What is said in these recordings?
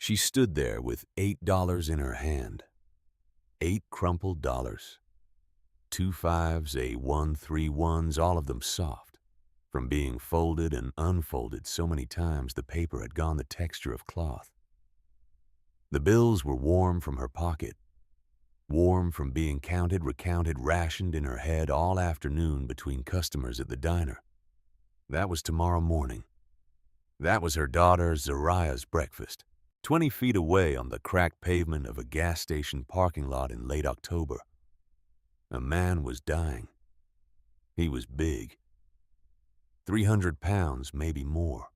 She stood there with $8 in her hand. 8 crumpled dollars. 2 fives, a 1, 3 ones, all of them soft. From being folded and unfolded so many times the paper had gone the texture of cloth. The bills were warm from her pocket, warm from being counted, recounted, rationed in her head all afternoon between customers at the diner. That was tomorrow morning. That was her daughter Zariah's breakfast. 20 feet away on the cracked pavement of a gas station parking lot in late October, a man was dying. He was big. 300 pounds, maybe more.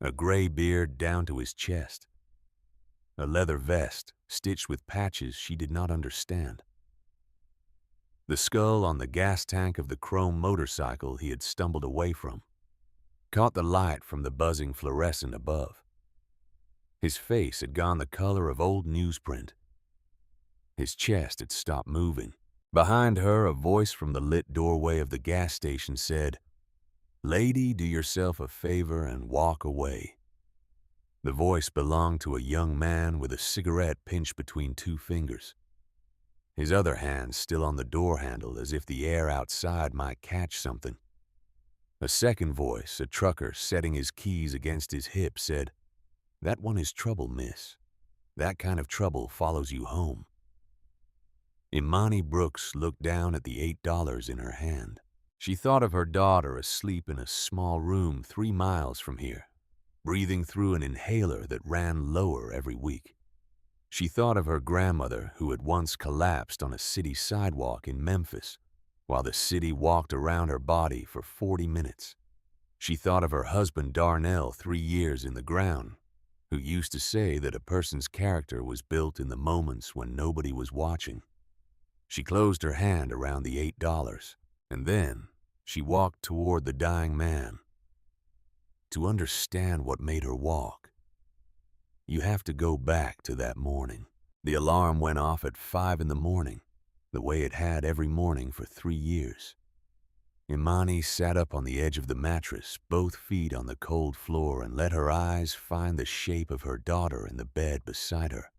A gray beard down to his chest. A leather vest stitched with patches she did not understand. The skull on the gas tank of the chrome motorcycle he had stumbled away from caught the light from the buzzing fluorescent above. His face had gone the color of old newsprint. His chest had stopped moving. Behind her, a voice from the lit doorway of the gas station said, "Lady, do yourself a favor and walk away." The voice belonged to a young man with a cigarette pinched between 2 fingers, his other hand still on the door handle as if the air outside might catch something. A second voice, a trucker setting his keys against his hip, said, "That one is trouble, miss. That kind of trouble follows you home." Imani Brooks looked down at the $8 in her hand. She thought of her daughter asleep in a small room 3 miles from here, breathing through an inhaler that ran lower every week. She thought of her grandmother who had once collapsed on a city sidewalk in Memphis while the city walked around her body for 40 minutes. She thought of her husband Darnell 3 years in the ground, who used to say that a person's character was built in the moments when nobody was watching. She closed her hand around the $8, and then she walked toward the dying man. To understand what made her walk, you have to go back to that morning. The alarm went off at 5 in the morning, the way it had every morning for 3 years. Imani sat up on the edge of the mattress, both feet on the cold floor, and let her eyes find the shape of her daughter in the bed beside her.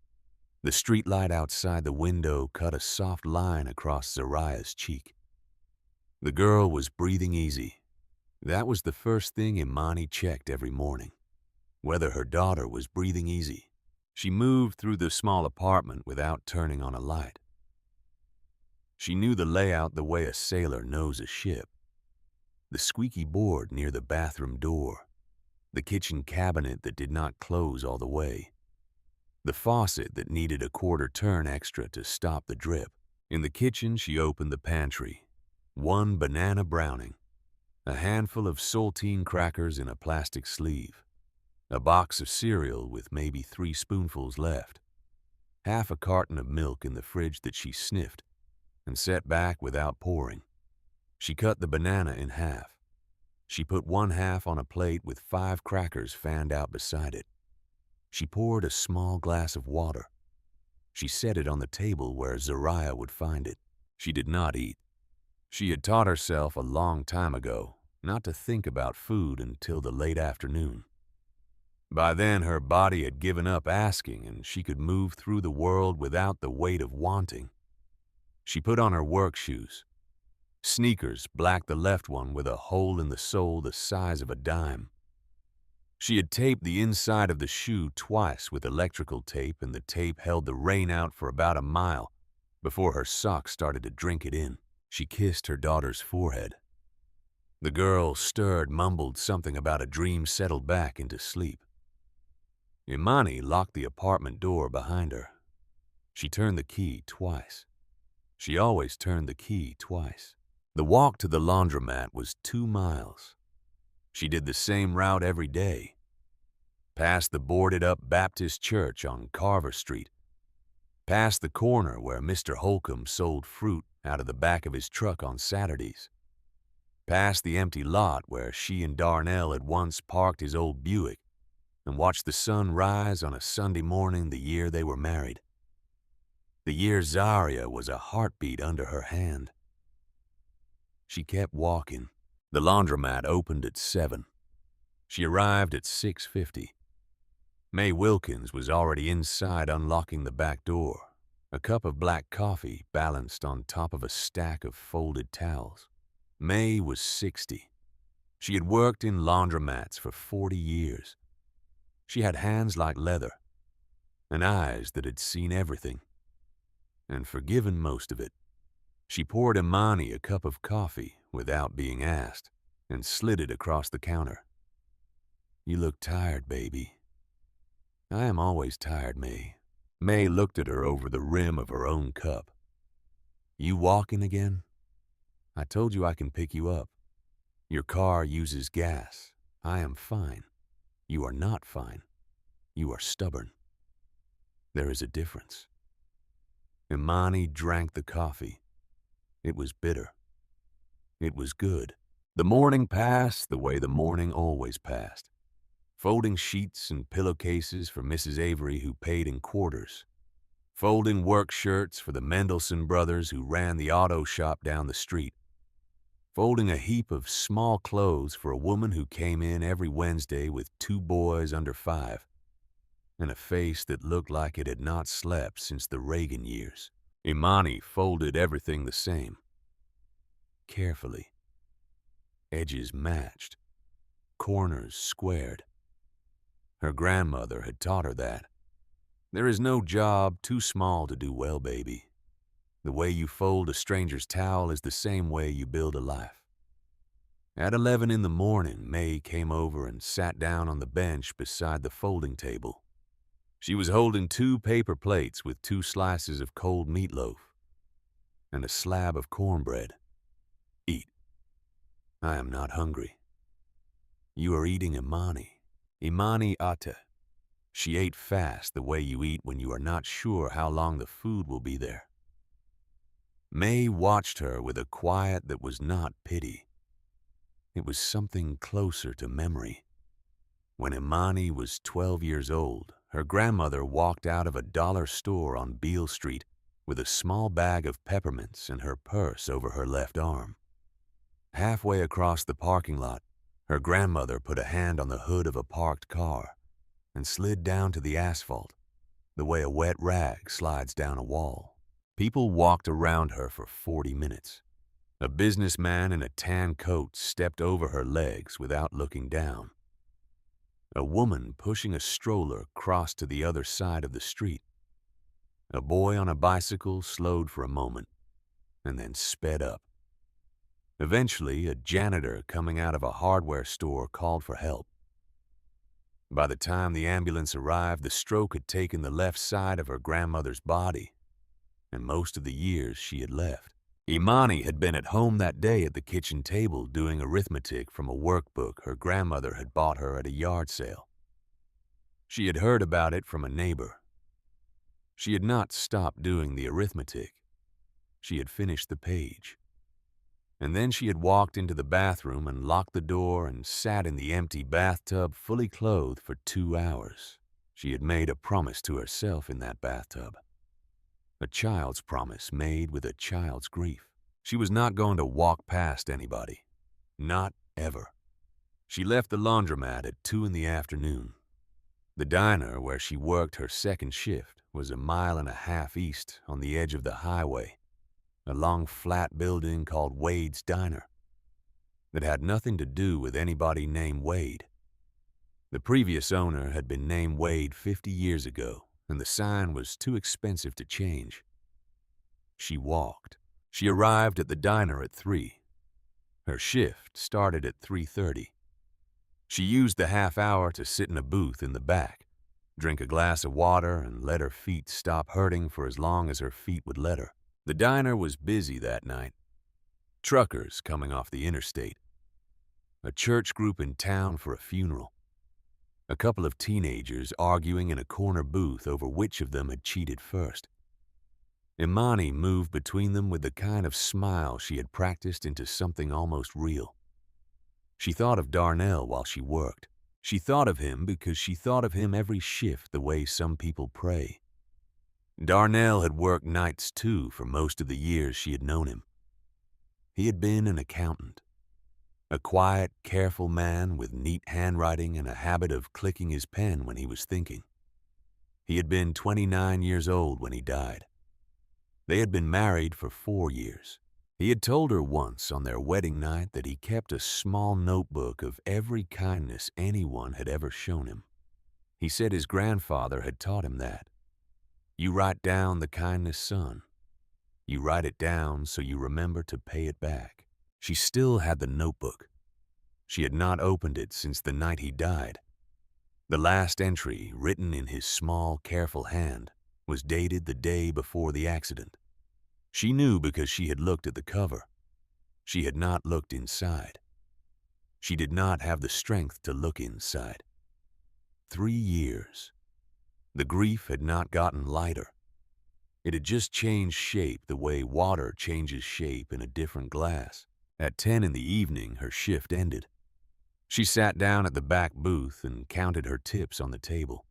The streetlight outside the window cut a soft line across Zariah's cheek. The girl was breathing easy. That was the first thing Imani checked every morning, whether her daughter was breathing easy. She moved through the small apartment without turning on a light. She knew the layout the way a sailor knows a ship. The squeaky board near the bathroom door, the kitchen cabinet that did not close all the way, the faucet that needed a quarter turn extra to stop the drip. In the kitchen, she opened the pantry. 1 banana browning, a handful of saltine crackers in a plastic sleeve, a box of cereal with maybe 3 spoonfuls left, half a carton of milk in the fridge that she sniffed and set back without pouring. She cut the banana in half. She put 1/2 on a plate with 5 crackers fanned out beside it. She poured a small glass of water. She set it on the table where Zariah would find it. She did not eat. She had taught herself a long time ago not to think about food until the late afternoon. By then, her body had given up asking, and she could move through the world without the weight of wanting. She put on her work shoes. Sneakers, black the left one with a hole in the sole the size of a dime. She had taped the inside of the shoe twice with electrical tape, and the tape held the rain out for about a mile before her socks started to drink it in. She kissed her daughter's forehead. The girl stirred, mumbled something about a dream, settled back into sleep. Imani locked the apartment door behind her. She turned the key twice. She always turned the key twice. The walk to the laundromat was 2 miles. She did the same route every day. Past the boarded-up Baptist church on Carver Street. Past the corner where Mr. Holcomb sold fruit out of the back of his truck on Saturdays. Past the empty lot where she and Darnell had once parked his old Buick and watched the sun rise on a Sunday morning the year they were married. The year Zariah was a heartbeat under her hand. She kept walking. The laundromat opened at 7. She arrived at 6:50. May Wilkins was already inside unlocking the back door, a cup of black coffee balanced on top of a stack of folded towels. May was 60. She had worked in laundromats for 40 years. She had hands like leather, and eyes that had seen everything, and forgiven most of it. She poured Imani a cup of coffee without being asked, and slid it across the counter. "You look tired, baby." "I am always tired, May." May looked at her over the rim of her own cup. "You walking again? I told you I can pick you up. Your car uses gas. I am fine. You are not fine. You are stubborn. There is a difference." Imani drank the coffee. It was bitter. It was good. The morning passed the way the morning always passed. Folding sheets and pillowcases for Mrs. Avery, who paid in quarters. Folding work shirts for the Mendelsohn brothers, who ran the auto shop down the street. Folding a heap of small clothes for a woman who came in every Wednesday with 2 boys under 5, and a face that looked like it had not slept since the Reagan years. Imani folded everything the same. Carefully. Edges matched. Corners squared. Her grandmother had taught her that. There is no job too small to do well, baby. The way you fold a stranger's towel is the same way you build a life. At 11 in the morning, May came over and sat down on the bench beside the folding table. She was holding 2 paper plates with 2 slices of cold meatloaf and a slab of cornbread. "Eat. I am not hungry." "You are eating Imani. Imani Ate." She ate fast, the way you eat when you are not sure how long the food will be there. May watched her with a quiet that was not pity. It was something closer to memory. When Imani was 12 years old, her grandmother walked out of a dollar store on Beale Street with a small bag of peppermints and her purse over her left arm. Halfway across the parking lot, her grandmother put a hand on the hood of a parked car and slid down to the asphalt, the way a wet rag slides down a wall. People walked around her for 40 minutes. A businessman in a tan coat stepped over her legs without looking down. A woman pushing a stroller crossed to the other side of the street. A boy on a bicycle slowed for a moment and then sped up. Eventually, a janitor coming out of a hardware store called for help. By the time the ambulance arrived, the stroke had taken the left side of her grandmother's body, and most of the years she had left. Imani had been at home that day at the kitchen table doing arithmetic from a workbook her grandmother had bought her at a yard sale. She had heard about it from a neighbor. She had not stopped doing the arithmetic. She had finished the page. And then she had walked into the bathroom and locked the door and sat in the empty bathtub fully clothed for 2 hours. She had made a promise to herself in that bathtub. A child's promise made with a child's grief. She was not going to walk past anybody. Not ever. She left the laundromat at 2 in the afternoon. The diner where she worked her second shift was 1.5 miles east on the edge of the highway, a long flat building called Wade's Diner that had nothing to do with anybody named Wade. The previous owner had been named Wade 50 years ago, and the sign was too expensive to change. She walked. She arrived at the diner at 3. Her shift started at 3:30. She used the half hour to sit in a booth in the back, drink a glass of water, and let her feet stop hurting for as long as her feet would let her. The diner was busy that night. Truckers coming off the interstate. A church group in town for a funeral. A couple of teenagers arguing in a corner booth over which of them had cheated first. Imani moved between them with the kind of smile she had practiced into something almost real. She thought of Darnell while she worked. She thought of him because she thought of him every shift the way some people pray. Darnell had worked nights too for most of the years she had known him. He had been an accountant. A quiet, careful man with neat handwriting and a habit of clicking his pen when he was thinking. He had been 29 years old when he died. They had been married for 4 years. He had told her once on their wedding night that he kept a small notebook of every kindness anyone had ever shown him. He said his grandfather had taught him that. You write down the kindness, son. You write it down so you remember to pay it back. She still had the notebook. She had not opened it since the night he died. The last entry, written in his small, careful hand, was dated the day before the accident. She knew because she had looked at the cover. She had not looked inside. She did not have the strength to look inside. 3 years. The grief had not gotten lighter. It had just changed shape the way water changes shape in a different glass. At 10 in the evening, her shift ended. She sat down at the back booth and counted her tips on the table.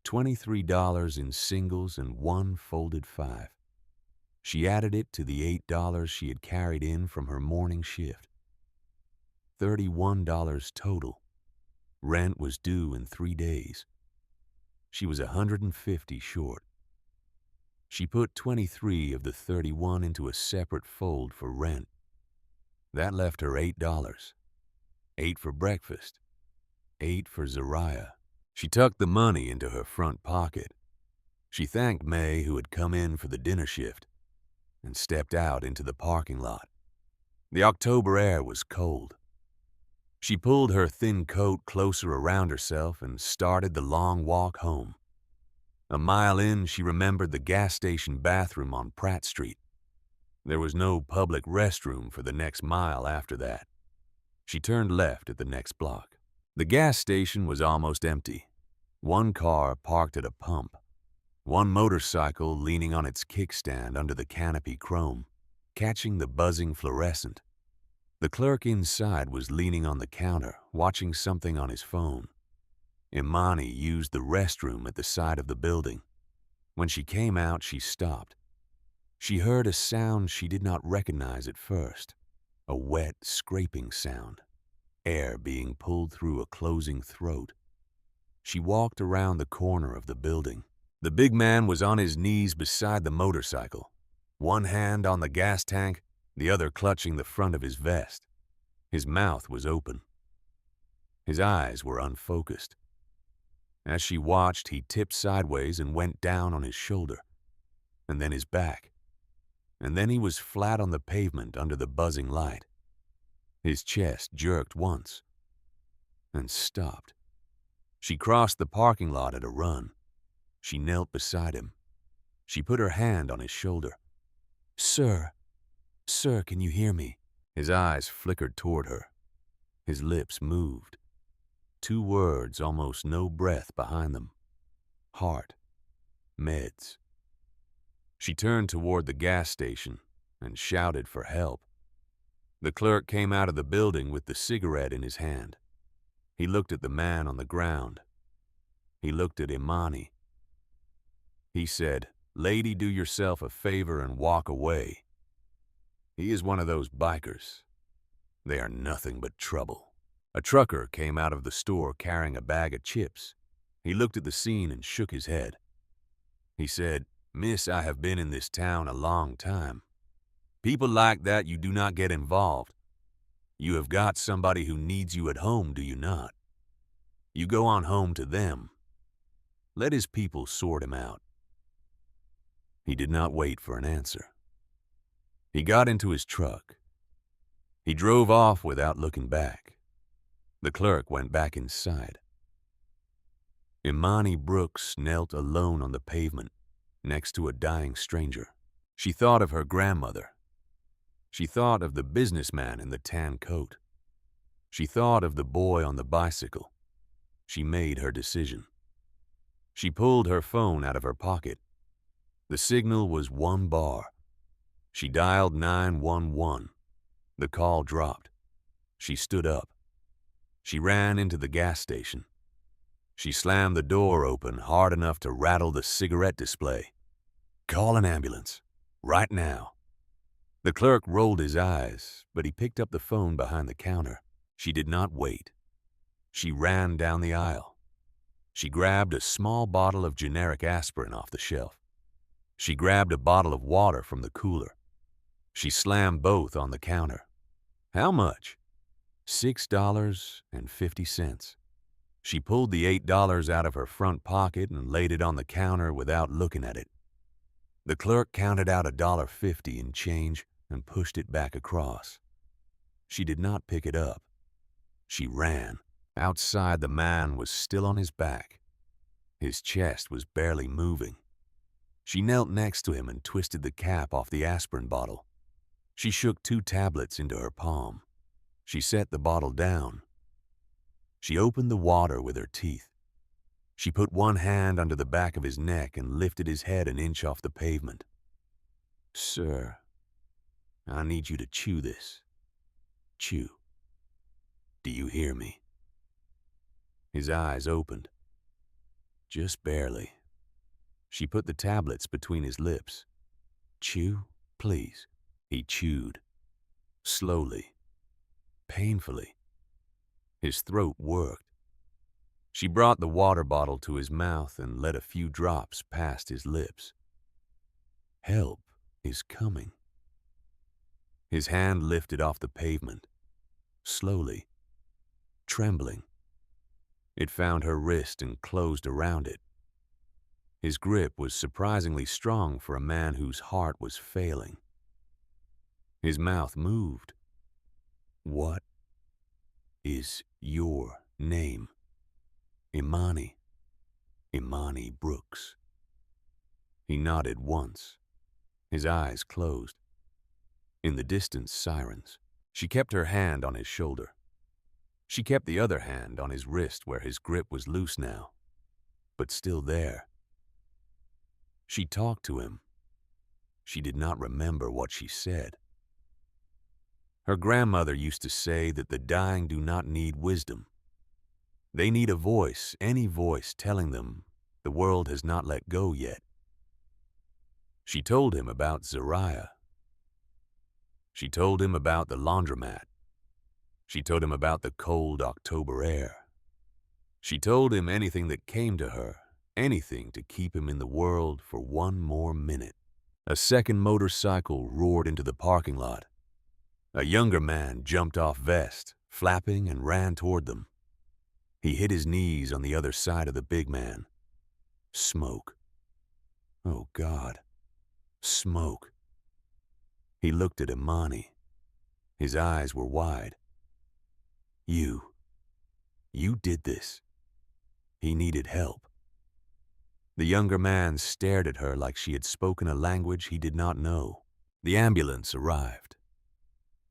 $23 in singles and 1 folded 5. She added it to the $8 she had carried in from her morning shift. $31 total. Rent was due in 3 days. She was $150 short. She put 23 of the 31 into a separate fold for rent. That left her $8. 8 for breakfast. 8 for Zariah. She tucked the money into her front pocket. She thanked May, who had come in for the dinner shift, and stepped out into the parking lot. The October air was cold. She pulled her thin coat closer around herself and started the long walk home. A mile in, she remembered the gas station bathroom on Pratt Street. There was no public restroom for the next mile after that. She turned left at the next block. The gas station was almost empty. 1 car parked at a pump. 1 motorcycle leaning on its kickstand under the canopy chrome, catching the buzzing fluorescent. The clerk inside was leaning on the counter, watching something on his phone. Imani used the restroom at the side of the building. When she came out, she stopped. She heard a sound she did not recognize at first, a wet, scraping sound, air being pulled through a closing throat. She walked around the corner of the building. The big man was on his knees beside the motorcycle, 1 hand on the gas tank, the other clutching the front of his vest. His mouth was open. His eyes were unfocused. As she watched, he tipped sideways and went down on his shoulder, and then his back, and then he was flat on the pavement under the buzzing light. His chest jerked once, and stopped. She crossed the parking lot at a run. She knelt beside him. She put her hand on his shoulder. Sir, can you hear me?" His eyes flickered toward her. His lips moved. 2 words, almost no breath behind them. Heart. Meds. She turned toward the gas station and shouted for help. The clerk came out of the building with the cigarette in his hand. He looked at the man on the ground. He looked at Imani. He said, "Lady, do yourself a favor and walk away. He is one of those bikers. They are nothing but trouble." A trucker came out of the store carrying a bag of chips. He looked at the scene and shook his head. He said, "Miss, I have been in this town a long time. People like that you do not get involved. You have got somebody who needs you at home, do you not? You go on home to them. Let his people sort him out." He did not wait for an answer. He got into his truck. He drove off without looking back. The clerk went back inside. Imani Brooks knelt alone on the pavement, next to a dying stranger. She thought of her grandmother. She thought of the businessman in the tan coat. She thought of the boy on the bicycle. She made her decision. She pulled her phone out of her pocket. The signal was 1 bar. She dialed 911. The call dropped. She stood up. She ran into the gas station. She slammed the door open hard enough to rattle the cigarette display. "Call an ambulance. Right now." The clerk rolled his eyes, but he picked up the phone behind the counter. She did not wait. She ran down the aisle. She grabbed a small bottle of generic aspirin off the shelf. She grabbed a bottle of water from the cooler. She slammed both on the counter. How much? $6.50. She pulled the $8 out of her front pocket and laid it on the counter without looking at it. The clerk counted out $1.50 in change and pushed it back across. She did not pick it up. She ran. Outside, the man was still on his back. His chest was barely moving. She knelt next to him and twisted the cap off the aspirin bottle. She shook 2 tablets into her palm. She set the bottle down. She opened the water with her teeth. She put one hand under the back of his neck and lifted his head an inch off the pavement. Sir, I need you to chew this. Chew. Do you hear me? His eyes opened. Just barely. She put the tablets between his lips. Chew, please. He chewed. Slowly. Painfully. His throat worked. She brought the water bottle to his mouth and let a few drops past his lips. Help is coming. His hand lifted off the pavement. Slowly. Trembling. It found her wrist and closed around it. His grip was surprisingly strong for a man whose heart was failing. His mouth moved. What is your name? Imani. Imani Brooks. He nodded once. His eyes closed. In the distance, sirens. She kept her hand on his shoulder. She kept the other hand on his wrist where his grip was loose now, but still there. She talked to him. She did not remember what she said. Her grandmother used to say that the dying do not need wisdom. They need a voice, any voice telling them the world has not let go yet. She told him about Zariah. She told him about the laundromat. She told him about the cold October air. She told him anything that came to her, anything to keep him in the world for one more minute. A second motorcycle roared into the parking lot. A younger man jumped off vest, flapping, and ran toward them. He hit his knees on the other side of the big man. Smoke. Oh, God. Smoke. He looked at Imani. His eyes were wide. You did this. He needed help. The younger man stared at her like she had spoken a language he did not know. The ambulance arrived.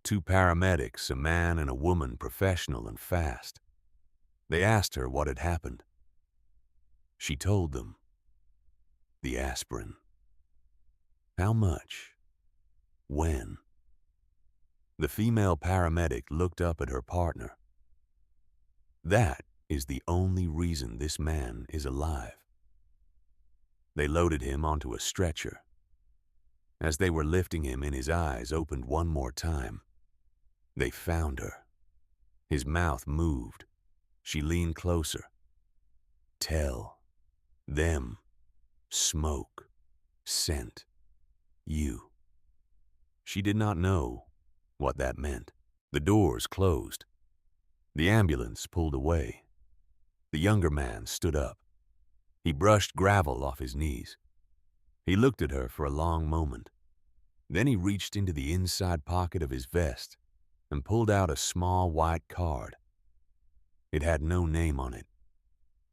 2 paramedics, a man and a woman, professional and fast. They asked her what had happened. She told them. The aspirin. How much? When? The female paramedic looked up at her partner. That is the only reason this man is alive. They loaded him onto a stretcher. As they were lifting him in, his eyes opened one more time. They found her. His mouth moved. She leaned closer. Tell them. Smoke. Scent. You. She did not know what that meant. The doors closed. The ambulance pulled away. The younger man stood up. He brushed gravel off his knees. He looked at her for a long moment. Then he reached into the inside pocket of his vest and pulled out a small white card. It had no name on it,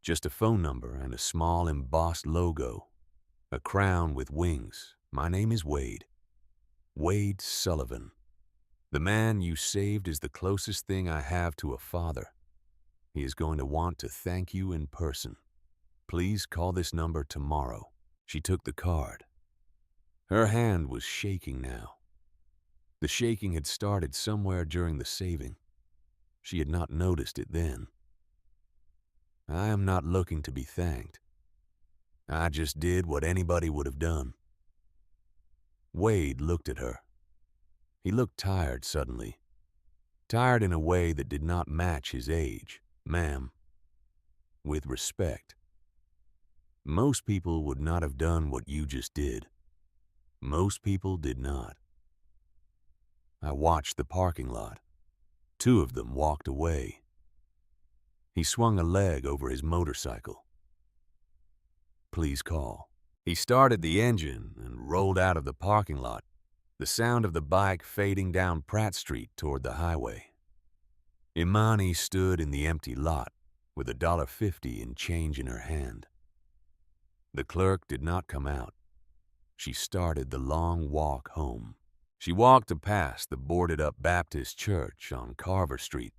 just a phone number and a small embossed logo, a crown with wings. My name is Wade. Wade Sullivan. The man you saved is the closest thing I have to a father. He is going to want to thank you in person. Please call this number tomorrow. She took the card. Her hand was shaking now. The shaking had started somewhere during the saving. She had not noticed it then. I am not looking to be thanked. I just did what anybody would have done. Wade looked at her. He looked tired suddenly, tired in a way that did not match his age. "Ma'am," with respect, "most people would not have done what you just did. Most people did not." I watched the parking lot. Two of them walked away. He swung a leg over his motorcycle. "Please call." He started the engine and rolled out of the parking lot, the sound of the bike fading down Pratt Street toward the highway. Imani stood in the empty lot with $1.50 in change in her hand. The clerk did not come out. She started the long walk home. She walked past the boarded-up Baptist church on Carver Street.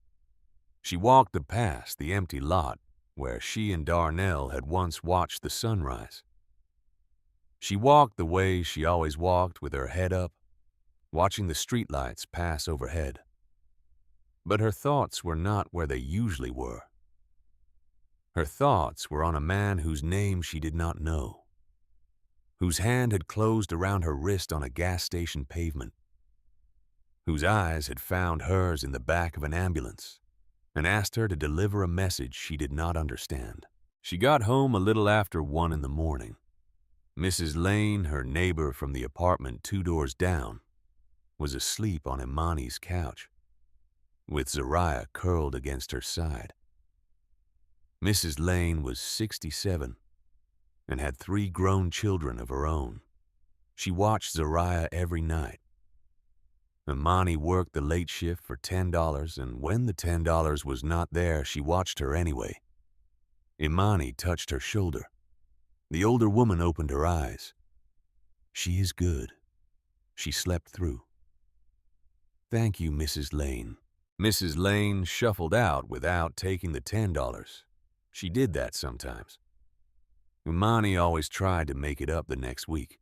She walked past the empty lot where she and Darnell had once watched the sunrise. She walked the way she always walked, with her head up, watching the streetlights pass overhead. But her thoughts were not where they usually were. Her thoughts were on a man whose name she did not know, whose hand had closed around her wrist on a gas station pavement, whose eyes had found hers in the back of an ambulance and asked her to deliver a message she did not understand. She got home a little after 1 in the morning. Mrs. Lane, her neighbor from the apartment 2 doors down, was asleep on Imani's couch, with Zariah curled against her side. Mrs. Lane was 67 and had 3 grown children of her own. She watched Zariah every night. Imani worked the late shift for $10, and when the $10 was not there, she watched her anyway. Imani touched her shoulder. The older woman opened her eyes. "She is good. She slept through." "Thank you, Mrs. Lane." Mrs. Lane shuffled out without taking the $10. She did that sometimes. Imani always tried to make it up the next week.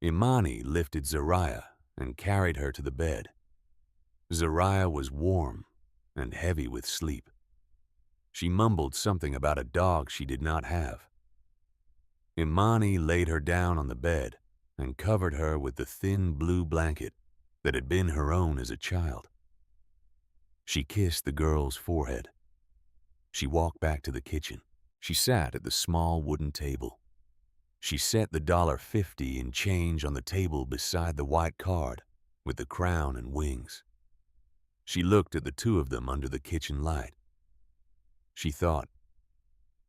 Imani lifted Zariah and carried her to the bed. Zariah was warm and heavy with sleep. She mumbled something about a dog she did not have. Imani laid her down on the bed and covered her with the thin blue blanket that had been her own as a child. She kissed the girl's forehead. She walked back to the kitchen. She sat at the small wooden table. She set the $1.50 in change on the table beside the white card with the crown and wings. She looked at the two of them under the kitchen light. She thought,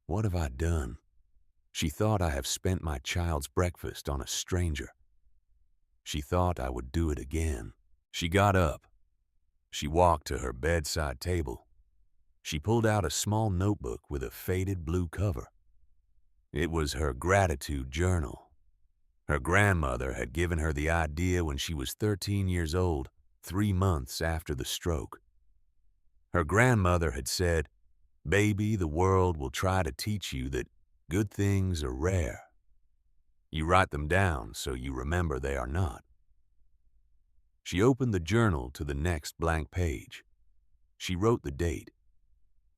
"What have I done?" She thought, "I have spent my child's breakfast on a stranger." She thought I would do it again. She got up. She walked to her bedside table. She pulled out a small notebook with a faded blue cover. It was her gratitude journal. Her grandmother had given her the idea when she was 13 years old, 3 months after the stroke. Her grandmother had said, "Baby, the world will try to teach you that good things are rare. You write them down so you remember they are not." She opened the journal to the next blank page. She wrote the date.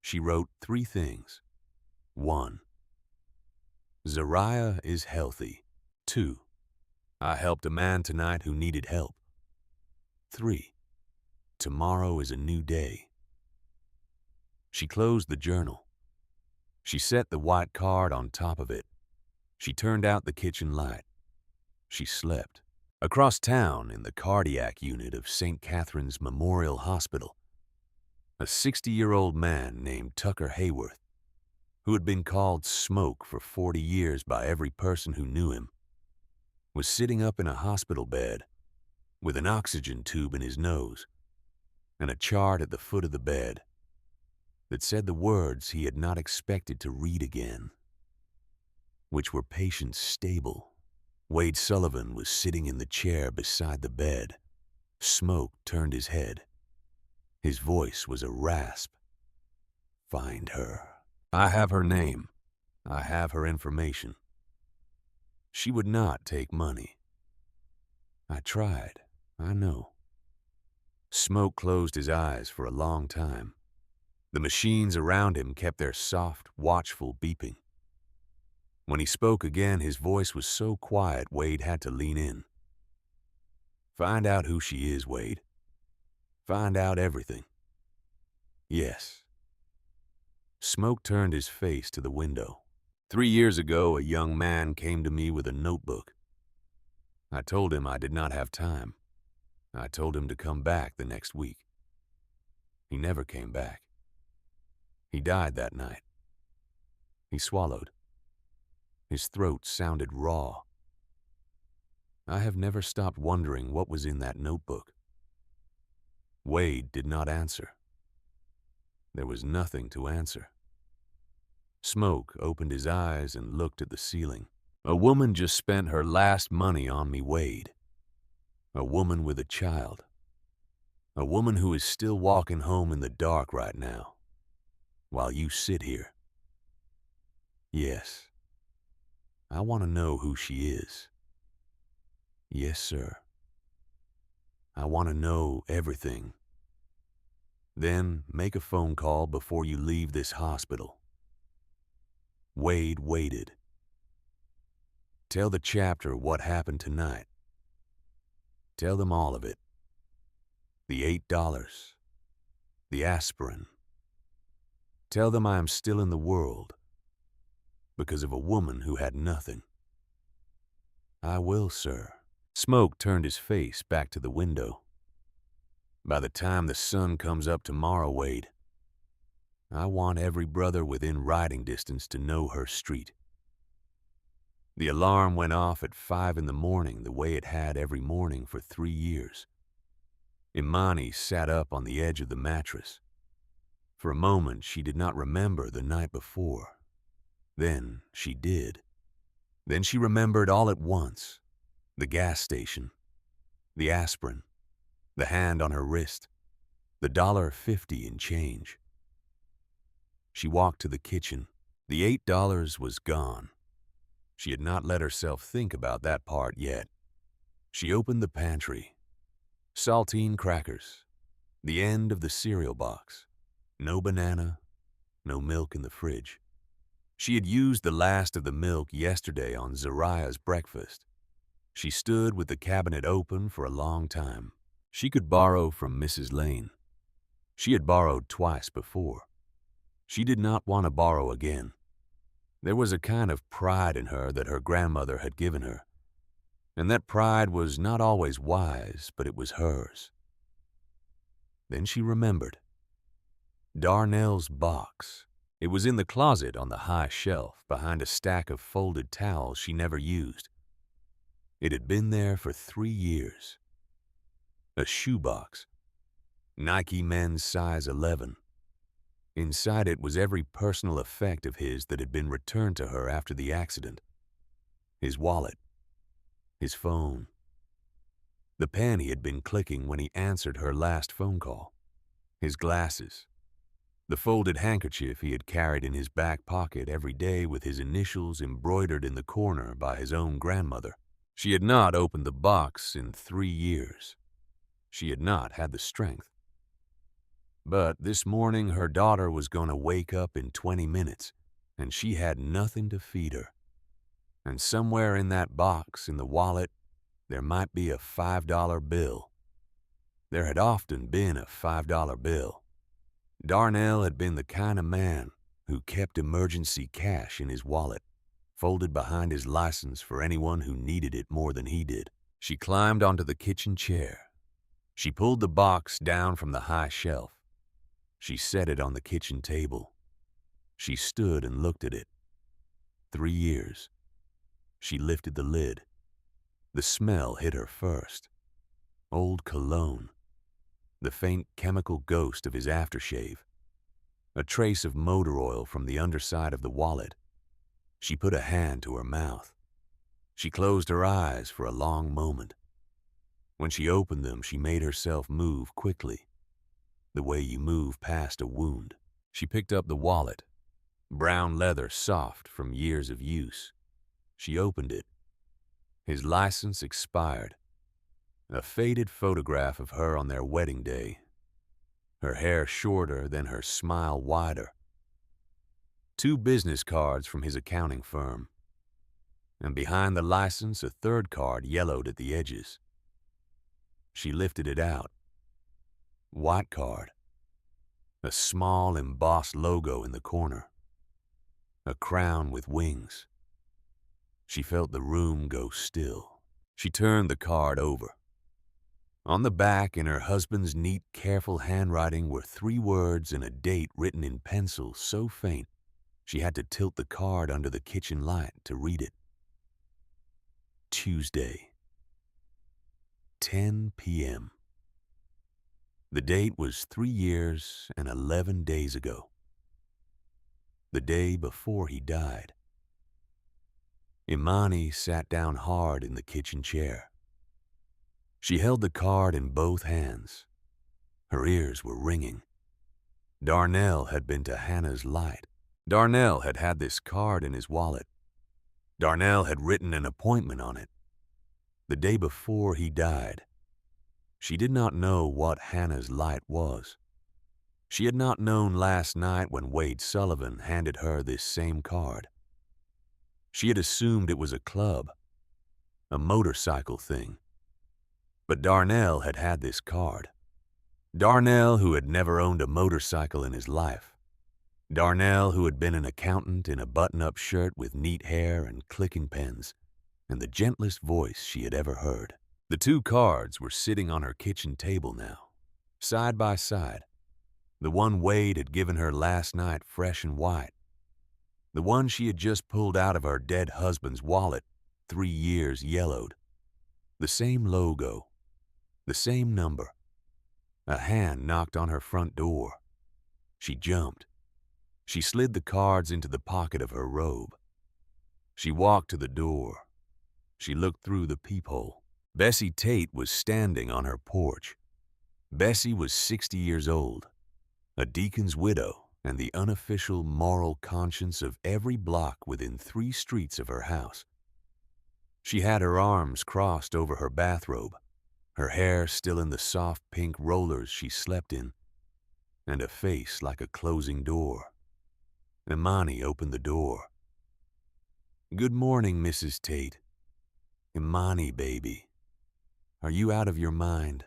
She wrote 3 things. 1. Zariah is healthy. 2. I helped a man tonight who needed help. 3. Tomorrow is a new day. She closed the journal. She set the white card on top of it. She turned out the kitchen light. She slept. Across town, in the cardiac unit of St. Catherine's Memorial Hospital, a 60-year-old man named Tucker Hayworth, who had been called Smoke for 40 years by every person who knew him, was sitting up in a hospital bed with an oxygen tube in his nose and a chart at the foot of the bed that said the words he had not expected to read again, which were "patient stable." Wade Sullivan was sitting in the chair beside the bed. Smoke turned his head. His voice was a rasp. "Find her. I have her name. I have her information. She would not take money. I tried, I know." Smoke closed his eyes for a long time. The machines around him kept their soft, watchful beeping. When he spoke again, his voice was so quiet Wade had to lean in. Find out who she is, Wade. Find out everything. Yes. Smoke turned his face to the window. 3 years ago, a young man came to me with a notebook. I told him I did not have time. I told him to come back the next week. He never came back. He died that night. He swallowed. His throat sounded raw. I have never stopped wondering what was in that notebook. Wade did not answer. There was nothing to answer. Smoke opened his eyes and looked at the ceiling. A woman just spent her last money on me, Wade. A woman with a child. A woman who is still walking home in the dark right now, while you sit here. Yes. I want to know who she is. Yes, sir. I want to know everything. Then make a phone call before you leave this hospital. Wade waited. Tell the chapter what happened tonight. Tell them all of it. The $8. The aspirin. Tell them I am still in the world because of a woman who had nothing. I will, sir. Smoke turned his face back to the window. By the time the sun comes up tomorrow, Wade, I want every brother within riding distance to know her street. The alarm went off at 5 in the morning the way it had every morning for 3 years. Imani sat up on the edge of the mattress. For a moment, she did not remember the night before. Then she did. Then she remembered all at once. The gas station, the aspirin, the hand on her wrist, the $1.50 in change. She walked to the kitchen. The $8 was gone. She had not let herself think about that part yet. She opened the pantry. Saltine crackers, the end of the cereal box. No banana, no milk in the fridge. She had used the last of the milk yesterday on Zariah's breakfast. She stood with the cabinet open for a long time. She could borrow from Mrs. Lane. She had borrowed twice before. She did not want to borrow again. There was a kind of pride in her that her grandmother had given her, and that pride was not always wise, but it was hers. Then she remembered. Darnell's box. It was in the closet on the high shelf behind a stack of folded towels she never used. It had been there for 3 years. A shoebox. Nike men's size 11. Inside it was every personal effect of his that had been returned to her after the accident. His wallet. His phone. The pen he had been clicking when he answered her last phone call. His glasses. The folded handkerchief he had carried in his back pocket every day with his initials embroidered in the corner by his own grandmother. She had not opened the box in 3 years. She had not had the strength. But this morning her daughter was going to wake up in 20 minutes, and she had nothing to feed her. And somewhere in that box, in the wallet, there might be a $5 bill. There had often been a $5 bill. Darnell had been the kind of man who kept emergency cash in his wallet, folded behind his license for anyone who needed it more than he did. She climbed onto the kitchen chair. She pulled the box down from the high shelf. She set it on the kitchen table. She stood and looked at it. 3 years. She lifted the lid. The smell hit her first. Old cologne. The faint chemical ghost of his aftershave. A trace of motor oil from the underside of the wallet. She put a hand to her mouth. She closed her eyes for a long moment. When she opened them, she made herself move quickly, the way you move past a wound. She picked up the wallet, brown leather soft from years of use. She opened it. His license expired. A faded photograph of her on their wedding day. Her hair shorter than her smile wider. 2 business cards from his accounting firm. And behind the license, a third card yellowed at the edges. She lifted it out. White card. A small embossed logo in the corner. A crown with wings. She felt the room go still. She turned the card over. On the back, in her husband's neat, careful handwriting, were 3 words and a date written in pencil so faint she had to tilt the card under the kitchen light to read it. Tuesday, 10 p.m. The date was 3 years and 11 days ago. The day before he died. Imani sat down hard in the kitchen chair. She held the card in both hands. Her ears were ringing. Darnell had been to Hannah's light. Darnell had had this card in his wallet. Darnell had written an appointment on it. The day before he died. She did not know what Hannah's light was. She had not known last night when Wade Sullivan handed her this same card. She had assumed it was a club, a motorcycle thing. But Darnell had had this card. Darnell, who had never owned a motorcycle in his life. Darnell, who had been an accountant in a button-up shirt with neat hair and clicking pens, and the gentlest voice she had ever heard. The 2 cards were sitting on her kitchen table now, side by side. The one Wade had given her last night fresh and white. The one she had just pulled out of her dead husband's wallet, 3 years yellowed. The same logo, the same number. A hand knocked on her front door. She jumped. She slid the cards into the pocket of her robe. She walked to the door. She looked through the peephole. Bessie Tate was standing on her porch. Bessie was 60 years old, a deacon's widow and the unofficial moral conscience of every block within 3 streets of her house. She had her arms crossed over her bathrobe, her hair still in the soft pink rollers she slept in, and a face like a closing door. Imani opened the door. "Good morning, Mrs. Tate. Imani, baby. Are you out of your mind?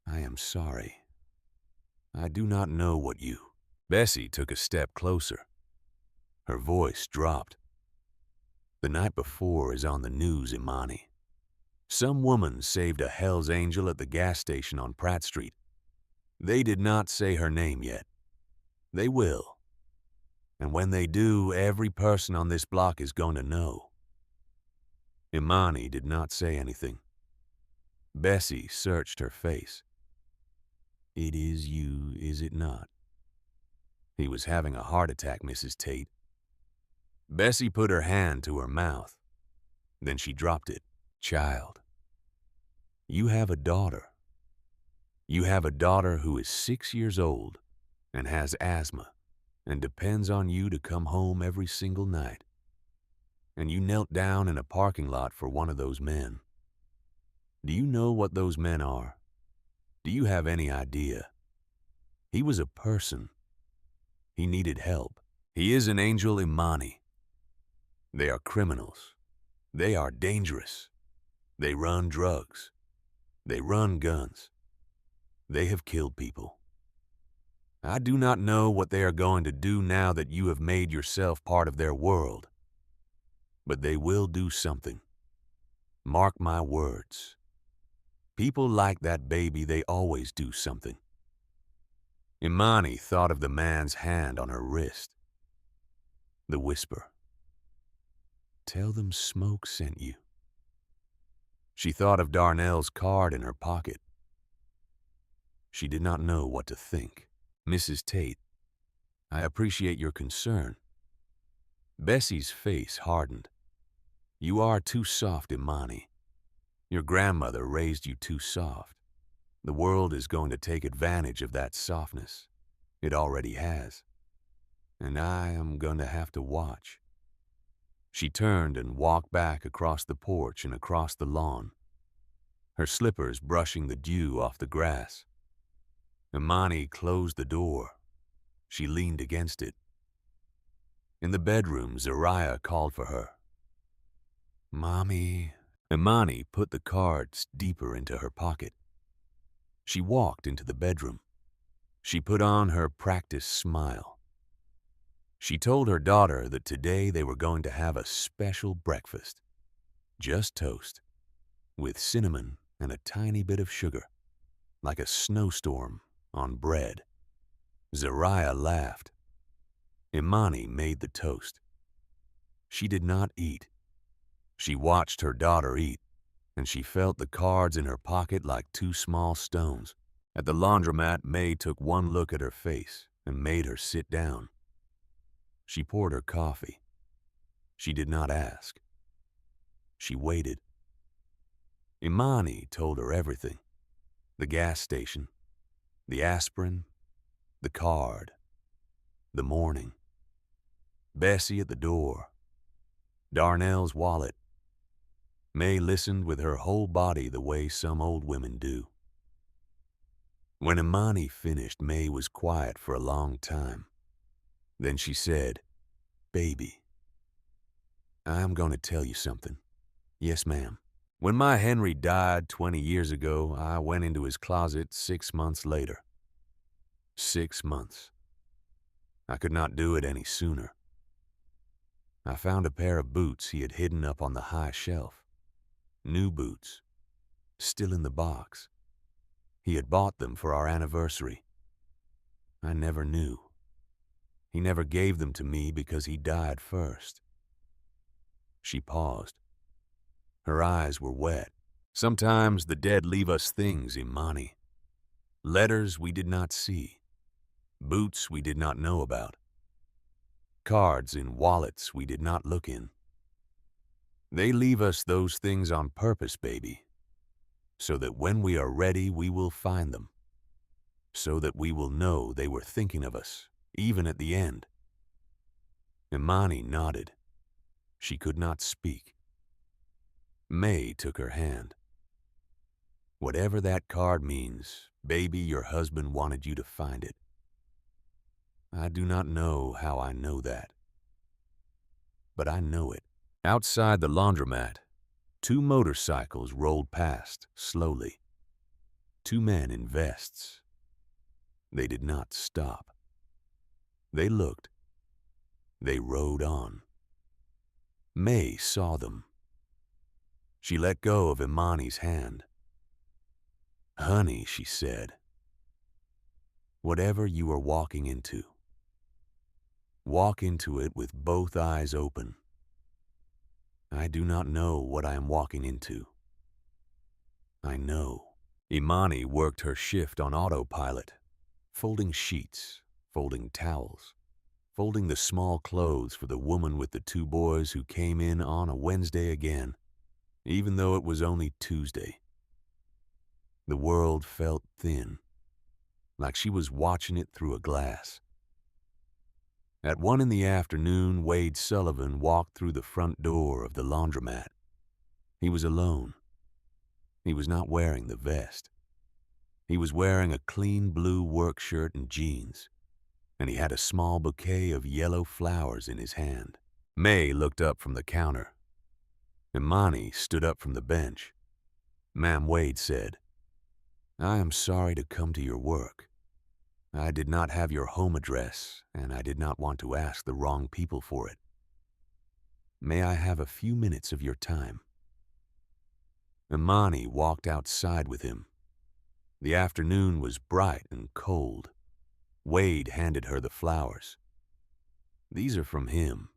I am sorry. I do not know what you..." Bessie took a step closer. Her voice dropped. "The night before is on the news, Imani. Some woman saved a Hell's Angel at the gas station on Pratt Street. They did not say her name yet. They will. And when they do, every person on this block is going to know." Imani did not say anything. Bessie searched her face. "It is you, is it not?" "He was having a heart attack, Mrs. Tate." Bessie put her hand to her mouth. Then she dropped it. "Child, you have a daughter. You have a daughter who is 6 years old and has asthma and depends on you to come home every single night. And you knelt down in a parking lot for one of those men. Do you know what those men are? Do you have any idea? He was a person. He needed help. He is an angel, Imani. They are criminals. They are dangerous. They run drugs. They run guns. They have killed people. I do not know what they are going to do now that you have made yourself part of their world. But they will do something. Mark my words. People like that baby, they always do something." Imani thought of the man's hand on her wrist. The whisper. "Tell them Smoke sent you." She thought of Darnell's card in her pocket. She did not know what to think. "Mrs. Tate, I appreciate your concern." Bessie's face hardened. "You are too soft, Imani. Your grandmother raised you too soft. The world is going to take advantage of that softness. It already has. And I am going to have to watch." She turned and walked back across the porch and across the lawn, her slippers brushing the dew off the grass. Imani closed the door. She leaned against it. In the bedroom, Zariah called for her. "Mommy." Imani put the cards deeper into her pocket. She walked into the bedroom. She put on her practiced smile. She told her daughter that today they were going to have a special breakfast. Just toast, with cinnamon and a tiny bit of sugar, like a snowstorm on bread. Zariah laughed. Imani made the toast. She did not eat. She watched her daughter eat, and she felt the cards in her pocket like two small stones. At the laundromat, May took one look at her face and made her sit down. She poured her coffee. She did not ask. She waited. Imani told her everything. The gas station, the aspirin, the card, the morning, Bessie at the door, Darnell's wallet. May listened with her whole body the way some old women do. When Imani finished, May was quiet for a long time. Then she said, "Baby, I'm going to tell you something." "Yes, ma'am." "When my Henry died 20 years ago, I went into his closet 6 months later. 6 months. I could not do it any sooner. I found a pair of boots he had hidden up on the high shelf. New boots, still in the box. He had bought them for our anniversary. I never knew. He never gave them to me because he died first." She paused. Her eyes were wet. "Sometimes the dead leave us things, Imani. Letters we did not see. Boots we did not know about. Cards in wallets we did not look in. They leave us those things on purpose, baby, so that when we are ready we will find them, so that we will know they were thinking of us, even at the end." Imani nodded. She could not speak. May took her hand. "Whatever that card means, baby, your husband wanted you to find it. I do not know how I know that, but I know it." Outside the laundromat, 2 motorcycles rolled past, slowly. 2 men in vests. They did not stop. They looked. They rode on. May saw them. She let go of Imani's hand. "Honey," she said, "whatever you are walking into, walk into it with both eyes open. I do not know what I am walking into. I know." Imani worked her shift on autopilot, folding sheets, folding towels, folding the small clothes for the woman with the 2 boys who came in on a Wednesday again, even though it was only Tuesday. The world felt thin, like she was watching it through a glass. At 1 in the afternoon, Wade Sullivan walked through the front door of the laundromat. He was alone. He was not wearing the vest. He was wearing a clean blue work shirt and jeans, and he had a small bouquet of yellow flowers in his hand. May looked up from the counter. Imani stood up from the bench. "Ma'am," Wade said, "I am sorry to come to your work. I did not have your home address, and I did not want to ask the wrong people for it. May I have a few minutes of your time?" Imani walked outside with him. The afternoon was bright and cold. Wade handed her the flowers. "These are from him.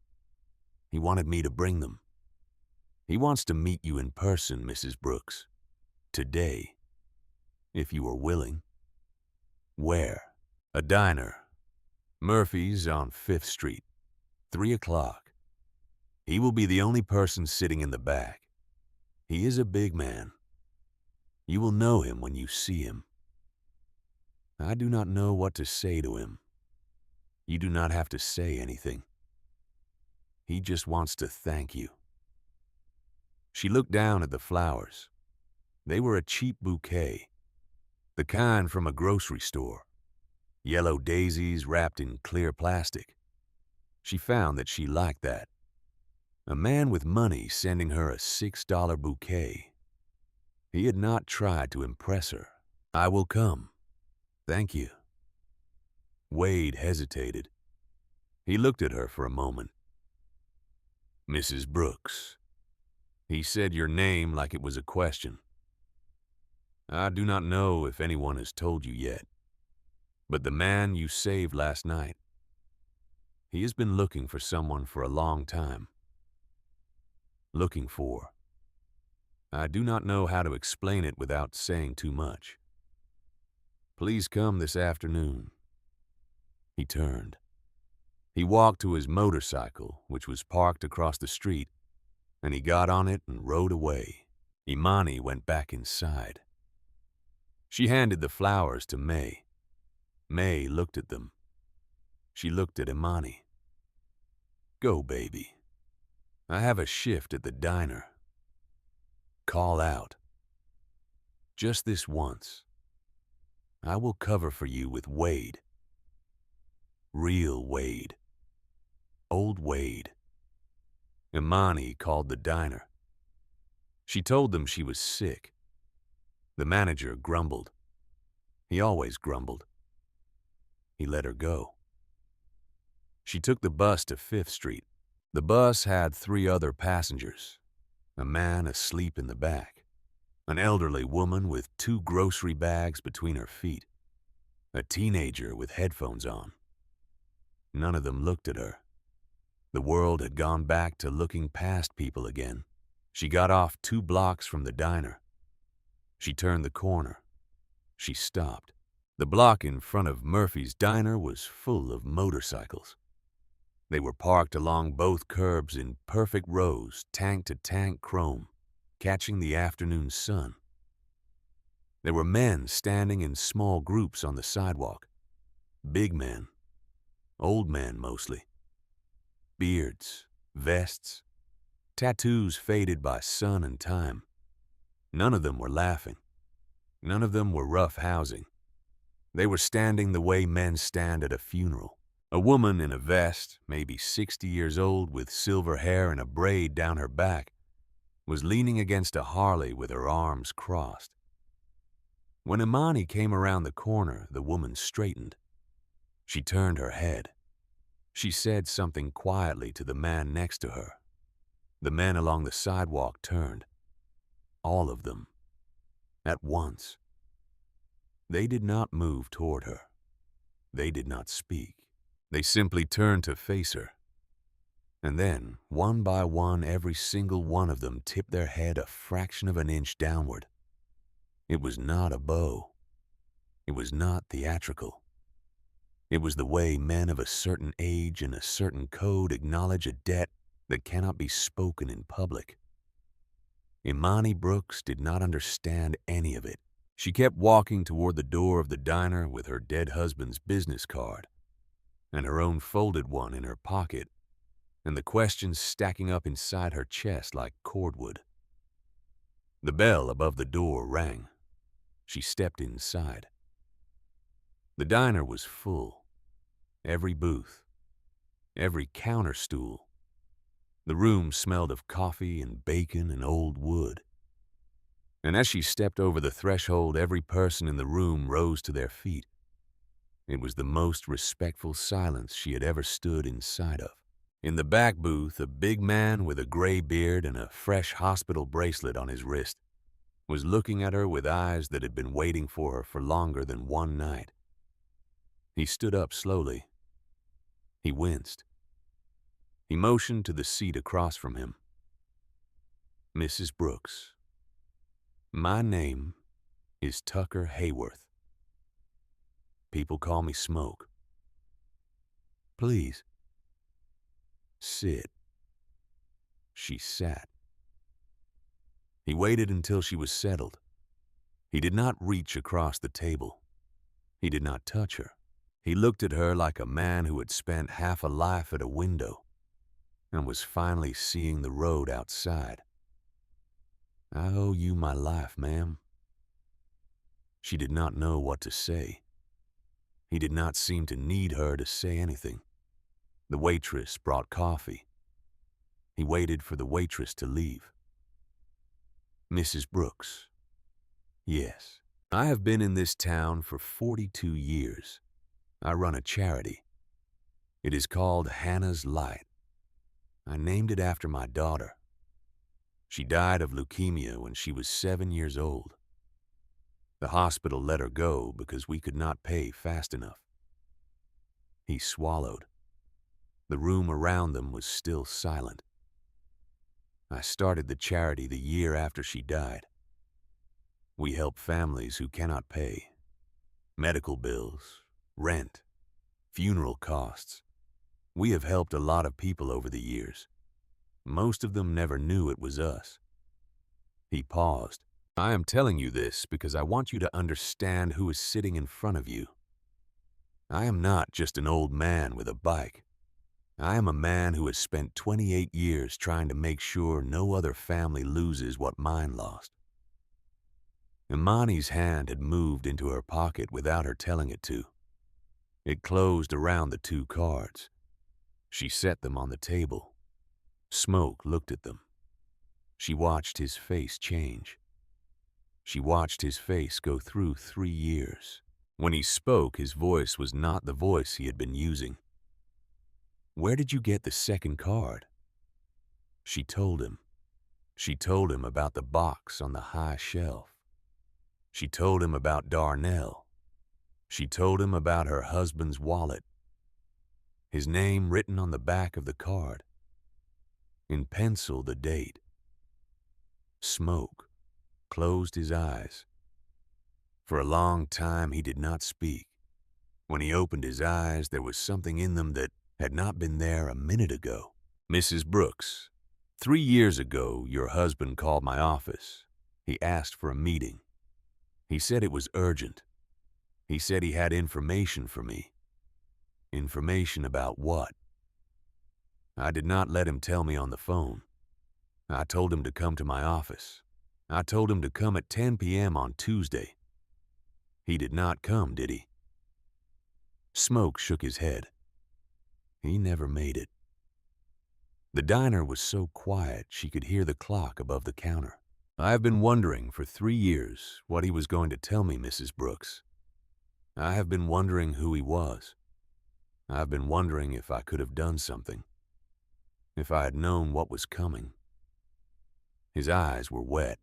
He wanted me to bring them. He wants to meet you in person, Mrs. Brooks. Today, if you are willing." "Where?" "A diner. Murphy's on 5th Street. 3 o'clock. He will be the only person sitting in the back. He is a big man. You will know him when you see him. I do not know what to say to him. You do not have to say anything. He just wants to thank you." She looked down at the flowers. They were a cheap bouquet, the kind from a grocery store. Yellow daisies wrapped in clear plastic. She found that she liked that. A man with money sending her a $6 bouquet. He had not tried to impress her. I will come. Thank you. Wade hesitated. He looked at her for a moment. Mrs. Brooks. He said your name like it was a question. I do not know if anyone has told you yet, but the man you saved last night, he has been looking for someone for a long time. Looking for. I do not know how to explain it without saying too much. Please come this afternoon. He turned. He walked to his motorcycle, which was parked across the street, and he got on it and rode away. Imani went back inside. She handed the flowers to May. May looked at them. She looked at Imani. Go, baby. I have a shift at the diner. Call out. Just this once. I will cover for you with Wade. Real Wade. Old Wade. Imani called the diner. She told them she was sick. The manager grumbled. He always grumbled. He let her go. She took the bus to 5th Street. The bus had 3 other passengers. A man asleep in the back. An elderly woman with 2 grocery bags between her feet. A teenager with headphones on. None of them looked at her. The world had gone back to looking past people again. She got off 2 blocks from the diner. She turned the corner. She stopped. The block in front of Murphy's Diner was full of motorcycles. They were parked along both curbs in perfect rows, tank-to-tank chrome, catching the afternoon sun. There were men standing in small groups on the sidewalk. Big men. Old men, mostly. Beards, vests, tattoos faded by sun and time. None of them were laughing. None of them were rough housing. They were standing the way men stand at a funeral. A woman in a vest, maybe 60 years old with silver hair and a braid down her back, was leaning against a Harley with her arms crossed. When Imani came around the corner, the woman straightened. She turned her head. She said something quietly to the man next to her. The men along the sidewalk turned. All of them. At once. They did not move toward her. They did not speak. They simply turned to face her. And then, one by one, every single one of them tipped their head a fraction of an inch downward. It was not a bow. It was not theatrical. It was the way men of a certain age and a certain code acknowledge a debt that cannot be spoken in public. Imani Brooks did not understand any of it. She kept walking toward the door of the diner with her dead husband's business card and her own folded one in her pocket, and the questions stacking up inside her chest like cordwood. The bell above the door rang. She stepped inside. The diner was full. Every booth, every counter stool. The room smelled of coffee and bacon and old wood. And as she stepped over the threshold, every person in the room rose to their feet. It was the most respectful silence she had ever stood inside of. In the back booth, a big man with a gray beard and a fresh hospital bracelet on his wrist was looking at her with eyes that had been waiting for her for longer than one night. He stood up slowly. He winced. He motioned to the seat across from him. Mrs. Brooks, my name is Tucker Hayworth. People call me Smoke. Please, sit. She sat. He waited until she was settled. He did not reach across the table. He did not touch her. He looked at her like a man who had spent half a life at a window and was finally seeing the road outside. I owe you my life, ma'am. She did not know what to say. He did not seem to need her to say anything. The waitress brought coffee. He waited for the waitress to leave. Mrs. Brooks. Yes. I have been in this town for 42 years. I run a charity. It is called Hannah's Light. I named it after my daughter. She died of leukemia when she was 7 years old. The hospital let her go because we could not pay fast enough. He swallowed. The room around them was still silent. I started the charity the year after she died. We help families who cannot pay. Medical bills, rent, funeral costs. We have helped a lot of people over the years. Most of them never knew it was us. He paused. I am telling you this because I want you to understand who is sitting in front of you. I am not just an old man with a bike. I am a man who has spent 28 years trying to make sure no other family loses what mine lost. Imani's hand had moved into her pocket without her telling it to. It closed around the 2 cards. She set them on the table. Smoke looked at them. She watched his face change. She watched his face go through 3 years. When he spoke, his voice was not the voice he had been using. Where did you get the second card? She told him. She told him about the box on the high shelf. She told him about Darnell. She told him about her husband's wallet. His name written on the back of the card. In pencil, the date. Smoke closed his eyes. For a long time, he did not speak. When he opened his eyes, there was something in them that had not been there a minute ago. Mrs. Brooks, 3 years ago, your husband called my office. He asked for a meeting. He said it was urgent. He said he had information for me. Information about what? I did not let him tell me on the phone. I told him to come to my office. I told him to come at 10 p.m. on Tuesday. He did not come, did he? Smoke shook his head. He never made it. The diner was so quiet she could hear the clock above the counter. I have been wondering for 3 years what he was going to tell me, Mrs. Brooks. I have been wondering who he was. I've been wondering if I could have done something. If I had known what was coming. His eyes were wet.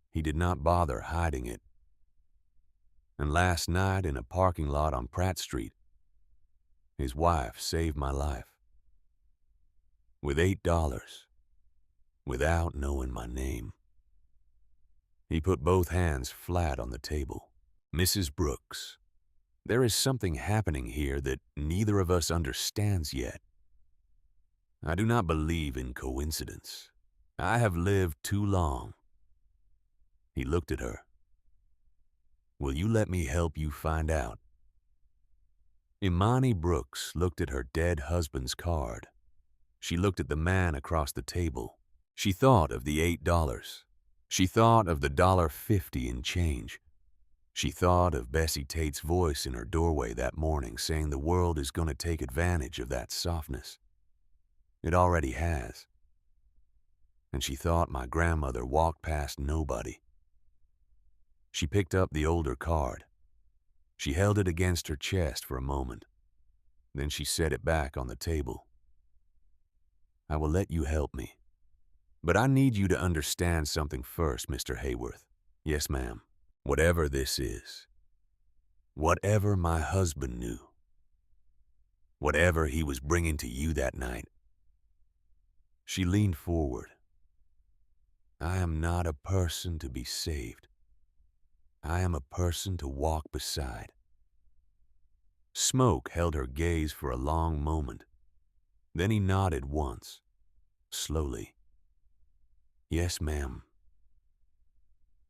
He did not bother hiding it. And last night in a parking lot on Pratt Street, his wife saved my life. With $8, without knowing my name. He put both hands flat on the table. Mrs. Brooks, there is something happening here that neither of us understands yet. I do not believe in coincidence. I have lived too long. He looked at her. Will you let me help you find out? Imani Brooks looked at her dead husband's card. She looked at the man across the table. She thought of the $8. She thought of the $1.50 in change. She thought of Bessie Tate's voice in her doorway that morning saying the world is going to take advantage of that softness. It already has. And she thought my grandmother walked past nobody. She picked up the older card. She held it against her chest for a moment. Then she set it back on the table. I will let you help me. But I need you to understand something first, Mr. Hayworth. Yes, ma'am. Whatever this is, whatever my husband knew, whatever he was bringing to you that night. She leaned forward. I am not a person to be saved. I am a person to walk beside. Smoke held her gaze for a long moment. Then he nodded once, slowly. Yes, ma'am.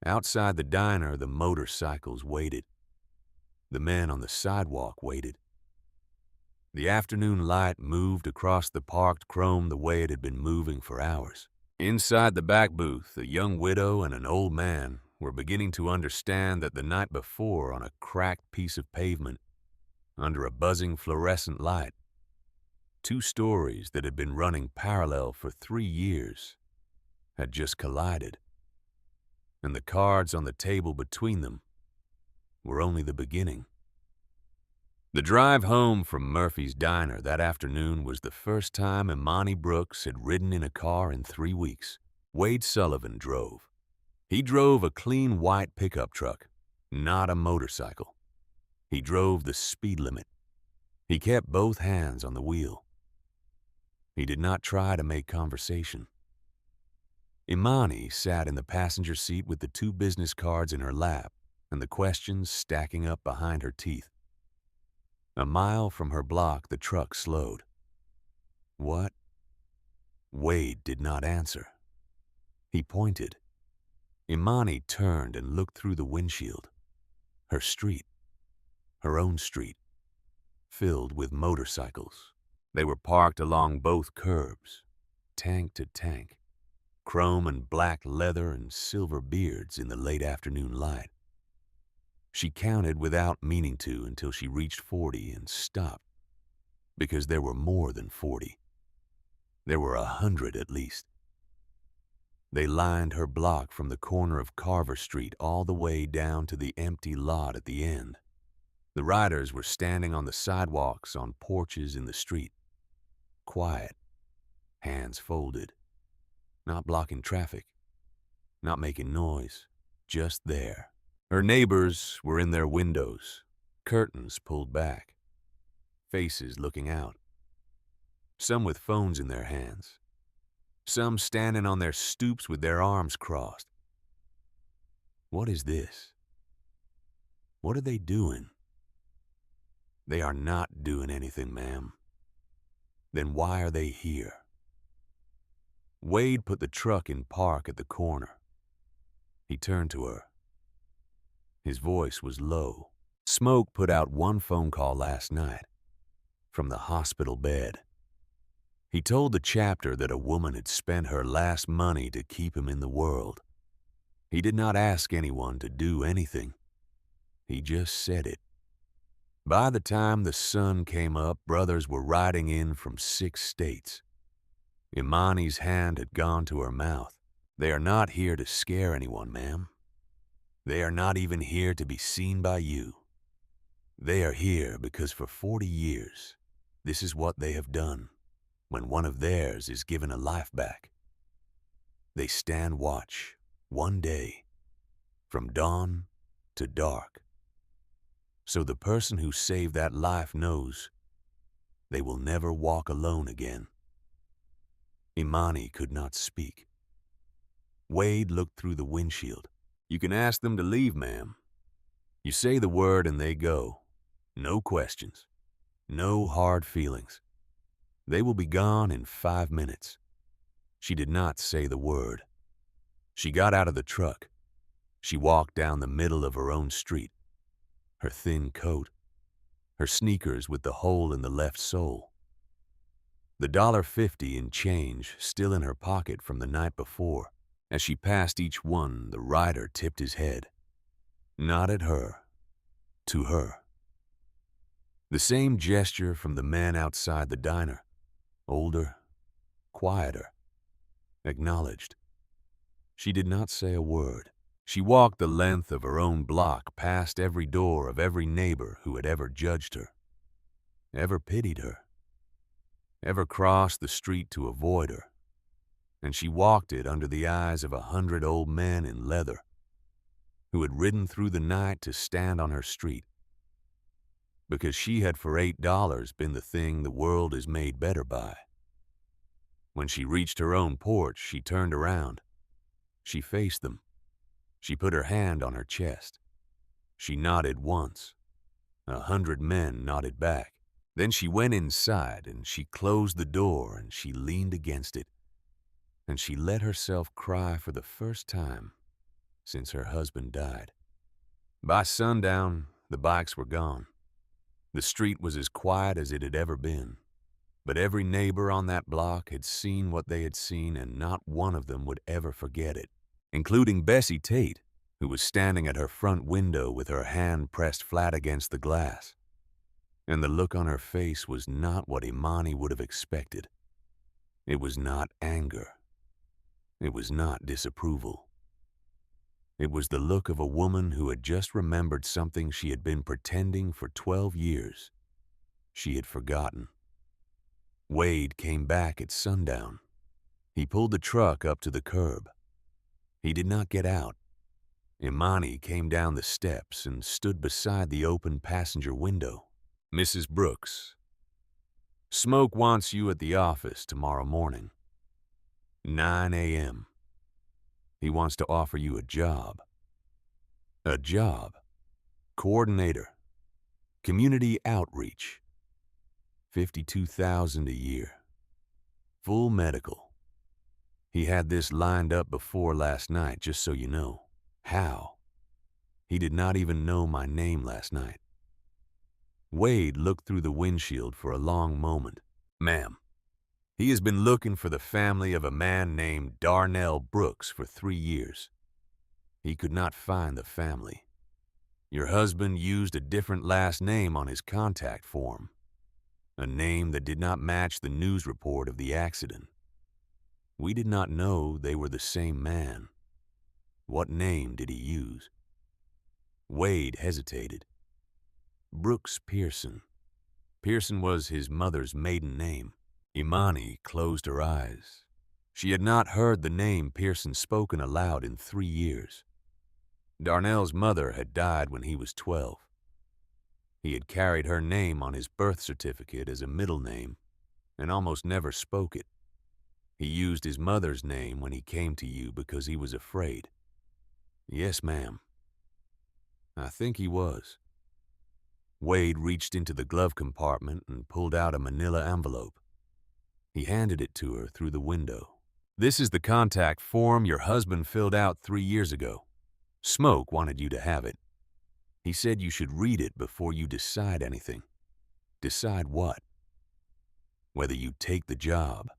Outside the diner, the motorcycles waited. The men on the sidewalk waited. The afternoon light moved across the parked chrome the way it had been moving for hours. Inside the back booth, a young widow and an old man were beginning to understand that the night before, on a cracked piece of pavement, under a buzzing fluorescent light, 2 stories that had been running parallel for 3 years had just collided. and the cards on the table between them were only the beginning. The drive home from Murphy's Diner that afternoon was the first time Imani Brooks had ridden in a car in 3 weeks. Wade Sullivan drove. He drove a clean white pickup truck, not a motorcycle. He drove the speed limit. He kept both hands on the wheel. He did not try to make conversation. Imani sat in the passenger seat with the 2 business cards in her lap and the questions stacking up behind her teeth. A mile from her block, the truck slowed. What? Wade did not answer. He pointed. Imani turned and looked through the windshield. Her street, her own street, filled with motorcycles. They were parked along both curbs, tank to tank, chrome and black leather and silver beards in the late afternoon light. She counted without meaning to until she reached 40 and stopped, because there were more than 40. There were 100 at least. They lined her block from the corner of Carver Street all the way down to the empty lot at the end. The riders were standing on the sidewalks, on porches in the street, quiet, hands folded, not blocking traffic, not making noise, just there. Her neighbors were in their windows, curtains pulled back, faces looking out. Some with phones in their hands, some standing on their stoops with their arms crossed. What is this? What are they doing? They are not doing anything, ma'am. Then why are they here? Wade put the truck in park at the corner. He turned to her. His voice was low. Smoke put out one phone call last night, from the hospital bed. He told the chapter that a woman had spent her last money to keep him in the world. He did not ask anyone to do anything. He just said it. By the time the sun came up, brothers were riding in from 6 states. Imani's hand had gone to her mouth. They are not here to scare anyone, ma'am. They are not even here to be seen by you. They are here because for 40 years, this is what they have done when one of theirs is given a life back. They stand watch, one day, from dawn to dark. So the person who saved that life knows they will never walk alone again. Imani could not speak. Wade looked through the windshield. You can ask them to leave, ma'am. You say the word and they go. No questions. No hard feelings. They will be gone in 5 minutes. She did not say the word. She got out of the truck. She walked down the middle of her own street. Her thin coat, her sneakers with the hole in the left sole. The $1.50 in change still in her pocket from the night before. As she passed each one, the rider tipped his head. Not at her, to her. The same gesture from the man outside the diner. Older, quieter, acknowledged. She did not say a word. She walked the length of her own block, past every door of every neighbor who had ever judged her, ever pitied her, ever crossed the street to avoid her. And she walked it under the eyes of 100 old men in leather who had ridden through the night to stand on her street. Because she had for $8 been the thing the world is made better by. When she reached her own porch, she turned around. She faced them. She put her hand on her chest. She nodded once. 100 men nodded back. Then she went inside and she closed the door and she leaned against it. And she let herself cry for the first time since her husband died. By sundown, the bikes were gone. The street was as quiet as it had ever been. But every neighbor on that block had seen what they had seen, and not one of them would ever forget it, including Bessie Tate, who was standing at her front window with her hand pressed flat against the glass. And the look on her face was not what Imani would have expected. It was not anger. It was not disapproval. It was the look of a woman who had just remembered something she had been pretending for 12 years. She had forgotten. Wade came back at sundown. He pulled the truck up to the curb. He did not get out. Imani came down the steps and stood beside the open passenger window. "Mrs. Brooks, Smoke wants you at the office tomorrow morning, 9 a.m. He wants to offer you a job. A job. Coordinator. Community outreach. $52,000 a year. Full medical. He had this lined up before last night, just so you know." How? He did not even know my name last night. Wade looked through the windshield for a long moment. "Ma'am, he has been looking for the family of a man named Darnell Brooks for 3 years. He could not find the family. Your husband used a different last name on his contact form, a name that did not match the news report of the accident. We did not know they were the same man. What name did he use?" Wade hesitated. "Brooks Pearson." Pearson was his mother's maiden name. Imani closed her eyes. She had not heard the name Pearson spoken aloud in 3 years. Darnell's mother had died when he was 12. He had carried her name on his birth certificate as a middle name and almost never spoke it. He used his mother's name when he came to you because he was afraid. "Yes, ma'am." "I think he was." Wade reached into the glove compartment and pulled out a manila envelope. He handed it to her through the window. "This is the contact form your husband filled out 3 years ago. Smoke wanted you to have it. He said you should read it before you decide anything." "Decide what?" "Whether you take the job,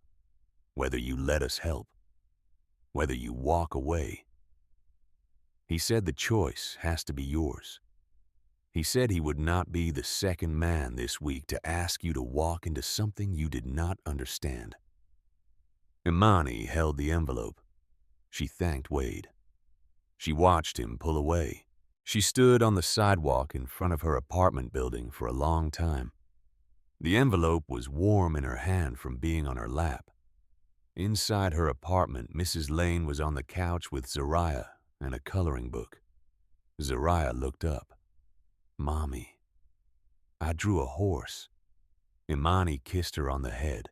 whether you let us help, whether you walk away. He said the choice has to be yours. He said he would not be the second man this week to ask you to walk into something you did not understand." Imani held the envelope. She thanked Wade. She watched him pull away. She stood on the sidewalk in front of her apartment building for a long time. The envelope was warm in her hand from being on her lap. Inside her apartment, Mrs. Lane was on the couch with Zariah and a coloring book. Zariah looked up. "Mommy, I drew a horse." Imani kissed her on the head.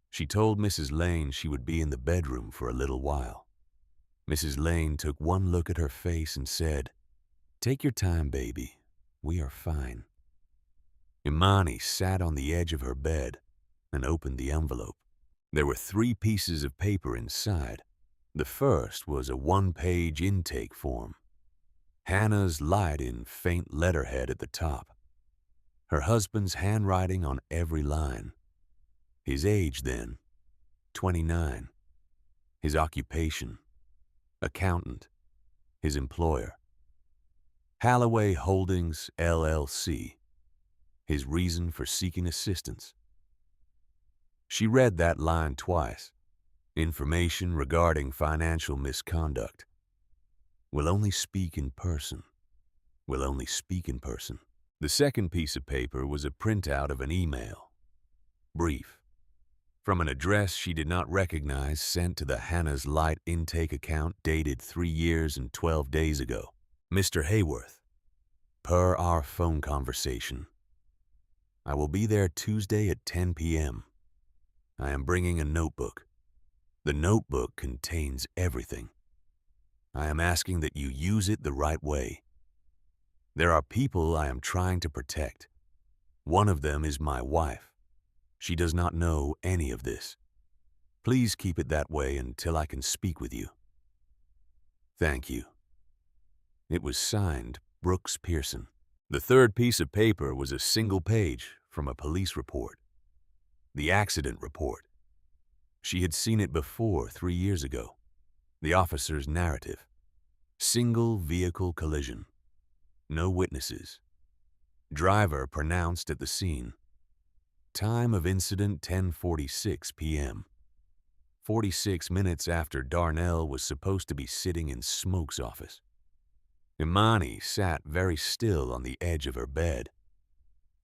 She told Mrs. Lane she would be in the bedroom for a little while. Mrs. Lane took one look at her face and said, "Take your time, baby. We are fine." Imani sat on the edge of her bed and opened the envelope. There were 3 pieces of paper inside. The first was a 1-page intake form. Hannah's light in faint letterhead at the top. Her husband's handwriting on every line. His age then, 29. His occupation, accountant. His employer, Halloway Holdings, LLC. His reason for seeking assistance. She read that line twice. Information regarding financial misconduct. Will only speak in person. Will only speak in person. The second piece of paper was a printout of an email. Brief. From an address she did not recognize, sent to the Hannah's Light intake account dated 3 years and 12 days ago. "Mr. Hayworth, per our phone conversation, I will be there Tuesday at 10 p.m. I am bringing a notebook. The notebook contains everything. I am asking that you use it the right way. There are people I am trying to protect. One of them is my wife. She does not know any of this. Please keep it that way until I can speak with you. Thank you." It was signed Brooks Pearson. The third piece of paper was a single page from a police report. The accident report. She had seen it before 3 years ago. The officer's narrative. Single vehicle collision. No witnesses. Driver pronounced at the scene. Time of incident 10:46 p.m. 46 minutes after Darnell was supposed to be sitting in Smoke's office. Imani sat very still on the edge of her bed.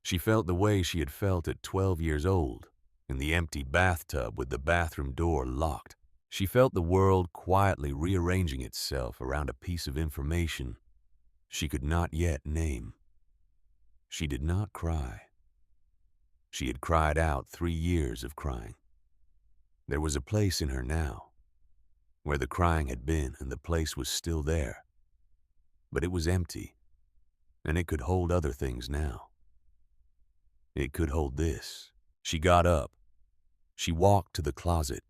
She felt the way she had felt at 12 years old, in the empty bathtub with the bathroom door locked. She felt the world quietly rearranging itself around a piece of information she could not yet name. She did not cry. She had cried out 3 years of crying. There was a place in her now, where the crying had been, and the place was still there. But it was empty, and it could hold other things now. It could hold this. She got up. She walked to the closet.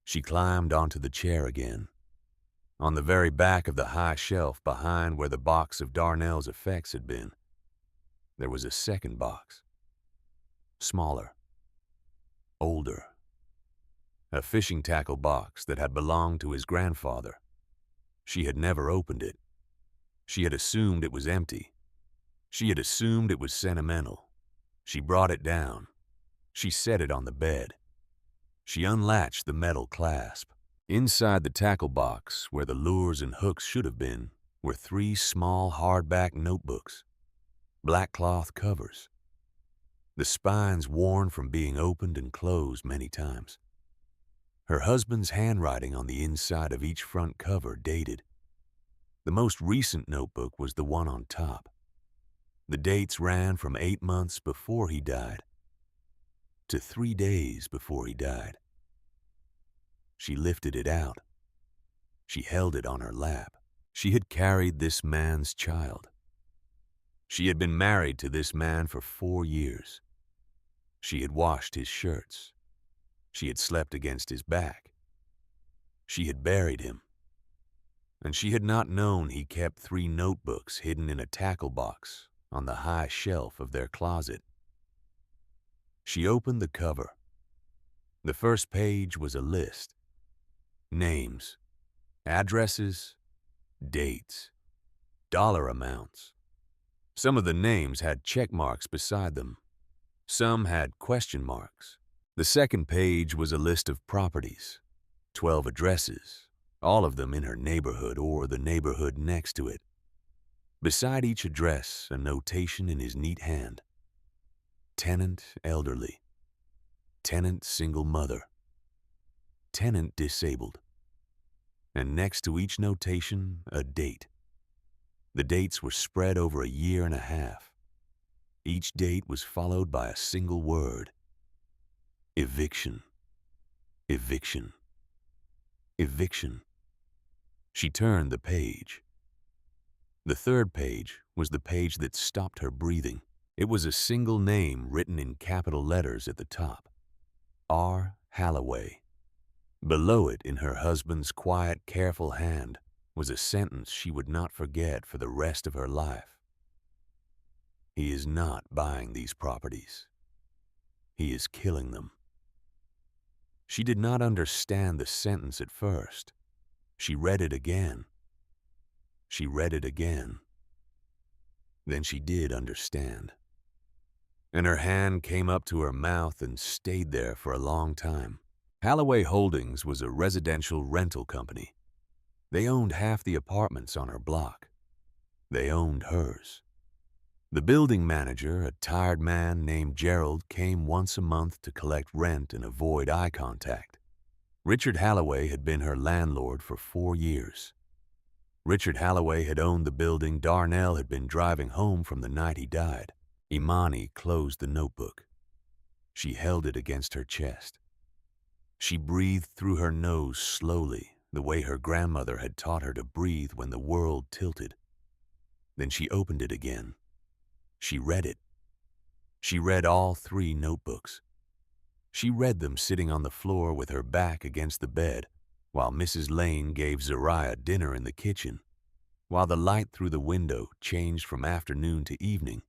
She climbed onto the chair again. On the very back of the high shelf behind where the box of Darnell's effects had been, there was a second box. Smaller. Older. A fishing tackle box that had belonged to his grandfather. She had never opened it. She had assumed it was empty. She had assumed it was sentimental. She brought it down. She set it on the bed. She unlatched the metal clasp. Inside the tackle box, where the lures and hooks should have been, were 3 small hardback notebooks. Black cloth covers. The spines worn from being opened and closed many times. Her husband's handwriting on the inside of each front cover dated. The most recent notebook was the one on top. The dates ran from 8 months before he died to 3 days before he died. She lifted it out. She held it on her lap. She had carried this man's child. She had been married to this man for 4 years. She had washed his shirts. She had slept against his back. She had buried him. And she had not known he kept 3 notebooks hidden in a tackle box on the high shelf of their closet. She opened the cover. The first page was a list. Names, addresses, dates, dollar amounts. Some of the names had check marks beside them. Some had question marks. The second page was a list of properties, 12 addresses, all of them in her neighborhood or the neighborhood next to it. Beside each address, a notation in his neat hand. Tenant elderly. Tenant single mother. Tenant disabled. And next to each notation, a date. The dates were spread over a year and a half. Each date was followed by a single word. Eviction. Eviction. Eviction. She turned the page. The third page was the page that stopped her breathing. It was a single name written in capital letters at the top. R. Halloway. Below it, in her husband's quiet, careful hand, was a sentence she would not forget for the rest of her life. He is not buying these properties. He is killing them. She did not understand the sentence at first. She read it again. She read it again. Then she did understand. And her hand came up to her mouth and stayed there for a long time. Halloway Holdings was a residential rental company. They owned half the apartments on her block. They owned hers. The building manager, a tired man named Gerald, came once a month to collect rent and avoid eye contact. Richard Halloway had been her landlord for 4 years. Richard Halloway had owned the building Darnell had been driving home from the night he died. Imani closed the notebook. She held it against her chest. She breathed through her nose slowly, the way her grandmother had taught her to breathe when the world tilted. Then she opened it again. She read it. She read all 3 notebooks. She read them sitting on the floor with her back against the bed, while Mrs. Lane gave Zariah dinner in the kitchen, while the light through the window changed from afternoon to evening,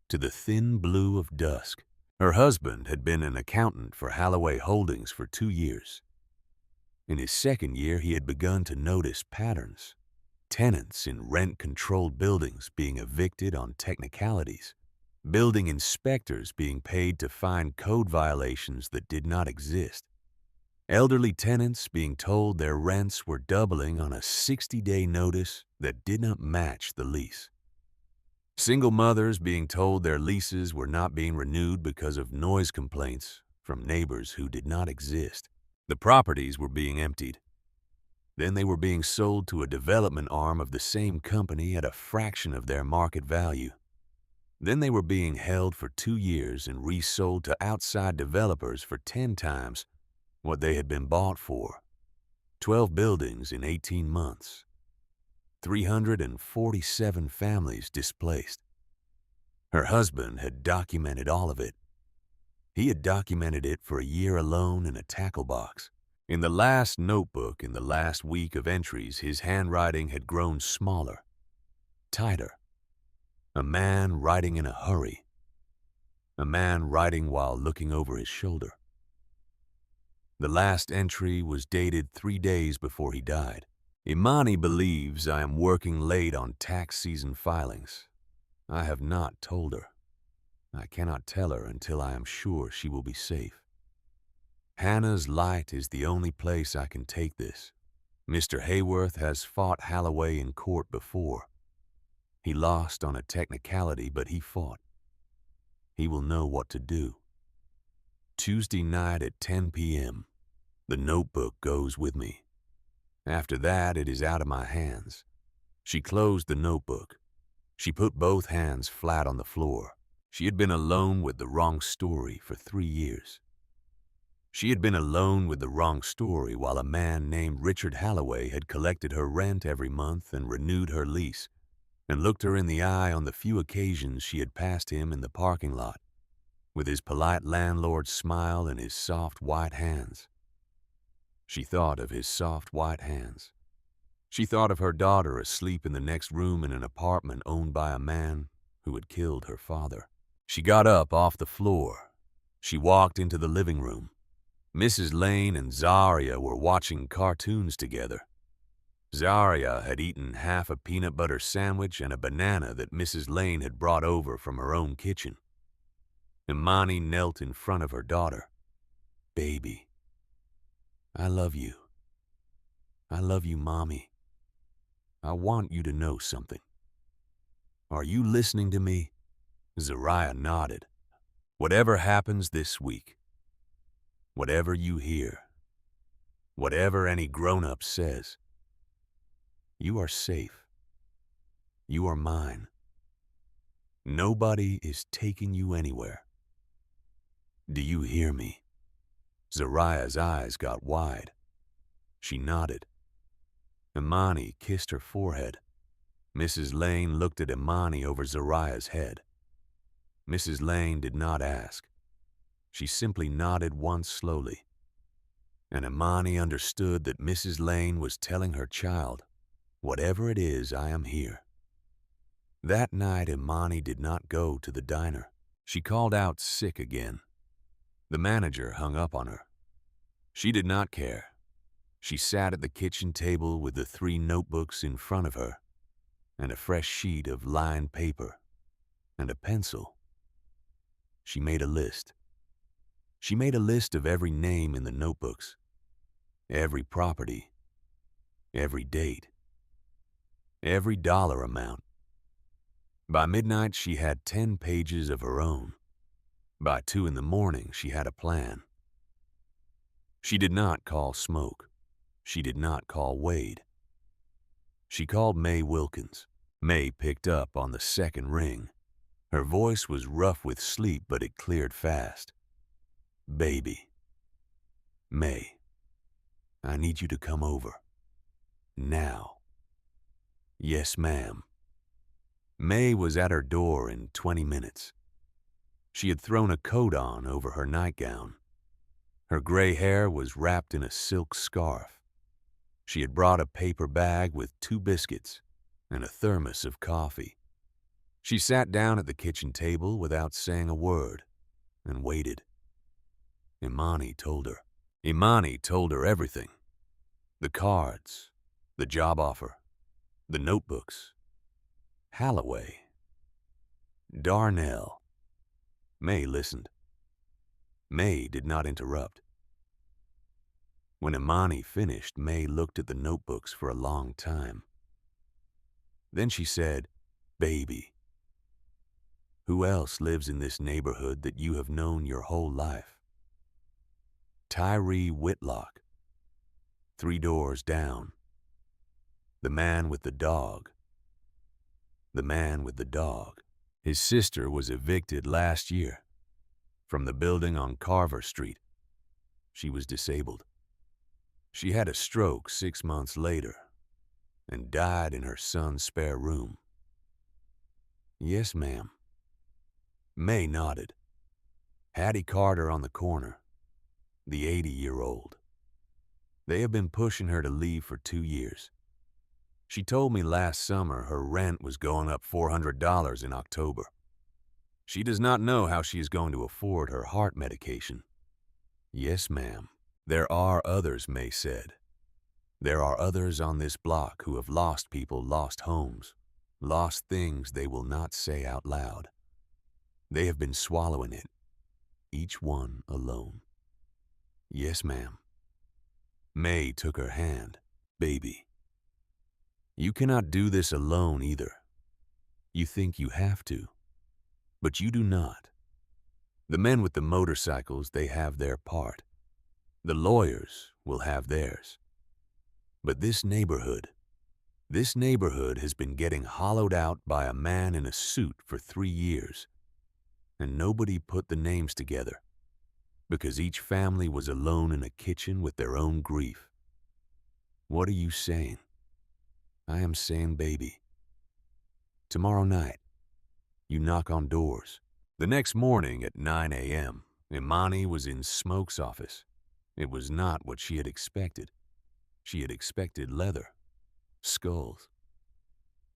to the thin blue of dusk. Her husband had been an accountant for Halloway Holdings for 2 years. In his second year, he had begun to notice patterns. Tenants in rent-controlled buildings being evicted on technicalities. Building inspectors being paid to find code violations that did not exist. Elderly tenants being told their rents were doubling on a 60-day notice that did not match the lease. Single mothers being told their leases were not being renewed because of noise complaints from neighbors who did not exist. The properties were being emptied. Then they were being sold to a development arm of the same company at a fraction of their market value. Then they were being held for 2 years and resold to outside developers for 10 times what they had been bought for. 12 buildings in 18 months. 347 families displaced. Her husband had documented all of it. He had documented it for a year alone in a tackle box. In the last notebook, in the last week of entries, his handwriting had grown smaller, tighter. A man writing in a hurry. A man writing while looking over his shoulder. The last entry was dated 3 days before he died. Imani believes I am working late on tax season filings. I have not told her. I cannot tell her until I am sure she will be safe. Hannah's light is the only place I can take this. Mr. Hayworth has fought Halloway in court before. He lost on a technicality, but he fought. He will know what to do. Tuesday night at 10 p.m. The notebook goes with me. After that, it is out of my hands. She closed the notebook. She put both hands flat on the floor. She had been alone with the wrong story for 3 years. She had been alone with the wrong story while a man named Richard Halloway had collected her rent every month and renewed her lease, and looked her in the eye on the few occasions she had passed him in the parking lot, with his polite landlord smile and his soft white hands. She thought of his soft white hands. She thought of her daughter asleep in the next room in an apartment owned by a man who had killed her father. She got up off the floor. She walked into the living room. Mrs. Lane and Zaria were watching cartoons together. Zaria had eaten half a peanut butter sandwich and a banana that Mrs. Lane had brought over from her own kitchen. Imani knelt in front of her daughter. "Baby, I love you. I love you, Mommy. I want you to know something. Are you listening to me?" Zaria nodded. "Whatever happens this week, whatever you hear, whatever any grown-up says, you are safe. You are mine. Nobody is taking you anywhere. Do you hear me?" Zariah's eyes got wide. She nodded. Imani kissed her forehead. Mrs. Lane looked at Imani over Zariah's head. Mrs. Lane did not ask. She simply nodded once slowly. And Imani understood that Mrs. Lane was telling her child, "Whatever it is, I am here." That night, Imani did not go to the diner. She called out sick again. The manager hung up on her. She did not care. She sat at the kitchen table with the 3 notebooks in front of her, and a fresh sheet of lined paper, and a pencil. She made a list. She made a list of every name in the notebooks, every property, every date, every dollar amount. By midnight, she had 10 pages of her own. By 2 in the morning, she had a plan. She did not call Smoke. She did not call Wade. She called May Wilkins. May picked up on the second ring. Her voice was rough with sleep, but it cleared fast. "Baby. May. I need you to come over. Now." "Yes, ma'am." May was at her door in 20 minutes. She had thrown a coat on over her nightgown. Her gray hair was wrapped in a silk scarf. She had brought a paper bag with 2 biscuits and a thermos of coffee. She sat down at the kitchen table without saying a word and waited. Imani told her. Imani told her everything. The cards, the job offer, the notebooks, Halloway, Darnell. May listened. May did not interrupt. When Imani finished, May looked at the notebooks for a long time. Then she said, "Baby, who else lives in this neighborhood that you have known your whole life?" Tyree Whitlock, 3 doors down. The man with the dog. The man with the dog. His sister was evicted last year from the building on Carver Street. She was disabled. She had a stroke 6 months later and died in her son's spare room. Yes, ma'am. May nodded. Hattie Carter on the corner, the 80-year-old. They have been pushing her to leave for 2 years. She told me last summer her rent was going up $400 in October. She does not know how she is going to afford her heart medication. Yes, ma'am. There are others, May said. There are others on this block who have lost people, lost homes, lost things they will not say out loud. They have been swallowing it, each one alone. Yes, ma'am. May took her hand. Baby, you cannot do this alone either. You think you have to, but you do not. The men with the motorcycles, they have their part. The lawyers will have theirs. But this neighborhood has been getting hollowed out by a man in a suit for 3 years, and nobody put the names together because each family was alone in a kitchen with their own grief. What are you saying? I am saying, baby, tomorrow night, you knock on doors. The next morning at 9 a.m., Imani was in Smoke's office. It was not what she had expected. She had expected leather, skulls,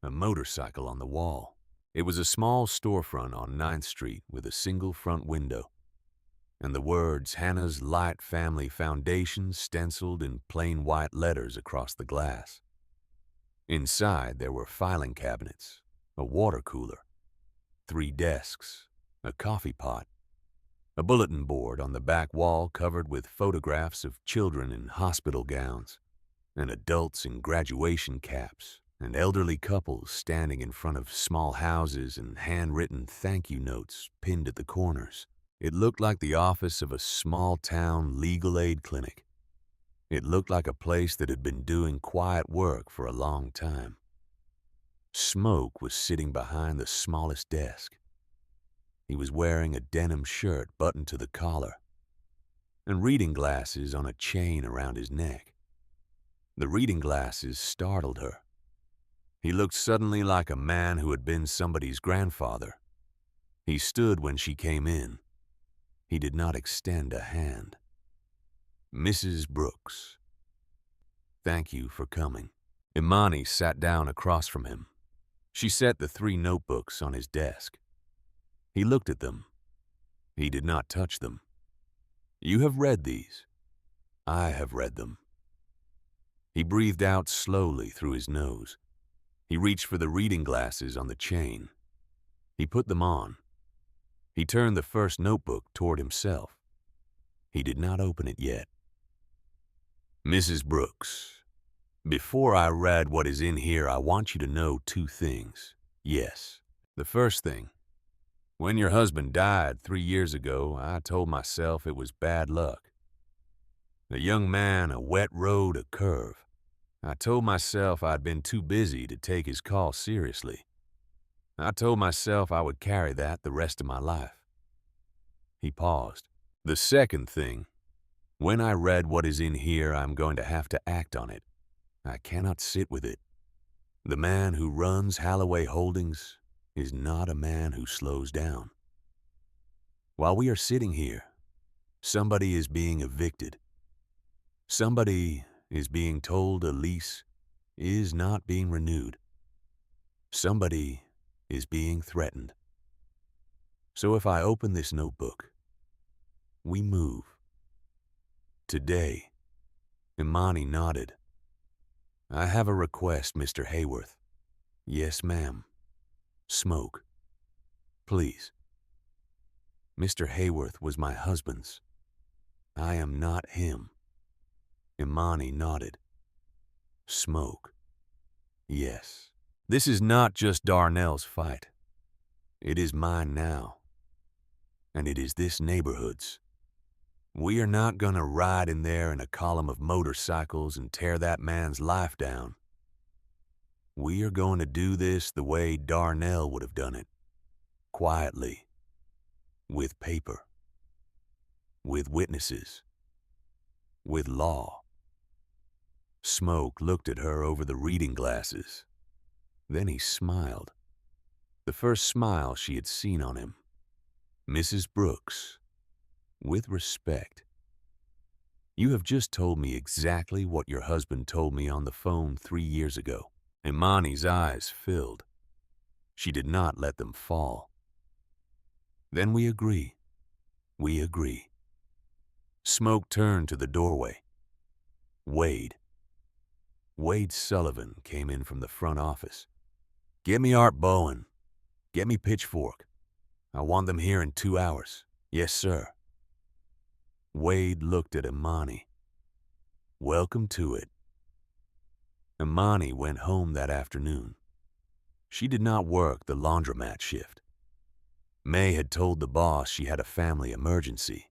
a motorcycle on the wall. It was a small storefront on 9th Street with a single front window, and the words Hannah's Light Family Foundation stenciled in plain white letters across the glass. Inside there were filing cabinets, a water cooler, 3 desks, a coffee pot, a bulletin board on the back wall covered with photographs of children in hospital gowns, and adults in graduation caps, and elderly couples standing in front of small houses and handwritten thank you notes pinned at the corners. It looked like the office of a small-town legal aid clinic. It looked like a place that had been doing quiet work for a long time. Smoke was sitting behind the smallest desk. He was wearing a denim shirt buttoned to the collar and reading glasses on a chain around his neck. The reading glasses startled her. He looked suddenly like a man who had been somebody's grandfather. He stood when she came in. He did not extend a hand. Mrs. Brooks, thank you for coming. Imani sat down across from him. She set the 3 notebooks on his desk. He looked at them. He did not touch them. You have read these. I have read them. He breathed out slowly through his nose. He reached for the reading glasses on the chain. He put them on. He turned the first notebook toward himself. He did not open it yet. Mrs. Brooks, before I read what is in here, I want you to know 2 things. Yes, the first thing. When your husband died 3 years ago, I told myself it was bad luck. A young man, a wet road, a curve. I told myself I'd been too busy to take his call seriously. I told myself I would carry that the rest of my life. He paused. The second thing, when I read what is in here, I'm going to have to act on it. I cannot sit with it. The man who runs Halloway Holdings is not a man who slows down. While we are sitting here, somebody is being evicted. Somebody is being told a lease is not being renewed. Somebody is being threatened. So if I open this notebook, we move. Today, Imani nodded. I have a request, Mr. Hayworth. Yes, ma'am. Smoke. Please. Mr. Hayworth was my husband's. I am not him. Imani nodded. Smoke. Yes. This is not just Darnell's fight. It is mine now. And it is this neighborhood's. We are not gonna ride in there in a column of motorcycles and tear that man's life down. We are going to do this the way Darnell would have done it. Quietly. With paper. With witnesses. With law. Smoke looked at her over the reading glasses. Then he smiled. The first smile she had seen on him. Mrs. Brooks, with respect. You have just told me exactly what your husband told me on the phone 3 years ago. Imani's eyes filled. She did not let them fall. Then we agree. We agree. Smoke turned to the doorway. Wade. Wade Sullivan came in from the front office. Get me Art Bowen. Get me Pitchfork. I want them here in 2 hours. Yes, sir. Wade looked at Imani. Welcome to it. Imani went home that afternoon. She did not work the laundromat shift. May had told the boss she had a family emergency.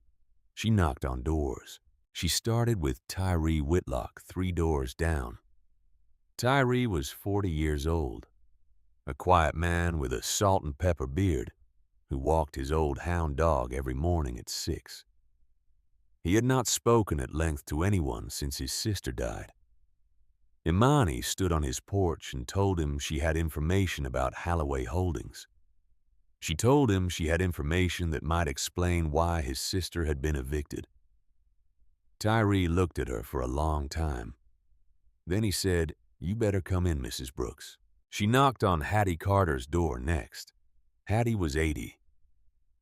She knocked on doors. She started with Tyree Whitlock 3 doors down. Tyree was 40 years old, a quiet man with a salt and pepper beard who walked his old hound dog every morning at 6. He had not spoken at length to anyone since his sister died. Imani stood on his porch and told him she had information about Halloway Holdings. She told him she had information that might explain why his sister had been evicted. Tyree looked at her for a long time. Then he said, You better come in, Mrs. Brooks. She knocked on Hattie Carter's door next. Hattie was 80.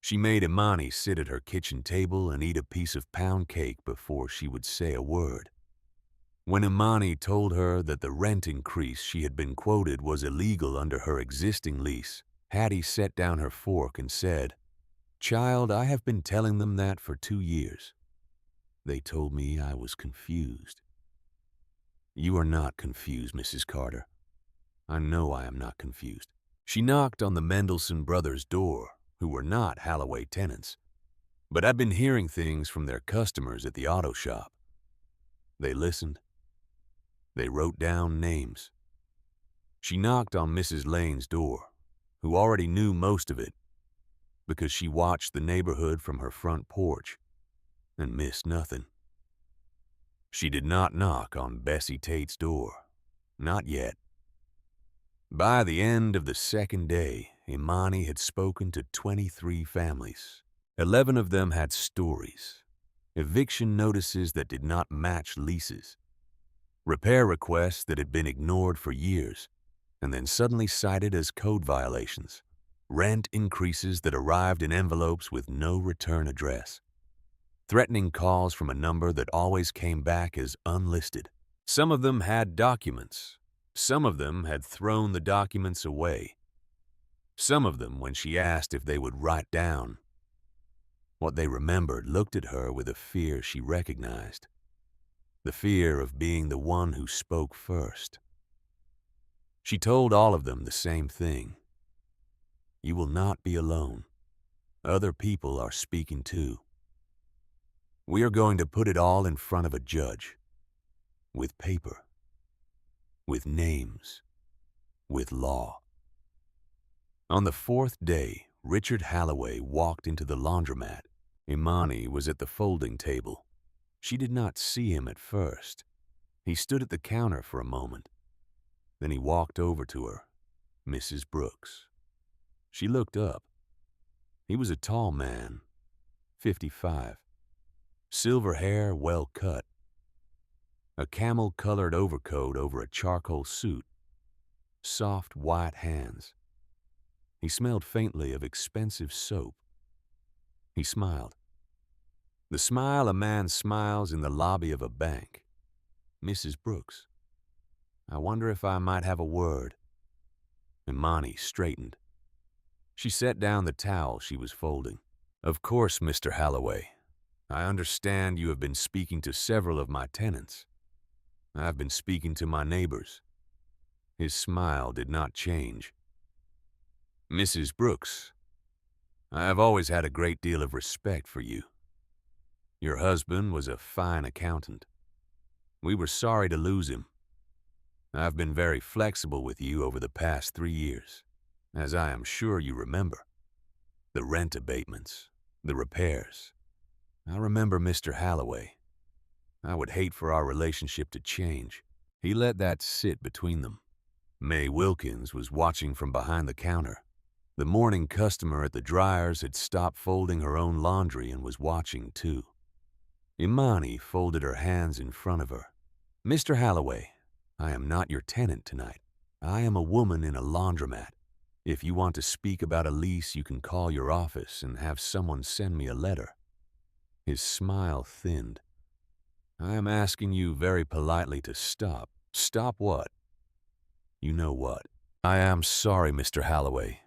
She made Imani sit at her kitchen table and eat a piece of pound cake before she would say a word. When Imani told her that the rent increase she had been quoted was illegal under her existing lease, Hattie set down her fork and said, Child, I have been telling them that for 2 years. They told me I was confused. You are not confused, Mrs. Carter. I know I am not confused. She knocked on the Mendelsohn brothers' door, who were not Halloway tenants, but had been hearing things from their customers at the auto shop. They listened. They wrote down names. She knocked on Mrs. Lane's door, who already knew most of it, because she watched the neighborhood from her front porch and missed nothing. She did not knock on Bessie Tate's door. Not yet. By the end of the second day, Imani had spoken to 23 families. 11 of them had stories, eviction notices that did not match leases, repair requests that had been ignored for years and then suddenly cited as code violations, rent increases that arrived in envelopes with no return address, threatening calls from a number that always came back as unlisted. Some of them had documents. Some of them had thrown the documents away. Some of them, when she asked if they would write down what they remembered, looked at her with a fear she recognized. The fear of being the one who spoke first. She told all of them the same thing. You will not be alone. Other people are speaking too. We are going to put it all in front of a judge. With paper. With names. With law. On the 4th day, Richard Halloway walked into the laundromat. Imani was at the folding table. She did not see him at first. He stood at the counter for a moment. Then he walked over to her, Mrs. Brooks. She looked up. He was a tall man, 55. Silver hair well cut. A camel-colored overcoat over a charcoal suit. Soft white hands. He smelled faintly of expensive soap. He smiled. The smile a man smiles in the lobby of a bank. Mrs. Brooks. I wonder if I might have a word. Imani straightened. She set down the towel she was folding. Of course, Mr. Halloway. I understand you have been speaking to several of my tenants. I've been speaking to my neighbors." His smile did not change. "Mrs. Brooks, I have always had a great deal of respect for you. Your husband was a fine accountant. We were sorry to lose him. I've been very flexible with you over the past 3 years, as I am sure you remember. The rent abatements, the repairs. I remember Mr. Halloway. I would hate for our relationship to change." He let that sit between them. May Wilkins was watching from behind the counter. The morning customer at the dryers had stopped folding her own laundry and was watching too. Imani folded her hands in front of her. "Mr. Halloway, I am not your tenant tonight. I am a woman in a laundromat. If you want to speak about a lease, you can call your office and have someone send me a letter." His smile thinned. "I am asking you very politely to stop." "Stop what?" "You know what." "I am sorry, Mr. Halloway.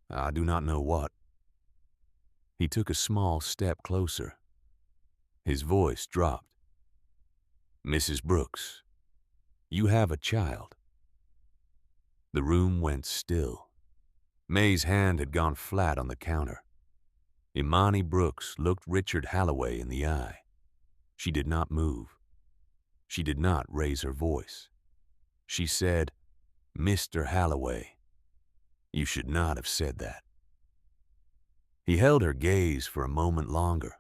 I do not know what." He took a small step closer. His voice dropped. "Mrs. Brooks, you have a child." The room went still. May's hand had gone flat on the counter. Imani Brooks looked Richard Halloway in the eye. She did not move. She did not raise her voice. She said, "Mr. Halloway, you should not have said that." He held her gaze for a moment longer.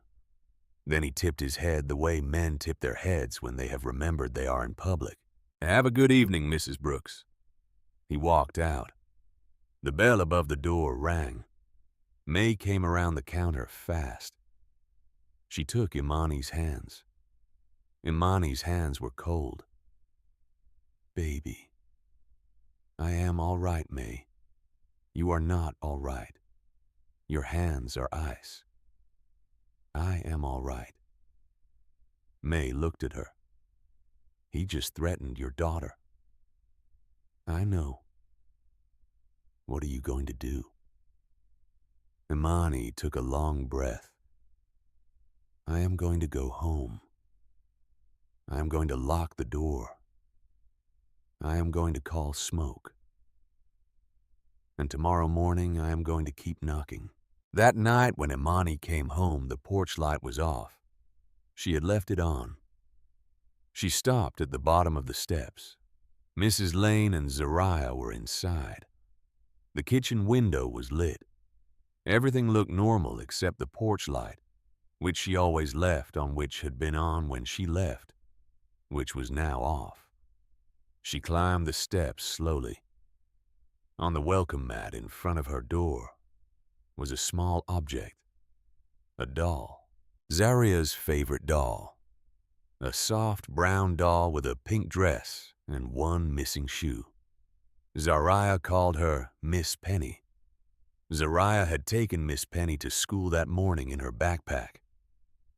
Then he tipped his head the way men tip their heads when they have remembered they are in public. "Have a good evening, Mrs. Brooks." He walked out. The bell above the door rang. May came around the counter fast. She took Imani's hands. Imani's hands were cold. "Baby." "I am all right, May. You are not all right. Your hands are ice." "I am all right." May looked at her. "He just threatened your daughter." "I know." "What are you going to do?" Imani took a long breath. "I am going to go home. I am going to lock the door. I am going to call Smoke. And tomorrow morning I am going to keep knocking." That night when Imani came home, the porch light was off. She had left it on. She stopped at the bottom of the steps. Mrs. Lane and Zariah were inside. The kitchen window was lit. Everything looked normal except the porch light, which she always left on, which had been on when she left, which was now off. She climbed the steps slowly. On the welcome mat in front of her door was a small object, a doll. Zariah's favorite doll. A soft brown doll with a pink dress and one missing shoe. Zariah called her Miss Penny. Zariah had taken Miss Penny to school that morning in her backpack.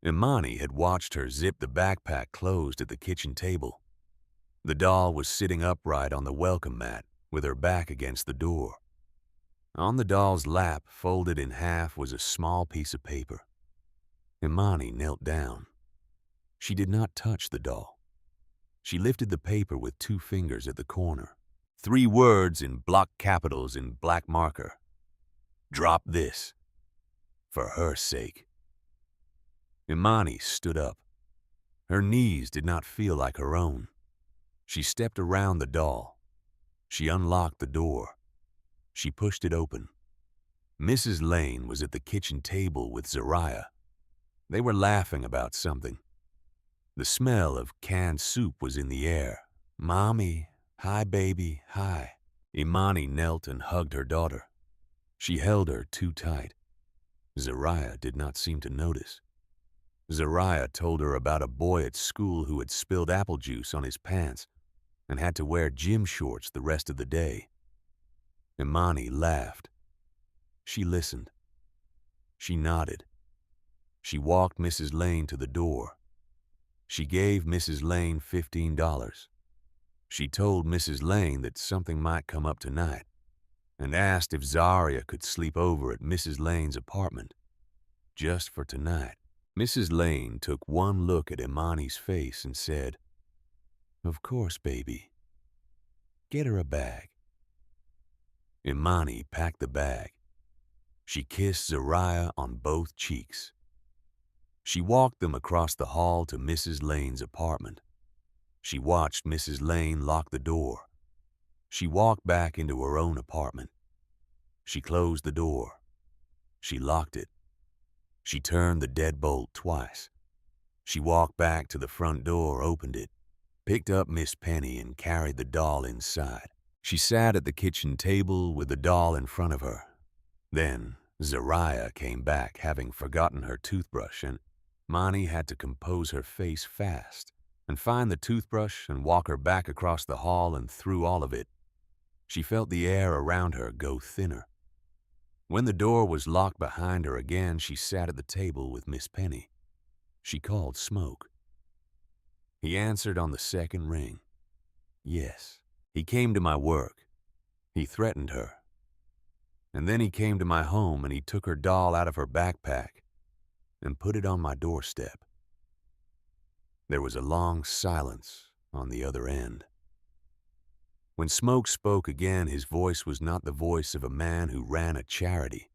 Imani had watched her zip the backpack closed at the kitchen table. The doll was sitting upright on the welcome mat with her back against the door. On the doll's lap, folded in half, was a small piece of paper. Imani knelt down. She did not touch the doll. She lifted the paper with 2 fingers at the corner. 3 words in block capitals in black marker. "Drop this. For her sake." Imani stood up. Her knees did not feel like her own. She stepped around the doll. She unlocked the door. She pushed it open. Mrs. Lane was at the kitchen table with Zariah. They were laughing about something. The smell of canned soup was in the air. "Mommy, hi baby, hi." Imani knelt and hugged her daughter. She held her too tight. Zariah did not seem to notice. Zariah told her about a boy at school who had spilled apple juice on his pants and had to wear gym shorts the rest of the day. Imani laughed. She listened. She nodded. She walked Mrs. Lane to the door. She gave Mrs. Lane $15. She told Mrs. Lane that something might come up tonight and asked if Zariah could sleep over at Mrs. Lane's apartment, just for tonight. Mrs. Lane took one look at Imani's face and said, "Of course, baby. Get her a bag." Imani packed the bag. She kissed Zariah on both cheeks. She walked them across the hall to Mrs. Lane's apartment. She watched Mrs. Lane lock the door. She walked back into her own apartment. She closed the door. She locked it. She turned the deadbolt twice. She walked back to the front door, opened it, picked up Miss Penny and carried the doll inside. She sat at the kitchen table with the doll in front of her. Then Zariah came back, having forgotten her toothbrush, and Imani had to compose her face fast and find the toothbrush and walk her back across the hall and through all of it. She felt the air around her go thinner. When the door was locked behind her again, she sat at the table with Miss Penny. She called Smoke. He answered on the second ring. Yes, he came to my work. He threatened her. And then he came to my home and he took her doll out of her backpack and put it on my doorstep. There was a long silence on the other end. When Smoke spoke again, his voice was not the voice of a man who ran a charity.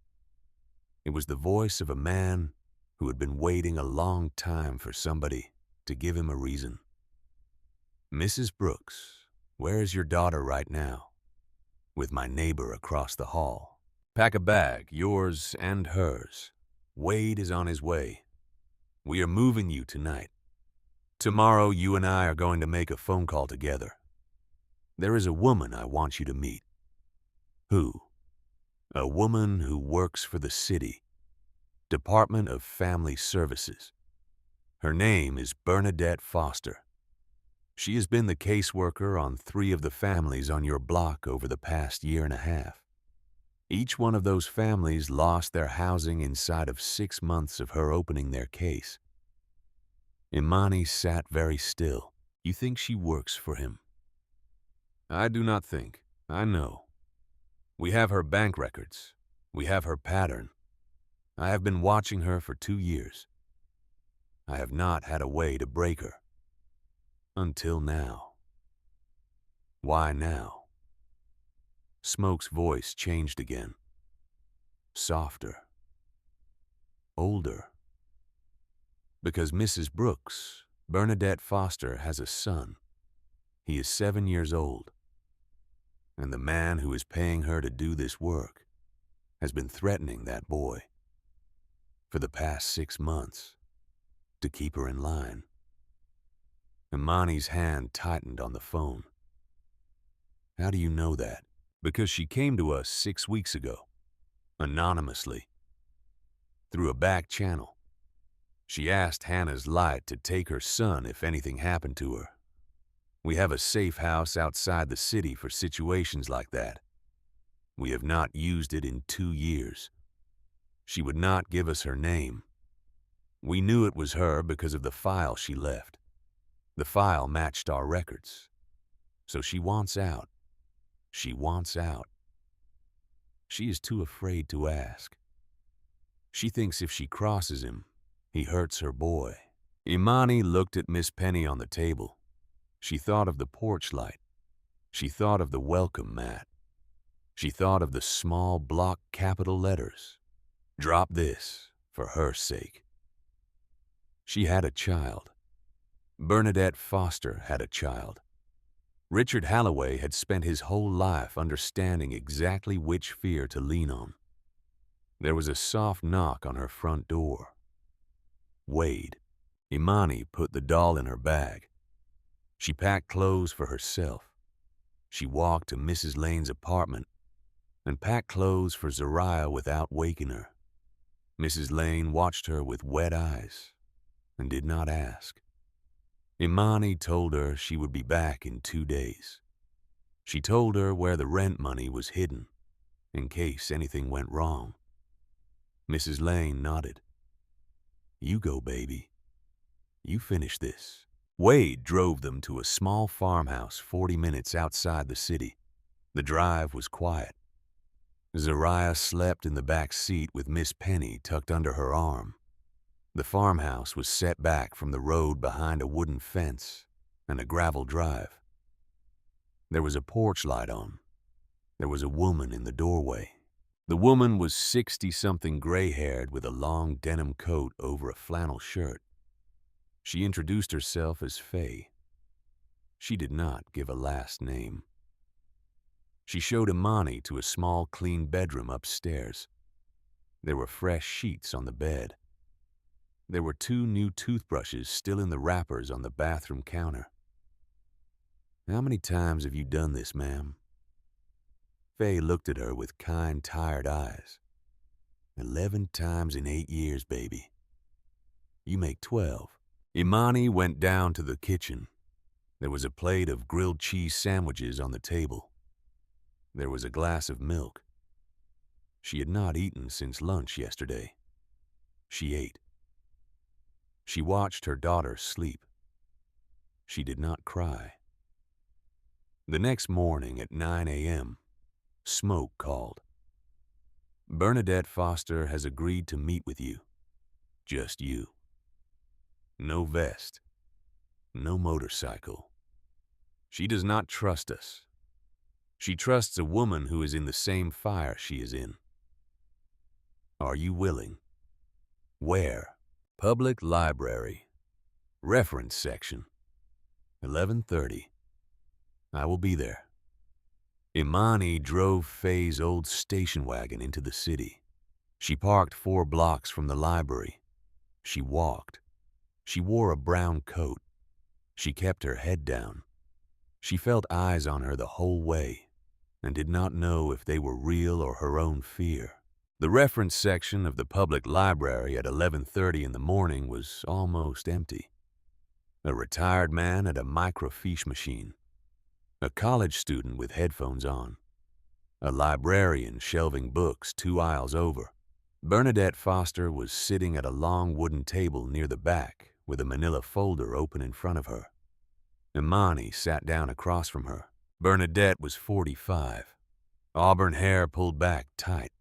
It was the voice of a man who had been waiting a long time for somebody to give him a reason. "Mrs. Brooks, where is your daughter right now?" "With my neighbor across the hall." "Pack a bag, yours and hers. Wade is on his way. We are moving you tonight. Tomorrow you and I are going to make a phone call together. There is a woman I want you to meet." "Who?" "A woman who works for the city, Department of Family Services. Her name is Bernadette Foster. She has been the caseworker on 3 of the families on your block over the past year and a half. Each one of those families lost their housing inside of 6 months of her opening their case." Imani sat very still. "You think she works for him?" "I do not think. I know. We have her bank records. We have her pattern. I have been watching her for 2 years. I have not had a way to break her. Until now." "Why now?" Smoke's voice changed again. Softer. Older. "Because Mrs. Brooks, Bernadette Foster, has a son. He is 7 years old. And the man who is paying her to do this work has been threatening that boy for the past 6 months to keep her in line." Imani's hand tightened on the phone. "How do you know that?" "Because she came to us 6 weeks ago, anonymously, through a back channel. She asked Hannah's light to take her son if anything happened to her. We have a safe house outside the city for situations like that. We have not used it in 2 years. She would not give us her name. We knew it was her because of the file she left. The file matched our records. So she wants out. She wants out. She is too afraid to ask. She thinks if she crosses him, he hurts her boy." Imani looked at Miss Penny on the table. She thought of the porch light. She thought of the welcome mat. She thought of the small block capital letters. "Drop this for her sake." She had a child. Bernadette Foster had a child. Richard Halloway had spent his whole life understanding exactly which fear to lean on. There was a soft knock on her front door. Wade. Imani put the doll in her bag. She packed clothes for herself. She walked to Mrs. Lane's apartment and packed clothes for Zariah without waking her. Mrs. Lane watched her with wet eyes and did not ask. Imani told her she would be back in 2 days. She told her where the rent money was hidden, in case anything went wrong. Mrs. Lane nodded. "You go, baby. You finish this." Wade drove them to a small farmhouse 40 minutes outside the city. The drive was quiet. Zariah slept in the back seat with Miss Penny tucked under her arm. The farmhouse was set back from the road behind a wooden fence and a gravel drive. There was a porch light on. There was a woman in the doorway. The woman was 60-something, gray-haired with a long denim coat over a flannel shirt. She introduced herself as Faye. She did not give a last name. She showed Imani to a small, clean bedroom upstairs. There were fresh sheets on the bed. There were 2 new toothbrushes still in the wrappers on the bathroom counter. "How many times have you done this, ma'am?" Faye looked at her with kind, tired eyes. 11 times in 8 years, baby. You make 12. Imani went down to the kitchen. There was a plate of grilled cheese sandwiches on the table. There was a glass of milk. She had not eaten since lunch yesterday. She ate. She watched her daughter sleep. She did not cry. The next morning at 9 a.m., Smoke called. "Bernadette Foster has agreed to meet with you. Just you. No vest. No motorcycle. She does not trust us. She trusts a woman who is in the same fire she is in. Are you willing? Where? Public library. Reference section. 11:30. I will be there." Imani drove Faye's old station wagon into the city. She parked 4 blocks from the library. She walked. She wore a brown coat. She kept her head down. She felt eyes on her the whole way and did not know if they were real or her own fear. The reference section of the public library at 11:30 in the morning was almost empty. A retired man at a microfiche machine. A college student with headphones on. A librarian shelving books 2 aisles over. Bernadette Foster was sitting at a long wooden table near the back with a manila folder open in front of her. Imani sat down across from her. Bernadette was 45. Auburn hair pulled back tight.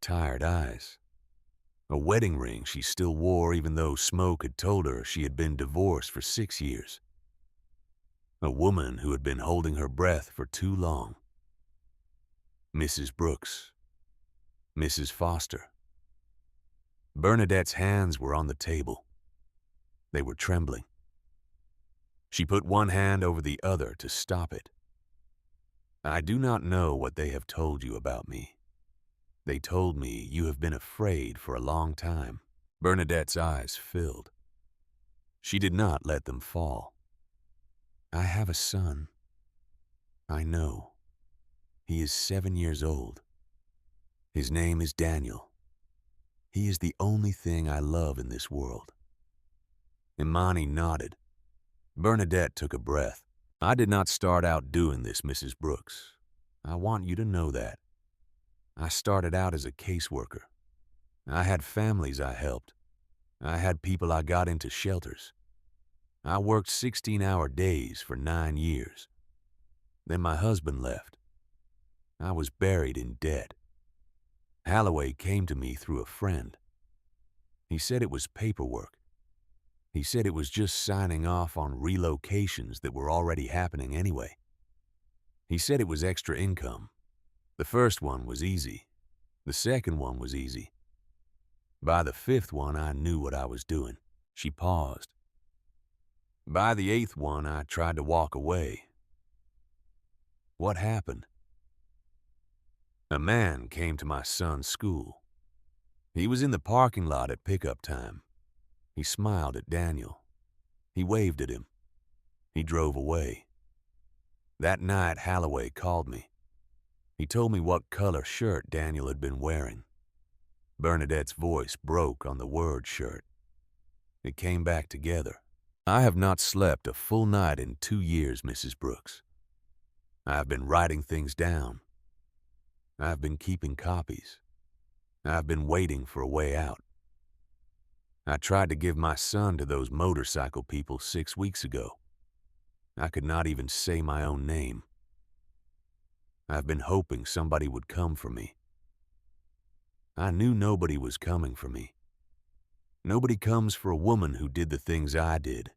Tired eyes. A wedding ring she still wore even though Smoke had told her she had been divorced for 6 years. A woman who had been holding her breath for too long. Mrs. Brooks. Mrs. Foster. Bernadette's hands were on the table. They were trembling. She put one hand over the other to stop it. "I do not know what they have told you about me. They told me you have been afraid for a long time." Bernadette's eyes filled. She did not let them fall. "I have a son. I know. He is 7 years old. His name is Daniel. He is the only thing I love in this world." Imani nodded. Bernadette took a breath. "I did not start out doing this, Mrs. Brooks. I want you to know that. I started out as a caseworker. I had families I helped. I had people I got into shelters. I worked 16-hour days for 9 years. Then my husband left. I was buried in debt. Holloway came to me through a friend. He said it was paperwork. He said it was just signing off on relocations that were already happening anyway. He said it was extra income. The first one was easy. The second one was easy. By the 5th one, I knew what I was doing." She paused. "By the 8th one, I tried to walk away." "What happened?" "A man came to my son's school. He was in the parking lot at pickup time. He smiled at Daniel. He waved at him. He drove away. That night, Holloway called me. He told me what color shirt Daniel had been wearing." Bernadette's voice broke on the word shirt. It came back together. "I have not slept a full night in 2 years, Mrs. Brooks. I have been writing things down. I have been keeping copies. I have been waiting for a way out. I tried to give my son to those motorcycle people 6 weeks ago. I could not even say my own name. I've been hoping somebody would come for me. I knew nobody was coming for me. Nobody comes for a woman who did the things I did.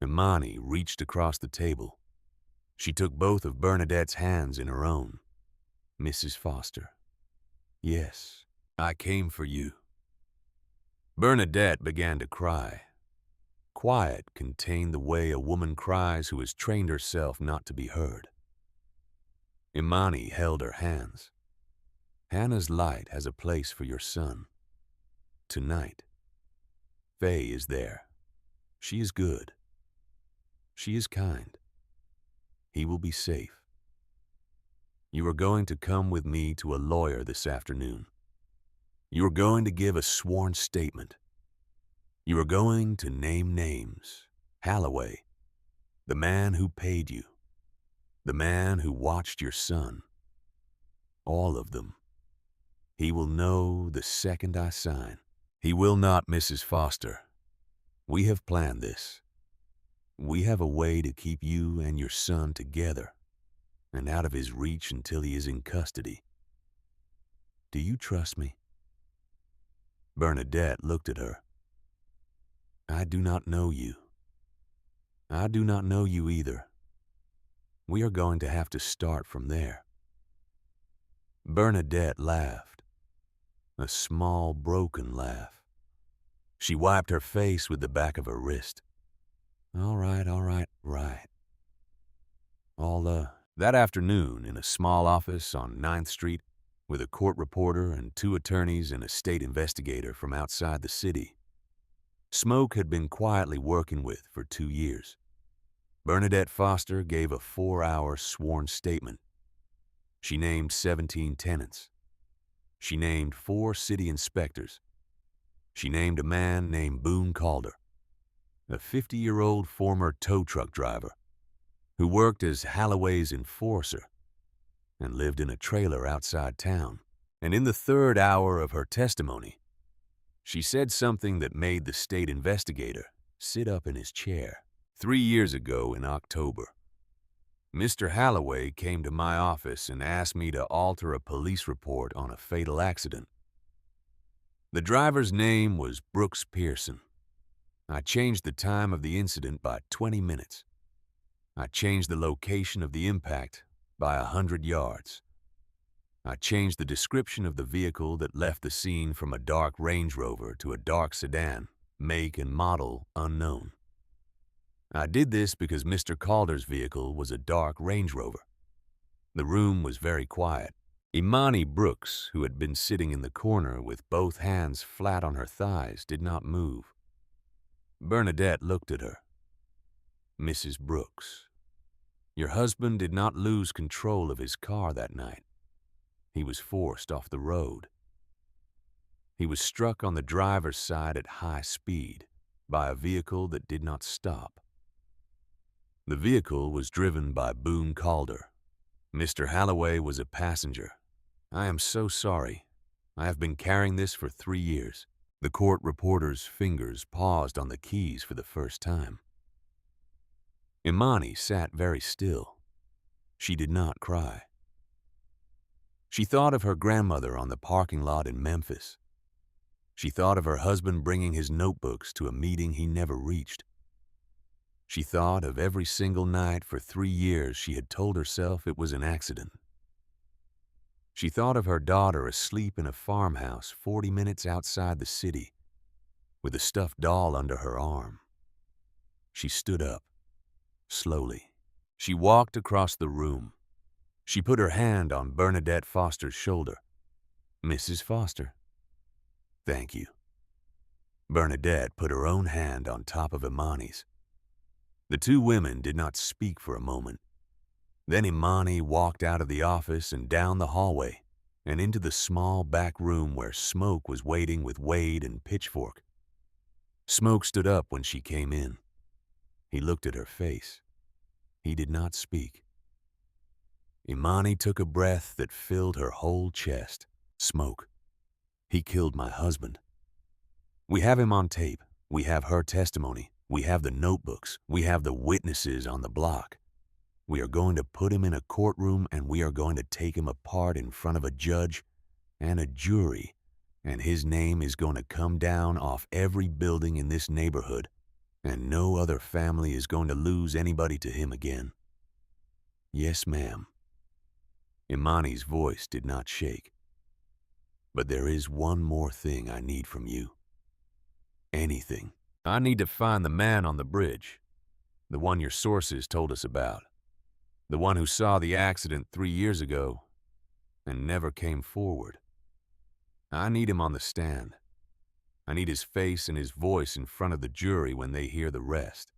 Imani reached across the table. She took both of Bernadette's hands in her own. "Mrs. Foster, yes, I came for you." Bernadette began to cry. Quiet contained the way a woman cries who has trained herself not to be heard. Imani held her hands. "Hannah's light has a place for your son. Tonight, Faye is there. She is good. She is kind. He will be safe. You are going to come with me to a lawyer this afternoon. You are going to give a sworn statement. You are going to name names. Holloway, the man who paid you, the man who watched your son. All of them. He will know the second I sign." "He will not, Mrs. Foster. We have planned this. We have a way to keep you and your son together and out of his reach until he is in custody. Do you trust me?" Bernadette looked at her. "I do not know you. I do not know you either. We are going to have to start from there." Bernadette laughed, a small, broken laugh. She wiped her face with the back of her wrist. All right. That afternoon, in a small office on 9th Street, with a court reporter and 2 attorneys and a state investigator from outside the city, Smoke had been quietly working with for 2 years. Bernadette Foster gave a 4-hour sworn statement. She named 17 tenants. She named 4 city inspectors. She named a man named Boone Calder, a 50-year-old former tow truck driver who worked as Holloway's enforcer and lived in a trailer outside town. And in the 3rd hour of her testimony, she said something that made the state investigator sit up in his chair. 3 years ago in October, Mr. Holloway came to my office and asked me to alter a police report on a fatal accident. The driver's name was Brooks Pearson. I changed the time of the incident by 20 minutes. I changed the location of the impact by 100 yards. I changed the description of the vehicle that left the scene from a dark Range Rover to a dark sedan, make and model unknown. I did this because Mr. Calder's vehicle was a dark Range Rover. The room was very quiet. Imani Brooks, who had been sitting in the corner with both hands flat on her thighs, did not move. Bernadette looked at her. "Mrs. Brooks, your husband did not lose control of his car that night. He was forced off the road. He was struck on the driver's side at high speed by a vehicle that did not stop. The vehicle was driven by Boone Calder. Mr. Holloway was a passenger. I am so sorry. I have been carrying this for 3 years." The court reporter's fingers paused on the keys for the first time. Imani sat very still. She did not cry. She thought of her grandmother on the parking lot in Memphis. She thought of her husband bringing his notebooks to a meeting he never reached. She thought of every single night for 3 years she had told herself it was an accident. She thought of her daughter asleep in a farmhouse 40 minutes outside the city, with a stuffed doll under her arm. She stood up, slowly. She walked across the room. She put her hand on Bernadette Foster's shoulder. "Mrs. Foster." "Thank you." Bernadette put her own hand on top of Imani's. The 2 women did not speak for a moment. Then Imani walked out of the office and down the hallway and into the small back room where Smoke was waiting with Wade and Pitchfork. Smoke stood up when she came in. He looked at her face. He did not speak. Imani took a breath that filled her whole chest. "Smoke, he killed my husband. We have him on tape. We have her testimony. We have the notebooks. We have the witnesses on the block. We are going to put him in a courtroom and we are going to take him apart in front of a judge and a jury, and his name is going to come down off every building in this neighborhood, and no other family is going to lose anybody to him again. Yes, ma'am. Imani's voice did not shake. But there is one more thing I need from you. Anything. I need to find the man on the bridge, the one your sources told us about, the one who saw the accident 3 years ago and never came forward. I need him on the stand. I need his face and his voice in front of the jury when they hear the rest,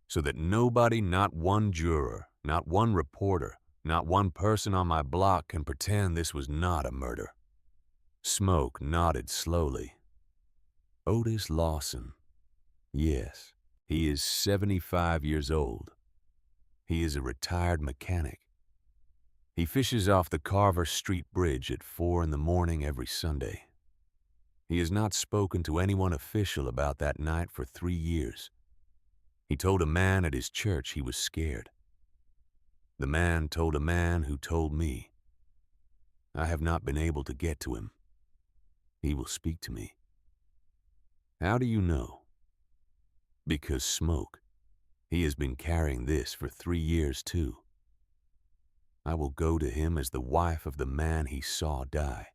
so that nobody, not one juror, not one reporter, not one person on my block can pretend this was not a murder. Smoke nodded slowly. Otis Lawson. Yes, he is 75 years old. He is a retired mechanic. He fishes off the Carver Street Bridge at 4 in the morning every Sunday. He has not spoken to anyone official about that night for 3 years. He told a man at his church he was scared. The man told a man who told me. I have not been able to get to him. He will speak to me. How do you know? Because Smoke. He has been carrying this for 3 years too. I will go to him as the wife of the man he saw die.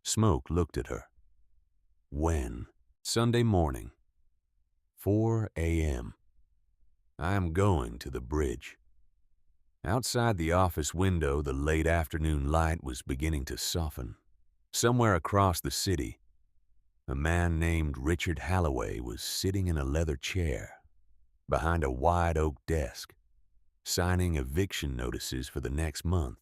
Smoke looked at her. When? Sunday morning. 4 a.m. I am going to the bridge. Outside the office window, the late afternoon light was beginning to soften. Somewhere across the city, a man named Richard Halloway was sitting in a leather chair behind a wide oak desk, signing eviction notices for the next month,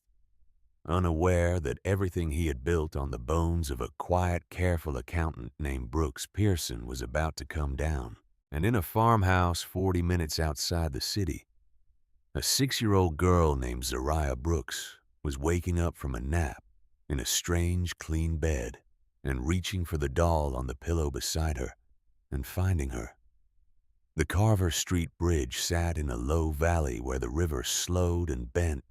unaware that everything he had built on the bones of a quiet, careful accountant named Brooks Pearson was about to come down. And in a farmhouse 40 minutes outside the city, a 6-year-old girl named Zariah Brooks was waking up from a nap in a strange, clean bed and reaching for the doll on the pillow beside her and finding her. The Carver Street Bridge sat in a low valley where the river slowed and bent,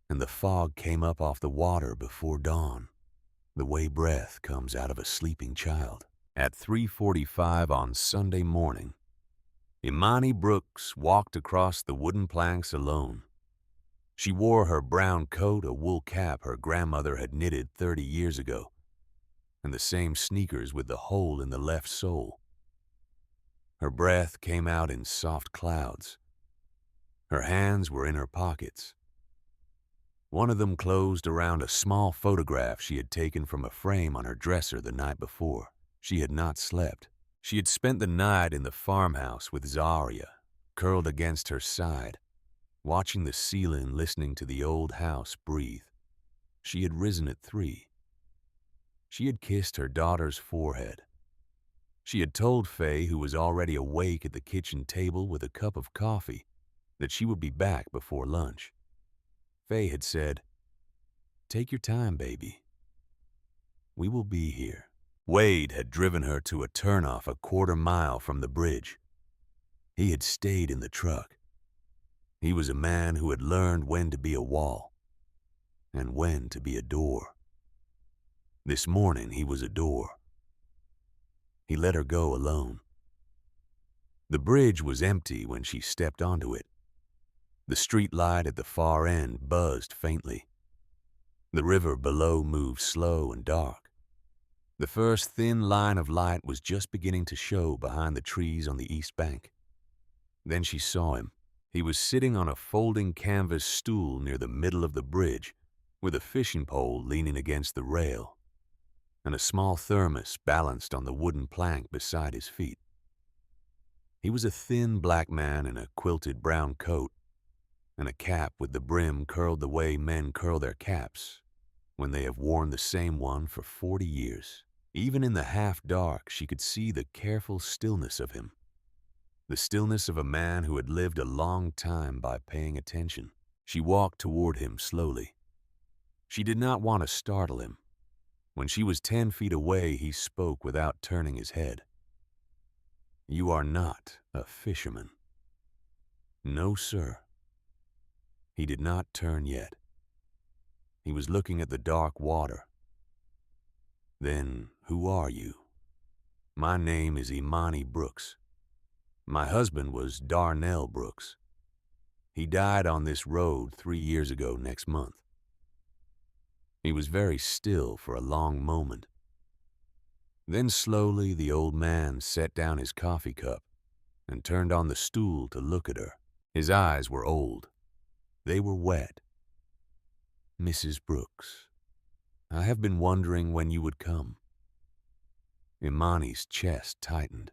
and the fog came up off the water before dawn, the way breath comes out of a sleeping child. At 3:45 on Sunday morning, Imani Brooks walked across the wooden planks alone. She wore her brown coat, a wool cap her grandmother had knitted 30 years ago, and the same sneakers with the hole in the left sole. Her breath came out in soft clouds. Her hands were in her pockets. One of them closed around a small photograph she had taken from a frame on her dresser the night before. She had not slept. She had spent the night in the farmhouse with Zaria, curled against her side, watching the ceiling, listening to the old house breathe. She had risen at 3. She had kissed her daughter's forehead. She had told Faye, who was already awake at the kitchen table with a cup of coffee, that she would be back before lunch. Faye had said, "Take your time, baby. We will be here." Wade had driven her to a turnoff a quarter mile from the bridge. He had stayed in the truck. He was a man who had learned when to be a wall and when to be a door. This morning he was a door. He let her go alone. The bridge was empty when she stepped onto it. The street light at the far end buzzed faintly. The river below moved slow and dark. The first thin line of light was just beginning to show behind the trees on the east bank. Then she saw him. He was sitting on a folding canvas stool near the middle of the bridge, with a fishing pole leaning against the rail, and a small thermos balanced on the wooden plank beside his feet. He was a thin black man in a quilted brown coat and a cap with the brim curled the way men curl their caps when they have worn the same one for 40 years. Even in the half-dark, she could see the careful stillness of him, the stillness of a man who had lived a long time by paying attention. She walked toward him slowly. She did not want to startle him. When she was 10 feet away, he spoke without turning his head. "You are not a fisherman." "No, sir." He did not turn yet. He was looking at the dark water. "Then who are you?" "My name is Imani Brooks." My husband was Darnell Brooks. He died on this road 3 years ago next month." He was very still for a long moment. Then slowly the old man set down his coffee cup and turned on the stool to look at her. His eyes were old. They were wet. "Mrs. Brooks, I have been wondering when you would come." Imani's chest tightened.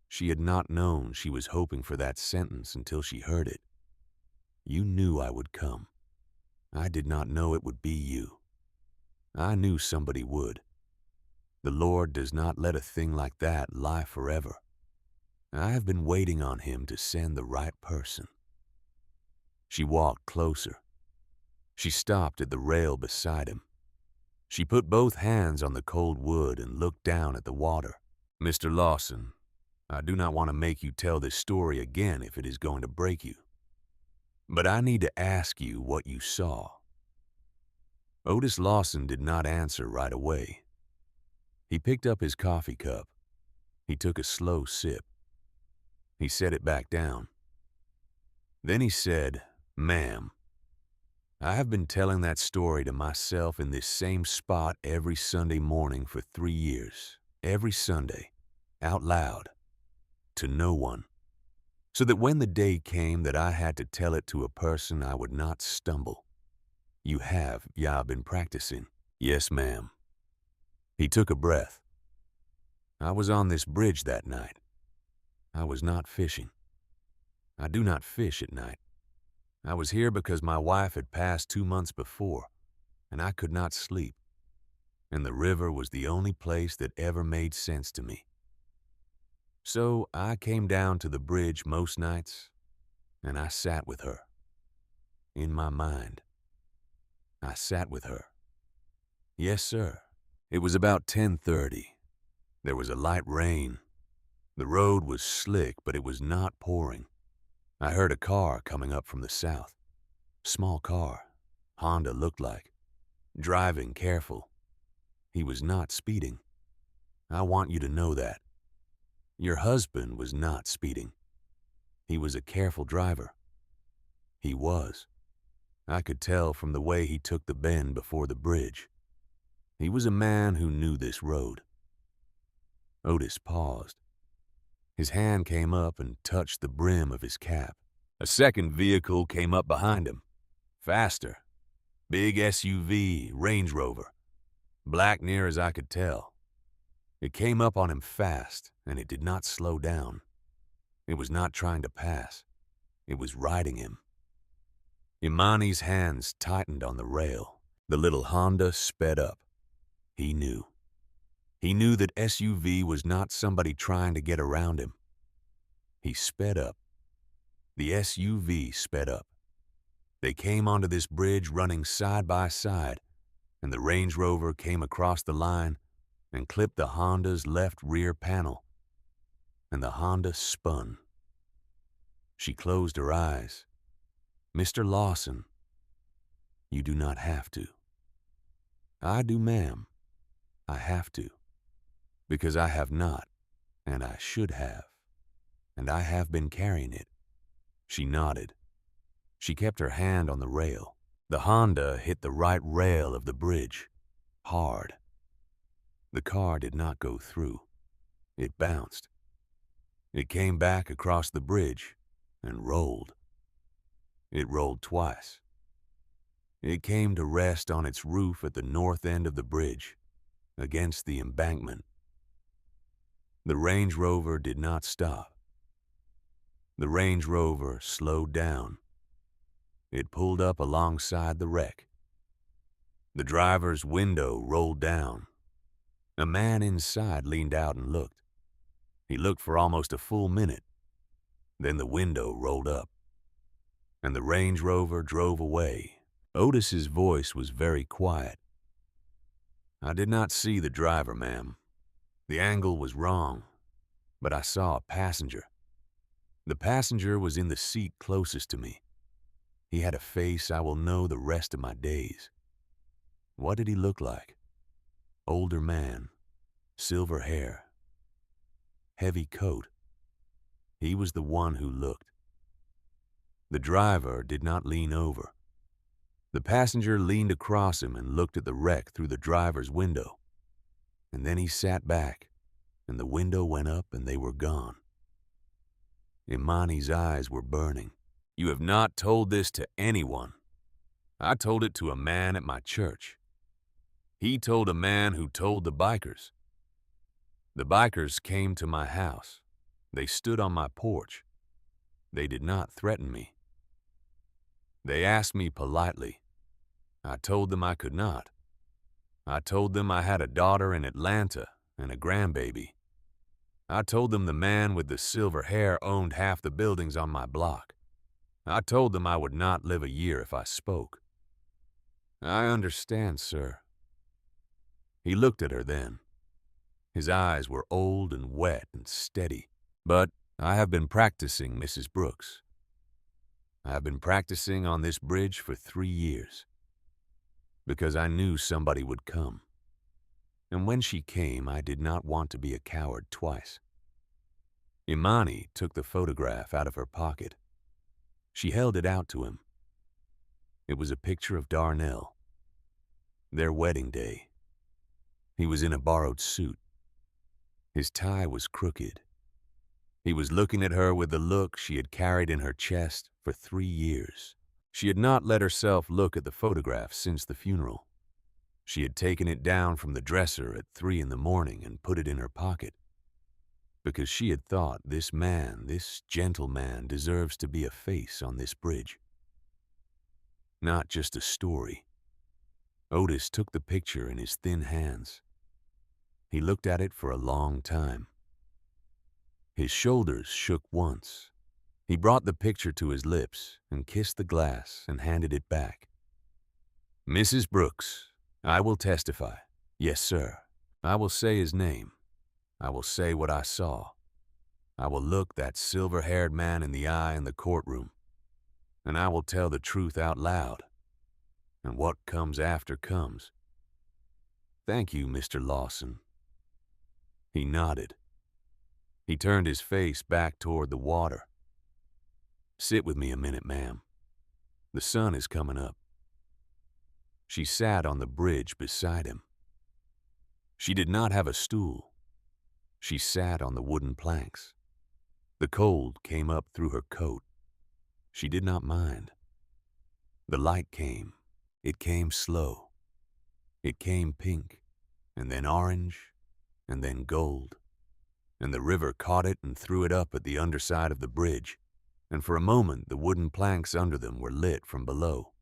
She had not known she was hoping for that sentence until she heard it. "You knew I would come. I did not know it would be you. I knew somebody would. The Lord does not let a thing like that lie forever. I have been waiting on Him to send the right person." She walked closer. She stopped at the rail beside him. She put both hands on the cold wood and looked down at the water. "Mr. Lawson, I do not want to make you tell this story again if it is going to break you. But I need to ask you what you saw." Otis Lawson did not answer right away. He picked up his coffee cup. He took a slow sip. He set it back down. Then he said, "Ma'am, I have been telling that story to myself in this same spot every Sunday morning for 3 years. Every Sunday, out loud, to no one. So that when the day came that I had to tell it to a person, I would not stumble." "You have, been practicing?" "Yes, ma'am." He took a breath. "I was on this bridge that night. I was not fishing. I do not fish at night. I was here because my wife had passed 2 months before, and I could not sleep. And the river was the only place that ever made sense to me. So I came down to the bridge most nights, and I sat with her. In my mind, I sat with her. Yes, sir. It was about 10:30. There was a light rain. The road was slick, but it was not pouring. I heard a car coming up from the south. Small car, Honda looked like. Driving careful. He was not speeding. I want you to know that. Your husband was not speeding. He was a careful driver. He was. I could tell from the way he took the bend before the bridge. He was a man who knew this road." Otis paused. His hand came up and touched the brim of his cap. A second vehicle came up behind him. Faster. Big SUV, Range Rover. Black near as I could tell. It came up on him fast, and it did not slow down. It was not trying to pass. It was riding him. Imani's hands tightened on the rail. The little Honda sped up. He knew. He knew that SUV was not somebody trying to get around him. He sped up. The SUV sped up. They came onto this bridge running side by side, and the Range Rover came across the line and clipped the Honda's left rear panel, and the Honda spun. She closed her eyes. "Mr. Lawson, you do not have to." "I do, ma'am. I have to. Because I have not, and I should have, and I have been carrying it." She nodded. She kept her hand on the rail. The Honda hit the right rail of the bridge, hard. The car did not go through. It bounced. It came back across the bridge and rolled. It rolled twice. It came to rest on its roof at the north end of the bridge, against the embankment. The Range Rover did not stop. The Range Rover slowed down. It pulled up alongside the wreck. The driver's window rolled down. A man inside leaned out and looked. He looked for almost a full minute. Then the window rolled up, and the Range Rover drove away. Otis's voice was very quiet. "I did not see the driver, ma'am. The angle was wrong, but I saw a passenger. The passenger was in the seat closest to me. He had a face I will know the rest of my days." "What did he look like?" "Older man, silver hair, heavy coat." He was the one who looked. The driver did not lean over. The passenger leaned across him and looked at the wreck through the driver's window. And then he sat back, and the window went up and they were gone. Imani's eyes were burning. "You have not told this to anyone." "I told it to a man at my church. He told a man who told the bikers. The bikers came to my house. They stood on my porch. They did not threaten me. They asked me politely. I told them I could not. I told them I had a daughter in Atlanta and a grandbaby. I told them the man with the silver hair owned half the buildings on my block. I told them I would not live a year if I spoke." "I understand, sir." He looked at her then. His eyes were old and wet and steady. "But I have been practicing, Mrs. Brooks. I have been practicing on this bridge for 3 years. Because I knew somebody would come. And when she came, I did not want to be a coward twice." Imani took the photograph out of her pocket. She held it out to him. It was a picture of Darnell. Their wedding day. He was in a borrowed suit. His tie was crooked. He was looking at her with the look she had carried in her chest for 3 years. She had not let herself look at the photograph since the funeral. She had taken it down from the dresser at 3 in the morning and put it in her pocket. Because she had thought, this man, this gentle man, deserves to be a face on this bridge. Not just a story. Otis took the picture in his thin hands. He looked at it for a long time. His shoulders shook once. He brought the picture to his lips and kissed the glass and handed it back. "Mrs. Brooks, I will testify. Yes, sir. I will say his name. I will say what I saw. I will look that silver-haired man in the eye in the courtroom. And I will tell the truth out loud. And what comes after comes. Thank you, Mr. Lawson." He nodded. He turned his face back toward the water. "Sit with me a minute, ma'am. The sun is coming up." She sat on the bridge beside him. She did not have a stool. She sat on the wooden planks. The cold came up through her coat. She did not mind. The light came. It came slow. It came pink, and then orange, and then gold. And the river caught it and threw it up at the underside of the bridge, and for a moment the wooden planks under them were lit from below,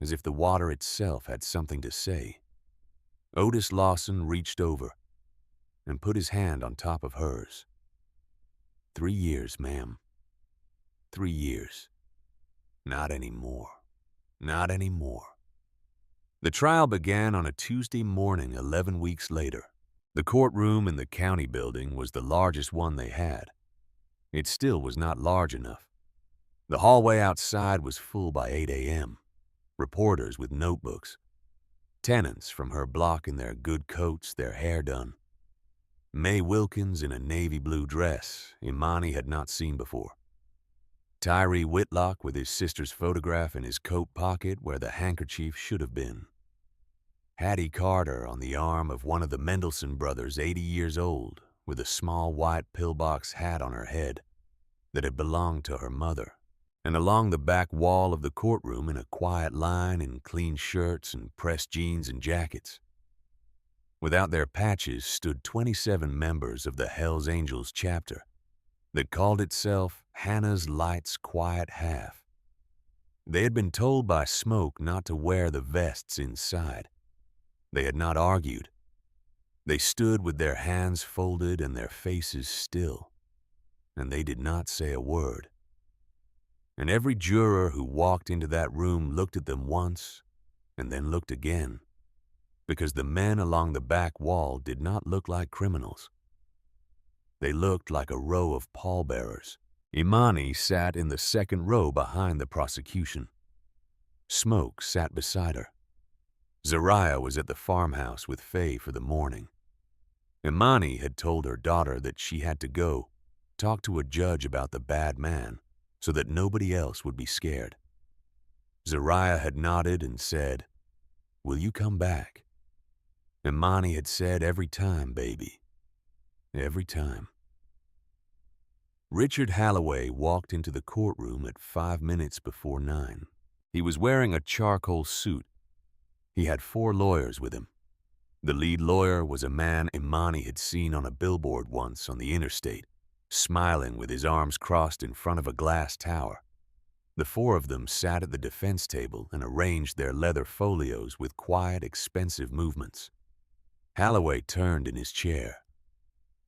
as if the water itself had something to say. Otis Lawson reached over and put his hand on top of hers. 3 years, ma'am. 3 years. Not anymore. Not anymore. The trial began on a Tuesday morning 11 weeks later. The courtroom in the county building was the largest one they had. It still was not large enough. The hallway outside was full by 8 a.m. Reporters with notebooks. Tenants from her block in their good coats, their hair done. May Wilkins in a navy blue dress Imani had not seen before. Tyree Whitlock with his sister's photograph in his coat pocket where the handkerchief should have been. Hattie Carter on the arm of one of the Mendelsohn brothers, 80 years old, with a small white pillbox hat on her head that had belonged to her mother. And along the back wall of the courtroom in a quiet line in clean shirts and pressed jeans and jackets. Without their patches stood 27 members of the Hells Angels chapter that called itself Hannah's Light's Quiet Half. They had been told by Smoke not to wear the vests inside. They had not argued. They stood with their hands folded and their faces still, and they did not say a word. And every juror who walked into that room looked at them once and then looked again, because the men along the back wall did not look like criminals. They looked like a row of pallbearers. Imani sat in the second row behind the prosecution. Smoke sat beside her. Zariah was at the farmhouse with Faye for the morning. Imani had told her daughter that she had to go, talk to a judge about the bad man so that nobody else would be scared. Zariah had nodded and said, "Will you come back?" Imani had said, "Every time, baby. Every time." Richard Halloway walked into the courtroom at 5 minutes before 9. He was wearing a charcoal suit. He had 4 lawyers with him. The lead lawyer was a man Imani had seen on a billboard once on the interstate, smiling with his arms crossed in front of a glass tower. The 4 of them sat at the defense table and arranged their leather folios with quiet, expensive movements. Halloway turned in his chair.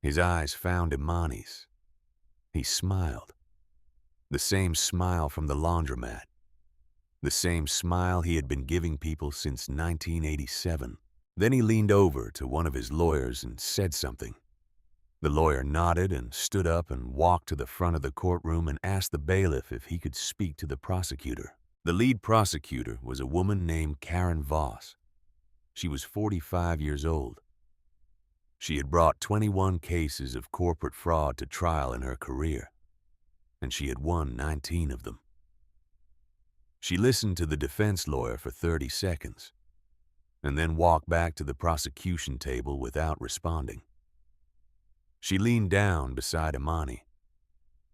His eyes found Imani's. He smiled. The same smile from the laundromat. The same smile he had been giving people since 1987. Then he leaned over to one of his lawyers and said something. The lawyer nodded and stood up and walked to the front of the courtroom and asked the bailiff if he could speak to the prosecutor. The lead prosecutor was a woman named Karen Voss. She was 45 years old. She had brought 21 cases of corporate fraud to trial in her career, and she had won 19 of them. She listened to the defense lawyer for 30 seconds, and then walked back to the prosecution table without responding. She leaned down beside Imani.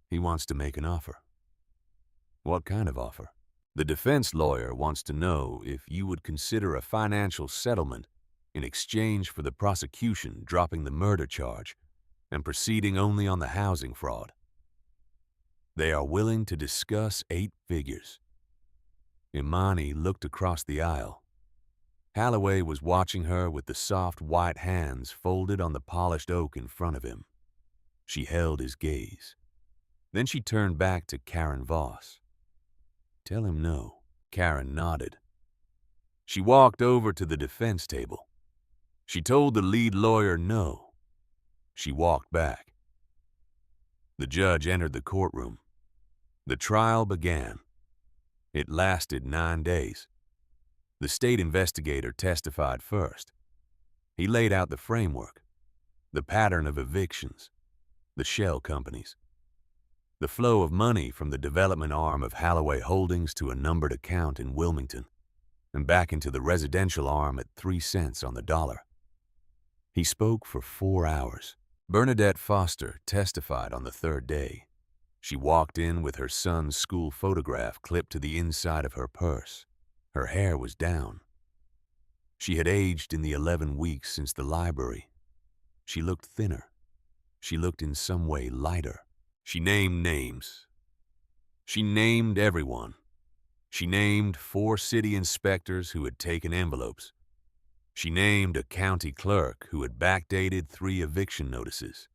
"He wants to make an offer." "What kind of offer?" "The defense lawyer wants to know if you would consider a financial settlement in exchange for the prosecution dropping the murder charge and proceeding only on the housing fraud. They are willing to discuss 8 figures. Imani looked across the aisle. Halloway was watching her with the soft white hands folded on the polished oak in front of him. She held his gaze. Then she turned back to Karen Voss. "Tell him no." Karen nodded. She walked over to the defense table. She told the lead lawyer no. She walked back. The judge entered the courtroom. The trial began. It lasted 9 days. The state investigator testified first. He laid out the framework, the pattern of evictions, the shell companies, the flow of money from the development arm of Halloway Holdings to a numbered account in Wilmington, and back into the residential arm at 3 cents on the dollar. He spoke for 4 hours. Bernadette Foster testified on the 3rd day. She walked in with her son's school photograph clipped to the inside of her purse. Her hair was down. She had aged in the 11 weeks since the library. She looked thinner. She looked in some way lighter. She named names. She named everyone. She named 4 city inspectors who had taken envelopes. She named a county clerk who had backdated 3 eviction notices.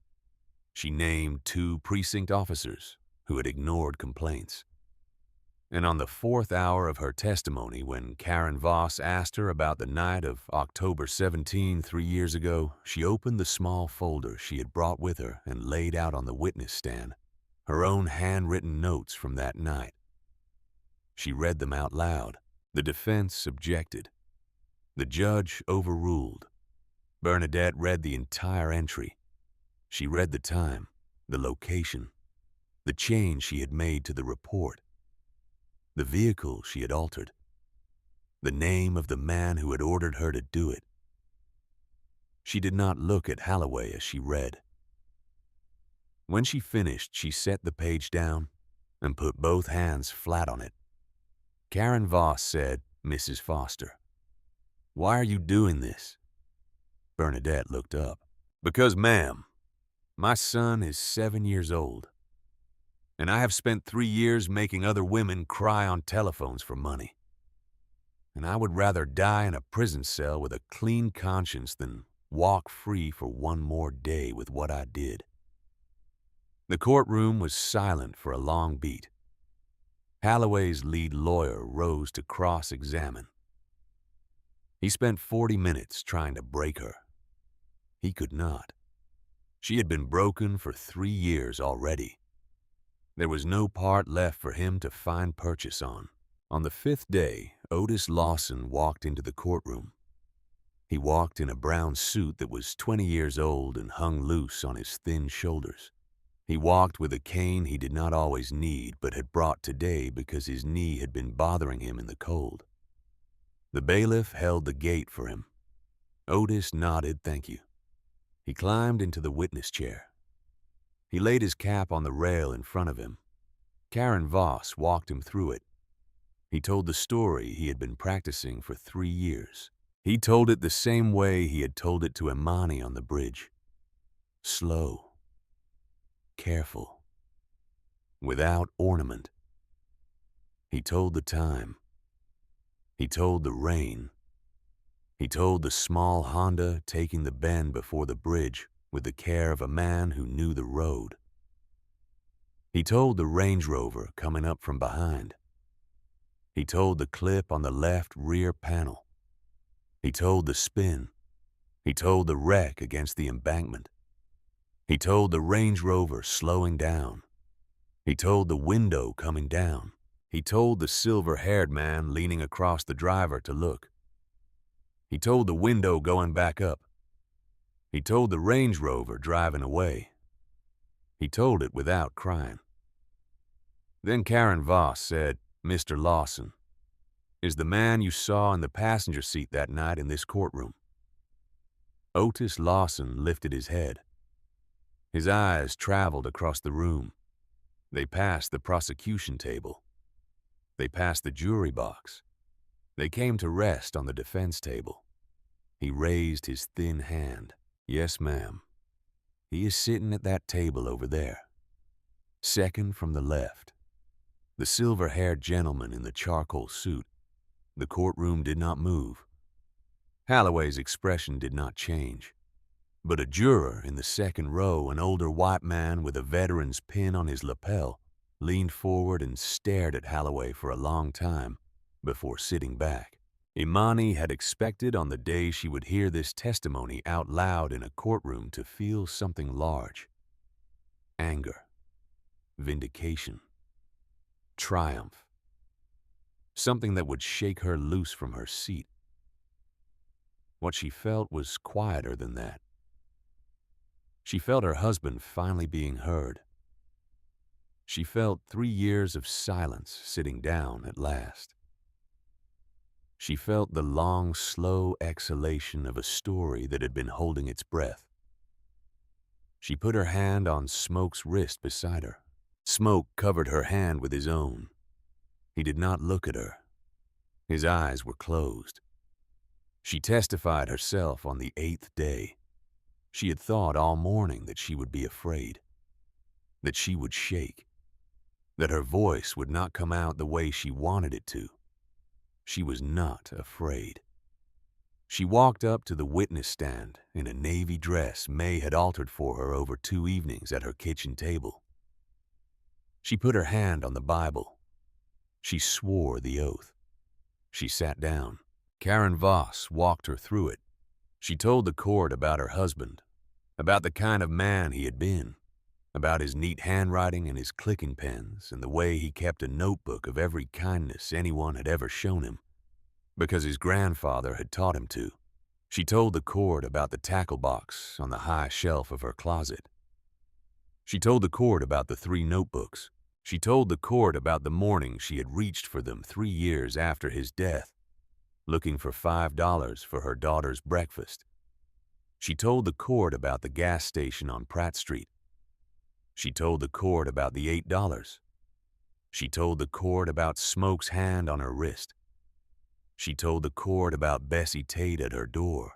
She named 2 precinct officers who had ignored complaints. And on the 4th hour of her testimony, when Karen Voss asked her about the night of October 17, 3 years ago, she opened the small folder she had brought with her and laid out on the witness stand her own handwritten notes from that night. She read them out loud. The defense objected. The judge overruled. Bernadette read the entire entry. She read the time, the location, the change she had made to the report, the vehicle she had altered, the name of the man who had ordered her to do it. She did not look at Halloway as she read. When she finished, she set the page down and put both hands flat on it. Karen Voss said, "Mrs. Foster, why are you doing this?" Bernadette looked up. "Because, ma'am, my son is 7 years old, and I have spent 3 years making other women cry on telephones for money. And I would rather die in a prison cell with a clean conscience than walk free for one more day with what I did." The courtroom was silent for a long beat. Halloway's lead lawyer rose to cross-examine. He spent 40 minutes trying to break her. He could not. She had been broken for 3 years already. There was no part left for him to find purchase on. On the 5th day, Otis Lawson walked into the courtroom. He walked in a brown suit that was 20 years old and hung loose on his thin shoulders. He walked with a cane he did not always need but had brought today because his knee had been bothering him in the cold. The bailiff held the gate for him. Otis nodded thank you. He climbed into the witness chair. He laid his cap on the rail in front of him. Karen Voss walked him through it. He told the story he had been practicing for 3 years. He told it the same way he had told it to Imani on the bridge. Slow. Careful. Without ornament. He told the time. He told the rain. He told the small Honda taking the bend before the bridge with the care of a man who knew the road. He told the Range Rover coming up from behind. He told the clip on the left rear panel. He told the spin. He told the wreck against the embankment. He told the Range Rover slowing down. He told the window coming down. He told the silver-haired man leaning across the driver to look. He told the window going back up. He told the Range Rover driving away. He told it without crying. Then Karen Voss said, "Mr. Lawson, is the man you saw in the passenger seat that night in this courtroom?" Otis Lawson lifted his head. His eyes traveled across the room. They passed the prosecution table. They passed the jury box. They came to rest on the defense table. He raised his thin hand. "Yes, ma'am. He is sitting at that table over there. Second from the left. The silver-haired gentleman in the charcoal suit." The courtroom did not move. Holloway's expression did not change. But a juror in the second row, an older white man with a veteran's pin on his lapel, leaned forward and stared at Holloway for a long time before sitting back. Imani had expected on the day she would hear this testimony out loud in a courtroom to feel something large. Anger. Vindication. Triumph. Something that would shake her loose from her seat. What she felt was quieter than that. She felt her husband finally being heard. She felt 3 years of silence sitting down at last. She felt the long, slow exhalation of a story that had been holding its breath. She put her hand on Smoke's wrist beside her. Smoke covered her hand with his own. He did not look at her. His eyes were closed. She testified herself on the 8th day. She had thought all morning that she would be afraid, that she would shake, that her voice would not come out the way she wanted it to. She was not afraid. She walked up to the witness stand in a navy dress May had altered for her over 2 evenings at her kitchen table. She put her hand on the Bible. She swore the oath. She sat down. Karen Voss walked her through it. She told the court about her husband, about the kind of man he had been, about his neat handwriting and his clicking pens and the way he kept a notebook of every kindness anyone had ever shown him, because his grandfather had taught him to. She told the court about the tackle box on the high shelf of her closet. She told the court about the 3 notebooks. She told the court about the morning she had reached for them 3 years after his death, looking for $5 for her daughter's breakfast. She told the court about the gas station on Pratt Street. She told the court about the $8. She told the court about Smoke's hand on her wrist. She told the court about Bessie Tate at her door.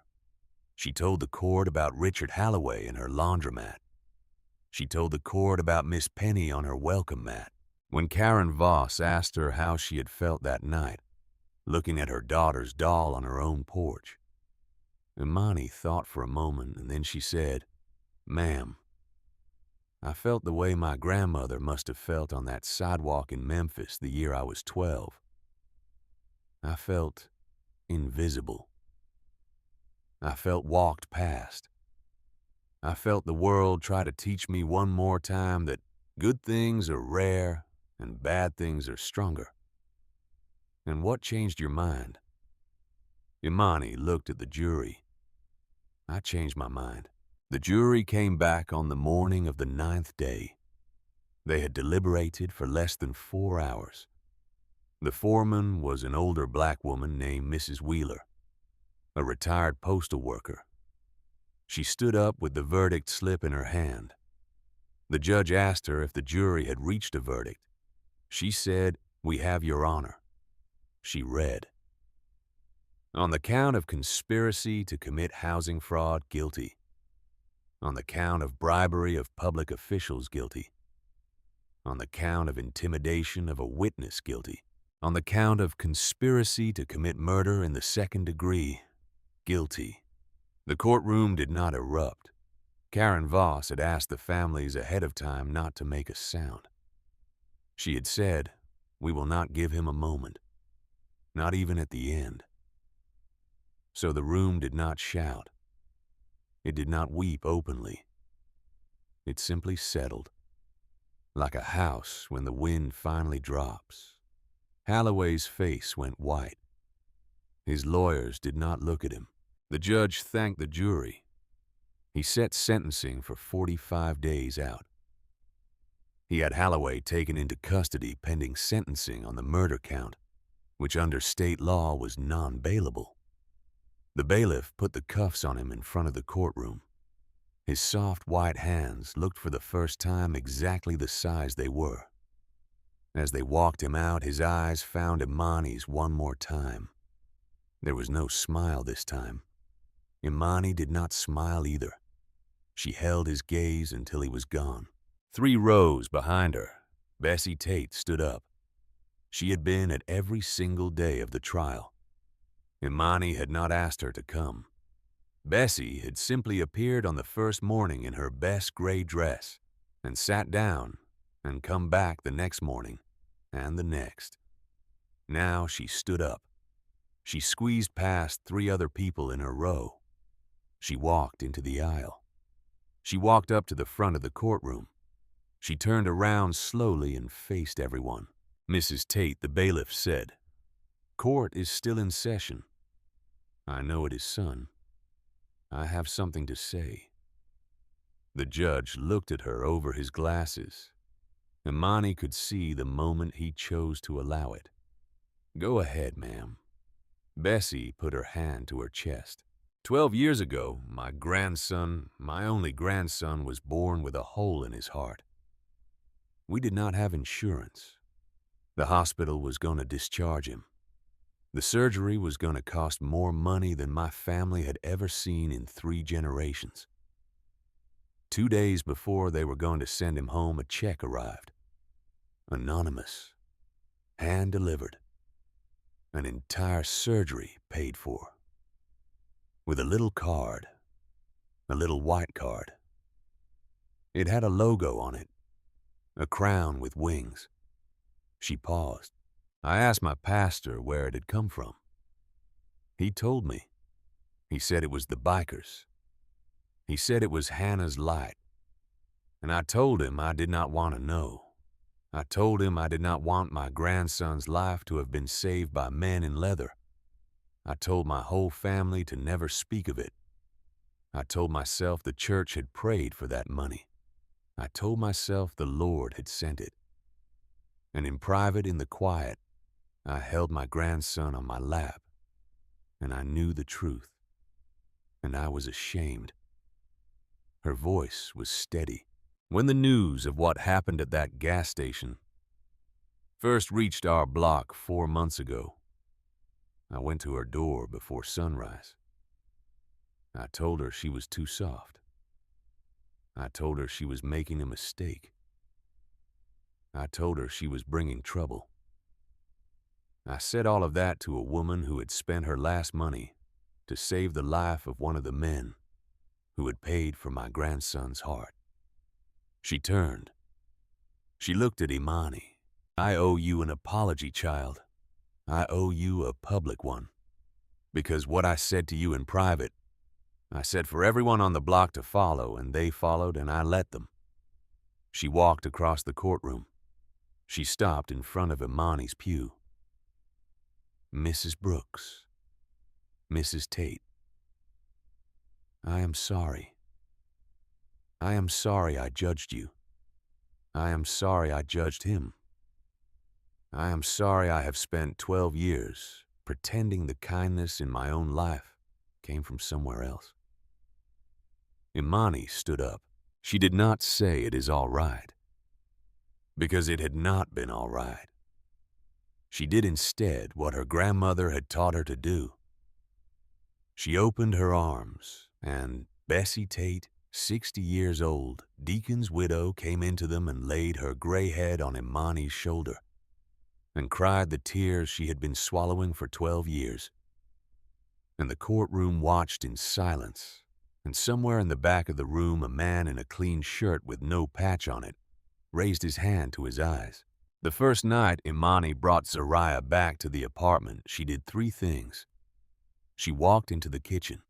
She told the court about Richard Holloway and her laundromat. She told the court about Miss Penny on her welcome mat. When Karen Voss asked her how she had felt that night, looking at her daughter's doll on her own porch, Imani thought for a moment and then she said, "Ma'am, I felt the way my grandmother must have felt on that sidewalk in Memphis the year I was 12. I felt invisible. I felt walked past. I felt the world try to teach me one more time that good things are rare and bad things are stronger." "And what changed your mind?" Imani looked at the jury. "I changed my mind. The jury came back on the morning of the 9th day. They had deliberated for less than 4 hours. The foreman was an older black woman named Mrs. Wheeler, a retired postal worker. She stood up with the verdict slip in her hand. The judge asked her if the jury had reached a verdict. She said, "We have your honor." She read, "On the count of conspiracy to commit housing fraud, guilty. On the count of bribery of public officials, guilty. On the count of intimidation of a witness, guilty. On the count of conspiracy to commit murder in the second degree, guilty." The courtroom did not erupt. Karen Voss had asked the families ahead of time not to make a sound. She had said, "We will not give him a moment, not even at the end." So the room did not shout. It did not weep openly. It simply settled, like a house when the wind finally drops. Holloway's face went white. His lawyers did not look at him. The judge thanked the jury. He set sentencing for 45 days out. He had Holloway taken into custody pending sentencing on the murder count, which under state law was non-bailable. The bailiff put the cuffs on him in front of the courtroom. His soft white hands looked for the first time exactly the size they were. As they walked him out, his eyes found Imani's one more time. There was no smile this time. Imani did not smile either. She held his gaze until he was gone. 3 rows behind her, Bessie Tate stood up. She had been at every single day of the trial. Imani had not asked her to come. Bessie had simply appeared on the first morning in her best gray dress and sat down and come back the next morning and the next. Now she stood up. She squeezed past 3 other people in her row. She walked into the aisle. She walked up to the front of the courtroom. She turned around slowly and faced everyone. "Mrs. Tate," the bailiff said, "court is still in session. I know it is, son. I have something to say." The judge looked at her over his glasses. Imani could see the moment he chose to allow it. "Go ahead, ma'am." Bessie put her hand to her chest. 12 years ago, my grandson, my only grandson, was born with a hole in his heart. We did not have insurance. The hospital was going to discharge him. The surgery was going to cost more money than my family had ever seen in 3 generations. 2 days before they were going to send him home, a check arrived. Anonymous. Hand-delivered. An entire surgery paid for. With a little card. A little white card. It had a logo on it. A crown with wings. She paused. I asked my pastor where it had come from. He told me. He said it was the bikers. He said it was Hannah's light. And I told him I did not want to know. I told him I did not want my grandson's life to have been saved by men in leather. I told my whole family to never speak of it. I told myself the church had prayed for that money. I told myself the Lord had sent it. And in private, in the quiet, I held my grandson on my lap, and I knew the truth, and I was ashamed. Her voice was steady. When the news of what happened at that gas station first reached our block 4 months ago, I went to her door before sunrise. I told her she was too soft. I told her she was making a mistake. I told her she was bringing trouble. I said all of that to a woman who had spent her last money to save the life of one of the men who had paid for my grandson's heart. She turned. She looked at Imani. "I owe you an apology, child. I owe you a public one. Because what I said to you in private, I said for everyone on the block to follow, and they followed, and I let them." She walked across the courtroom. She stopped in front of Imani's pew. "Mrs. Brooks, Mrs. Tate, I am sorry. I am sorry I judged you. I am sorry I judged him. I am sorry I have spent 12 years pretending the kindness in my own life came from somewhere else." Imani stood up. She did not say it is all right, because it had not been all right. She did instead what her grandmother had taught her to do. She opened her arms, and Bessie Tate, 60 years old, Deacon's widow, came into them and laid her gray head on Imani's shoulder and cried the tears she had been swallowing for 12 years. And the courtroom watched in silence, and somewhere in the back of the room a man in a clean shirt with no patch on it raised his hand to his eyes. The first night Imani brought Zariah back to the apartment, she did 3 things. She walked into the kitchen.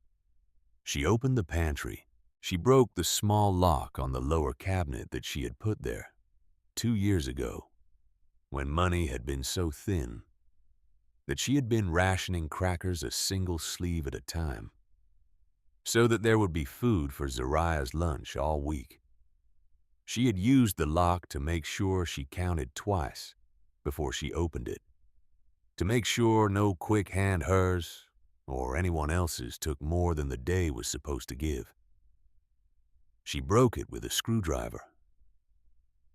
She opened the pantry. She broke the small lock on the lower cabinet that she had put there 2 years ago, when money had been so thin that she had been rationing crackers a single sleeve at a time, so that there would be food for Zariah's lunch all week. She had used the lock to make sure she counted twice before she opened it, to make sure no quick hand hers or anyone else's took more than the day was supposed to give. She broke it with a screwdriver.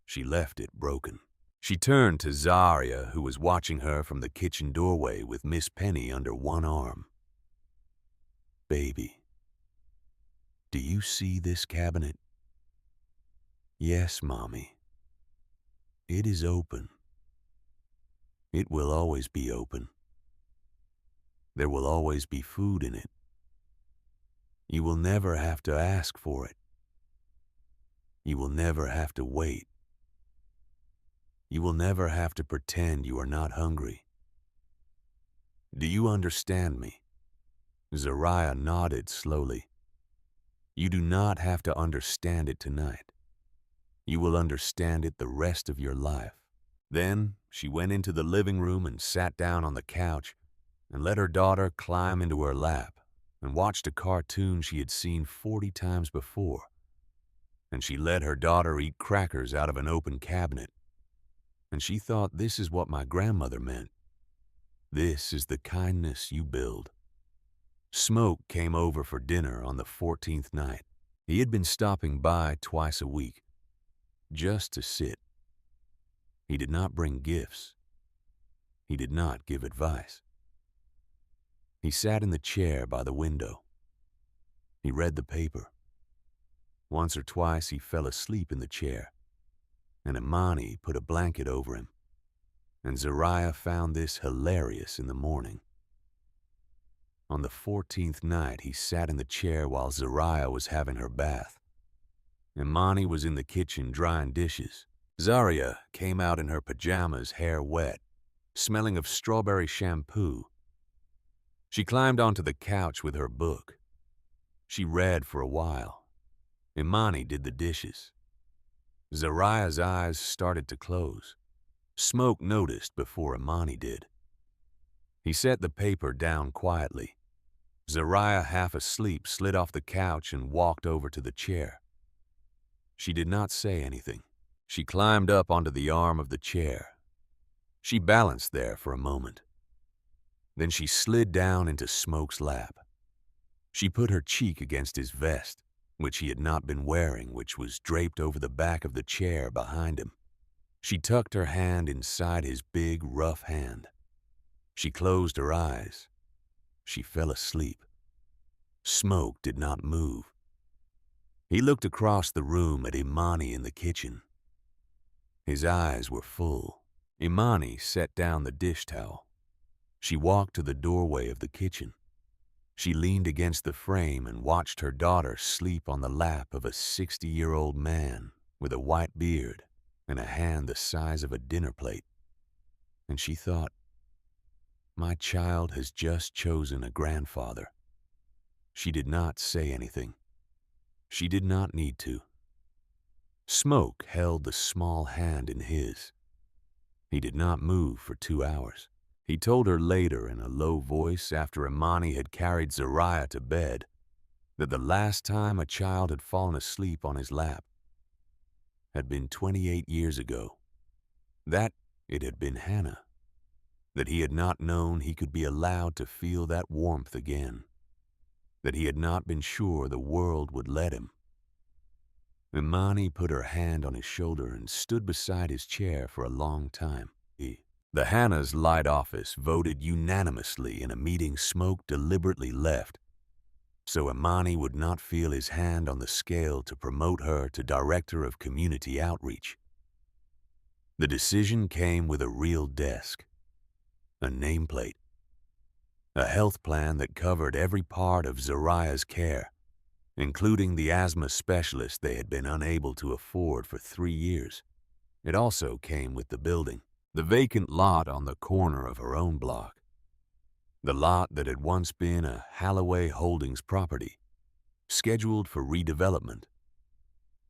She left it broken. She turned to Zaria, who was watching her from the kitchen doorway with Miss Penny under one arm. "Baby, do you see this cabinet?" "Yes, Mommy. It is open. It will always be open. There will always be food in it. You will never have to ask for it. You will never have to wait. You will never have to pretend you are not hungry. Do you understand me?" Zariah nodded slowly. "You do not have to understand it tonight. You will understand it the rest of your life." Then she went into the living room and sat down on the couch and let her daughter climb into her lap and watched a cartoon she had seen 40 times before. And she let her daughter eat crackers out of an open cabinet. And she thought, this is what my grandmother meant. This is the kindness you build. Smoke came over for dinner on the 14th night. He had been stopping by twice a week, just to sit. He did not bring gifts. He did not give advice. He sat in the chair by the window. He read the paper. Once or twice he fell asleep in the chair, and Imani put a blanket over him, and Zariah found this hilarious in the morning. On the 14th night, he sat in the chair while Zariah was having her bath. Imani was in the kitchen drying dishes. Zaria came out in her pajamas, hair wet, smelling of strawberry shampoo. She climbed onto the couch with her book. She read for a while. Imani did the dishes. Zariah's eyes started to close. Smoke noticed before Imani did. He set the paper down quietly. Zariah, half asleep, slid off the couch and walked over to the chair. She did not say anything. She climbed up onto the arm of the chair. She balanced there for a moment. Then she slid down into Smoke's lap. She put her cheek against his vest, which he had not been wearing, which was draped over the back of the chair behind him. She tucked her hand inside his big, rough hand. She closed her eyes. She fell asleep. Smoke did not move. He looked across the room at Imani in the kitchen. His eyes were full. Imani set down the dish towel. She walked to the doorway of the kitchen. She leaned against the frame and watched her daughter sleep on the lap of a 60-year-old man with a white beard and a hand the size of a dinner plate. And she thought, my child has just chosen a grandfather. She did not say anything. She did not need to. Smoke held the small hand in his. He did not move for 2 hours. He told her later in a low voice after Imani had carried Zariah to bed that the last time a child had fallen asleep on his lap, had been 28 years ago. That it had been Hannah. That he had not known he could be allowed to feel that warmth again. That he had not been sure the world would let him. Imani put her hand on his shoulder and stood beside his chair for a long time. The Hannah's light office voted unanimously in a meeting Smoke deliberately left, so Imani would not feel his hand on the scale to promote her to Director of Community Outreach. The decision came with a real desk, a nameplate, a health plan that covered every part of Zariah's care, including the asthma specialist they had been unable to afford for 3 years. It also came with the building, the vacant lot on the corner of her own block, the lot that had once been a Halloway Holdings property, scheduled for redevelopment,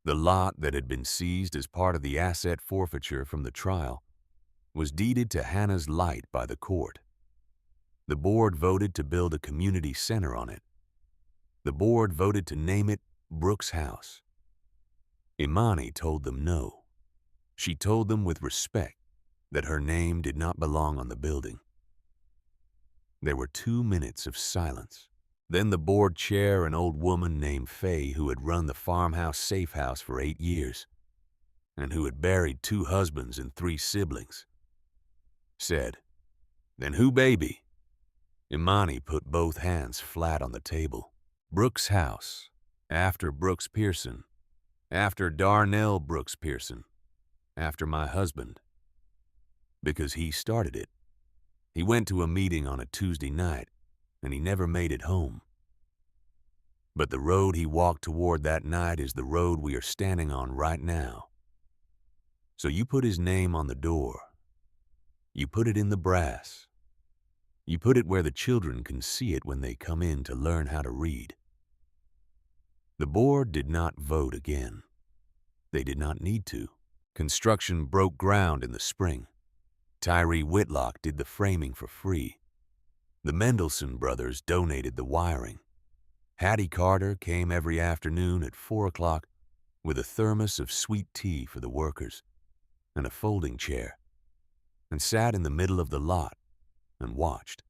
the lot that had been seized as part of the asset forfeiture from the trial was deeded to Hannah's Light by the court. The board voted to build a community center on it. The board voted to name it Brooks House. Imani told them no. She told them with respect that her name did not belong on the building. There were 2 minutes of silence. Then the board chair, an old woman named Faye, who had run the farmhouse safe house for 8 years and who had buried 2 husbands and 3 siblings, said, "Then who, baby?" Imani put both hands flat on the table. Brooks House, after Brooks Pearson, after Darnell Brooks Pearson, after my husband. Because he started it. He went to a meeting on a Tuesday night, and he never made it home. But the road he walked toward that night is the road we are standing on right now. So you put his name on the door. You put it in the brass. You put it where the children can see it when they come in to learn how to read. The board did not vote again. They did not need to. Construction broke ground in the spring. Tyree Whitlock did the framing for free. The Mendelsohn brothers donated the wiring. Hattie Carter came every afternoon at 4 o'clock with a thermos of sweet tea for the workers and a folding chair, and sat in the middle of the lot and watched.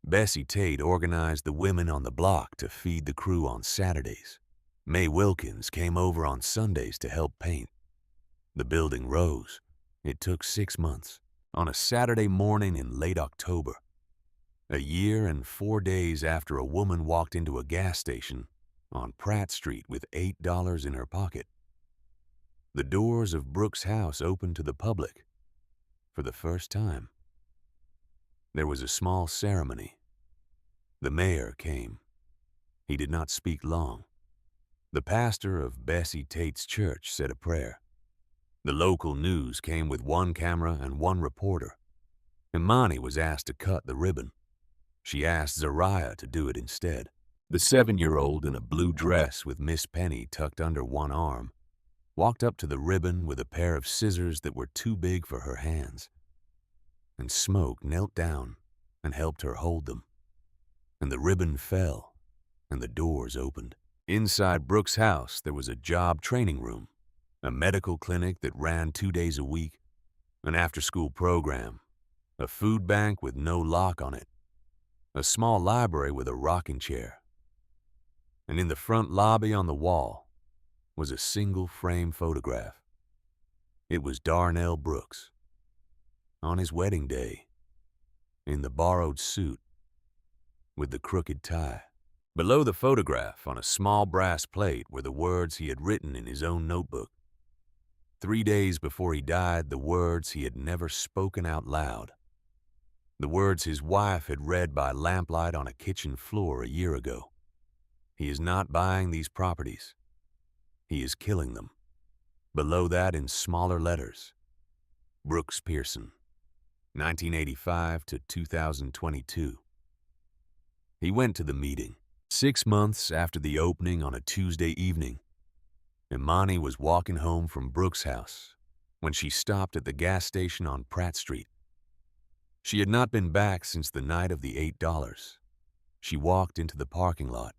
Bessie Tate organized the women on the block to feed the crew on Saturdays. May Wilkins came over on Sundays to help paint. The building rose. It took 6 months. On a Saturday morning in late October, a year and 4 days after a woman walked into a gas station on Pratt Street with $8 in her pocket, the doors of Brooks House opened to the public for the first time. There was a small ceremony. The mayor came. He did not speak long. The pastor of Bessie Tate's church said a prayer. The local news came with 1 camera and 1 reporter. Imani was asked to cut the ribbon. She asked Zariah to do it instead. The 7-year-old in a blue dress with Miss Penny tucked under one arm walked up to the ribbon with a pair of scissors that were too big for her hands. And Smoke knelt down and helped her hold them. And the ribbon fell, and the doors opened. Inside Brooks' house, there was a job training room, a medical clinic that ran 2 days a week, an after-school program, a food bank with no lock on it, a small library with a rocking chair. And in the front lobby on the wall was a single frame photograph. It was Darnell Brooks, on his wedding day, in the borrowed suit, with the crooked tie. Below the photograph, on a small brass plate, were the words he had written in his own notebook. 3 days before he died, the words he had never spoken out loud. The words his wife had read by lamplight on a kitchen floor a year ago. He is not buying these properties. He is killing them. Below that, in smaller letters, Brooks Pearson, 1985 to 2022. He went to the meeting. 6 months after the opening on a Tuesday evening, Imani was walking home from Brooks' house when she stopped at the gas station on Pratt Street. She had not been back since the night of the $8. She walked into the parking lot.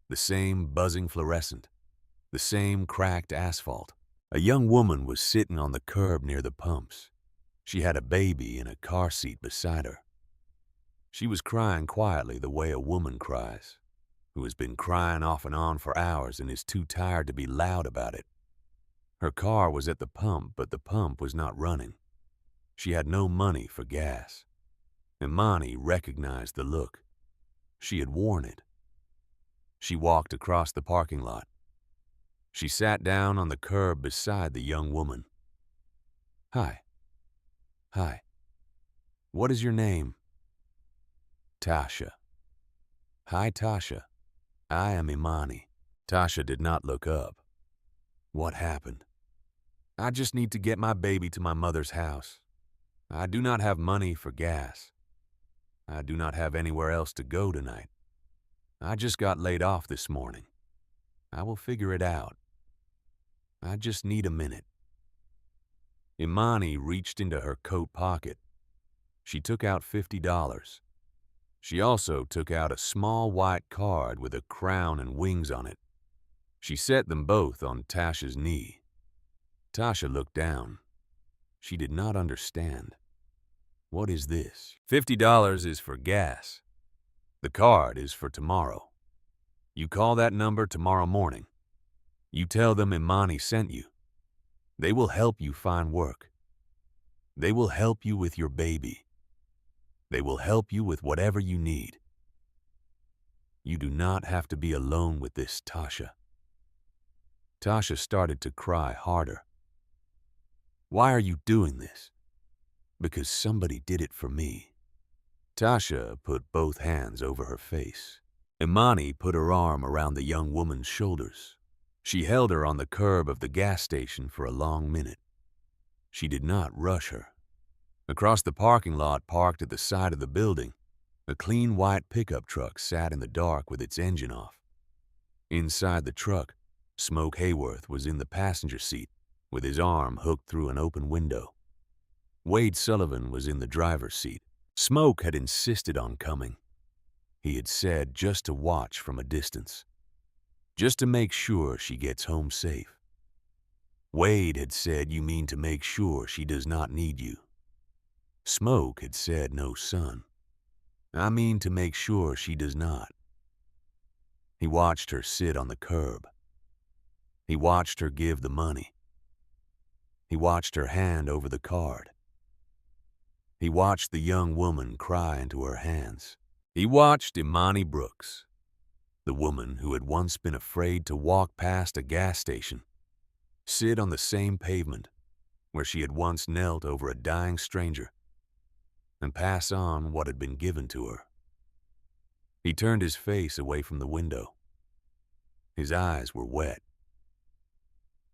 The same buzzing fluorescent, the same cracked asphalt, A young woman was sitting on the curb near the pumps. She had a baby in a car seat beside her. She was crying quietly the way a woman cries, who has been crying off and on for hours and is too tired to be loud about it. Her car was at the pump, but the pump was not running. She had no money for gas. Imani recognized the look. She had worn it. She walked across the parking lot. She sat down on the curb beside the young woman. Hi. Hi. What is your name? Tasha. Hi, Tasha. I am Imani. Tasha did not look up. What happened? I just need to get my baby to my mother's house. I do not have money for gas. I do not have anywhere else to go tonight. I just got laid off this morning. I will figure it out. I just need a minute. Imani reached into her coat pocket. She took out $50. She also took out a small white card with a crown and wings on it. She set them both on Tasha's knee. Tasha looked down. She did not understand. What is this? $50 is for gas. The card is for tomorrow. You call that number tomorrow morning. You tell them Imani sent you. They will help you find work. They will help you with your baby. They will help you with whatever you need. You do not have to be alone with this, Tasha. Tasha started to cry harder. Why are you doing this? Because somebody did it for me. Tasha put both hands over her face. Imani put her arm around the young woman's shoulders. She held her on the curb of the gas station for a long minute. She did not rush her. Across the parking lot parked at the side of the building, a clean white pickup truck sat in the dark with its engine off. Inside the truck, Smoke Hayworth was in the passenger seat with his arm hooked through an open window. Wade Sullivan was in the driver's seat. Smoke had insisted on coming. He had said just to watch from a distance, just to make sure she gets home safe. Wade had said, you mean to make sure she does not need you. Smoke had said, no, son. I mean to make sure she does not. He watched her sit on the curb. He watched her give the money. He watched her hand over the card. He watched the young woman cry into her hands. He watched Imani Brooks, the woman who had once been afraid to walk past a gas station, sit on the same pavement where she had once knelt over a dying stranger, and pass on what had been given to her. He turned his face away from the window. His eyes were wet.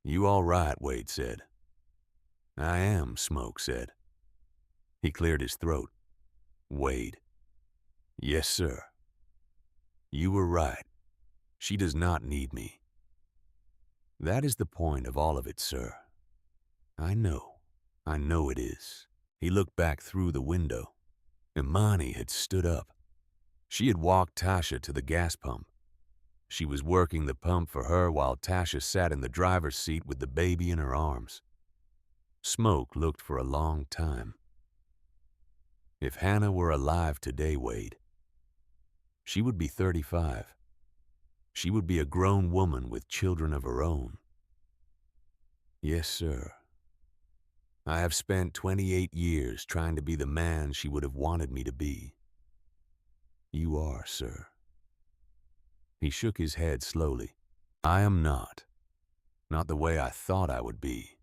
You all right, Wade said. I am, Smoke said. He cleared his throat. Wade. Yes, sir. You were right. She does not need me. That is the point of all of it, sir. I know it is. He looked back through the window. Imani had stood up. She had walked Tasha to the gas pump. She was working the pump for her while Tasha sat in the driver's seat with the baby in her arms. Smoke looked for a long time. If Hannah were alive today, Wade, she would be 35. She would be a grown woman with children of her own. Yes, sir. I have spent 28 years trying to be the man she would have wanted me to be. You are, sir. He shook his head slowly. I am not. Not the way I thought I would be.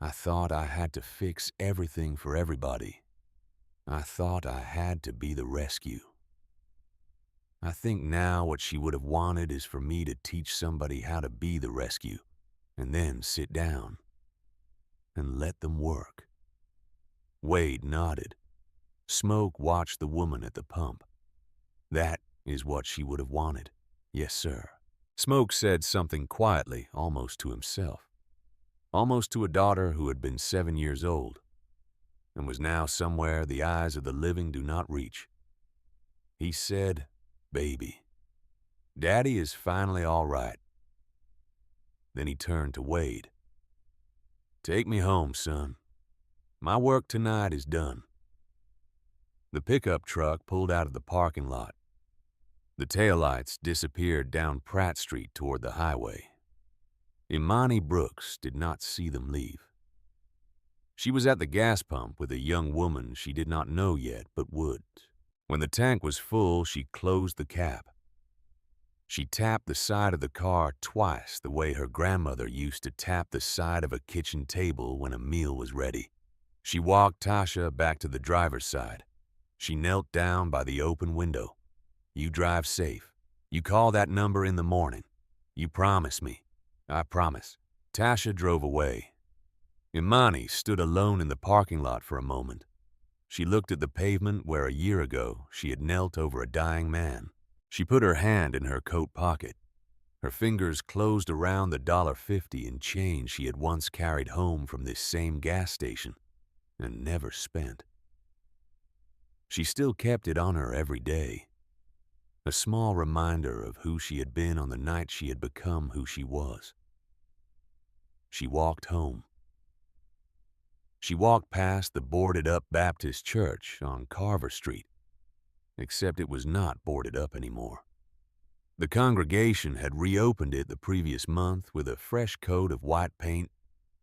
I thought I had to fix everything for everybody. I thought I had to be the rescue. I think now what she would have wanted is for me to teach somebody how to be the rescue, and then sit down and let them work. Wade nodded. Smoke watched the woman at the pump. That is what she would have wanted. Yes, sir. Smoke said something quietly, almost to himself, almost to a daughter who had been 7 years old and was now somewhere the eyes of the living do not reach. He said, Baby, Daddy is finally all right. Then he turned to Wade. Take me home, son. My work tonight is done. The pickup truck pulled out of the parking lot. The taillights disappeared down Pratt Street toward the highway. Imani Brooks did not see them leave. She was at the gas pump with a young woman she did not know yet but would. When the tank was full, she closed the cap. She tapped the side of the car twice the way her grandmother used to tap the side of a kitchen table when a meal was ready. She walked Tasha back to the driver's side. She knelt down by the open window. You drive safe. You call that number in the morning. You promise me. I promise. Tasha drove away. Imani stood alone in the parking lot for a moment. She looked at the pavement where a year ago she had knelt over a dying man. She put her hand in her coat pocket. Her fingers closed around the $1.50 in change she had once carried home from this same gas station and never spent. She still kept it on her every day, a small reminder of who she had been on the night she had become who she was. She walked home. She walked past the boarded-up Baptist church on Carver Street, except it was not boarded up anymore. The congregation had reopened it the previous month with a fresh coat of white paint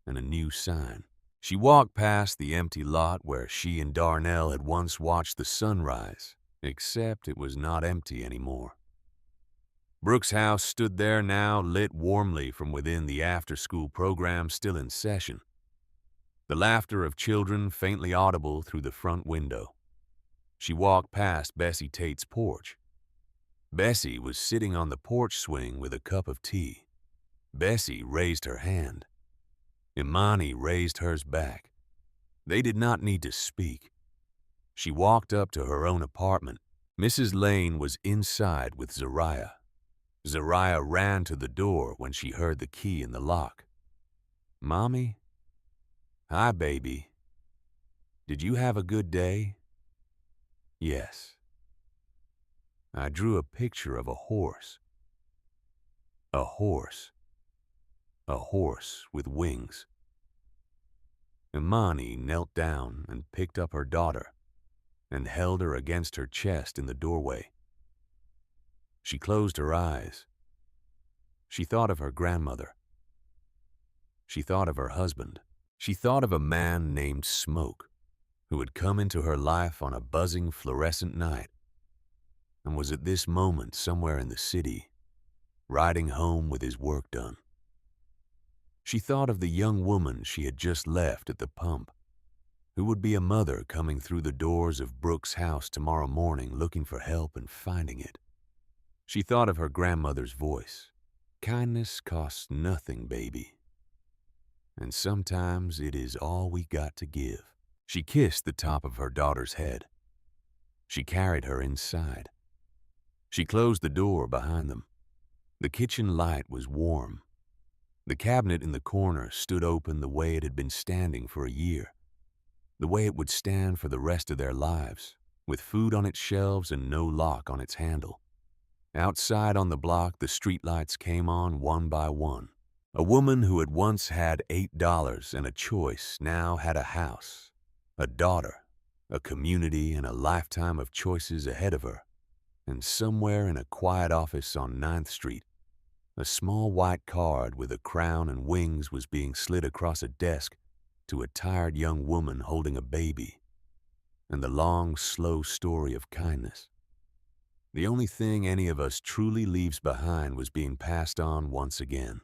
and a new sign. She walked past the empty lot where she and Darnell had once watched the sunrise, except it was not empty anymore. Brooks' house stood there now, lit warmly from within the after-school program still in session. The laughter of children faintly audible through the front window. She walked past Bessie Tate's porch. Bessie was sitting on the porch swing with a cup of tea. Bessie raised her hand. Imani raised hers back. They did not need to speak. She walked up to her own apartment. Mrs. Lane was inside with Zariah. Zariah ran to the door when she heard the key in the lock. "Mommy?" "Hi, baby. Did you have a good day?" "Yes." "I drew a picture of a horse. A horse. A horse with wings." Imani knelt down and picked up her daughter and held her against her chest in the doorway. She closed her eyes. She thought of her grandmother. She thought of her husband. She thought of a man named Smoke, who had come into her life on a buzzing fluorescent night and was at this moment somewhere in the city, riding home with his work done. She thought of the young woman she had just left at the pump, who would be a mother coming through the doors of Brooks' house tomorrow morning looking for help and finding it. She thought of her grandmother's voice. "Kindness costs nothing, baby. And sometimes it is all we got to give." She kissed the top of her daughter's head. She carried her inside. She closed the door behind them. The kitchen light was warm. The cabinet in the corner stood open the way it had been standing for a year, the way it would stand for the rest of their lives, with food on its shelves and no lock on its handle. Outside on the block, the streetlights came on one by one. A woman who had once had $8 and a choice now had a house, a daughter, a community, and a lifetime of choices ahead of her. And somewhere in a quiet office on 9th Street, a small white card with a crown and wings was being slid across a desk to a tired young woman holding a baby, and the long, slow story of kindness. The only thing any of us truly leaves behind was being passed on once again.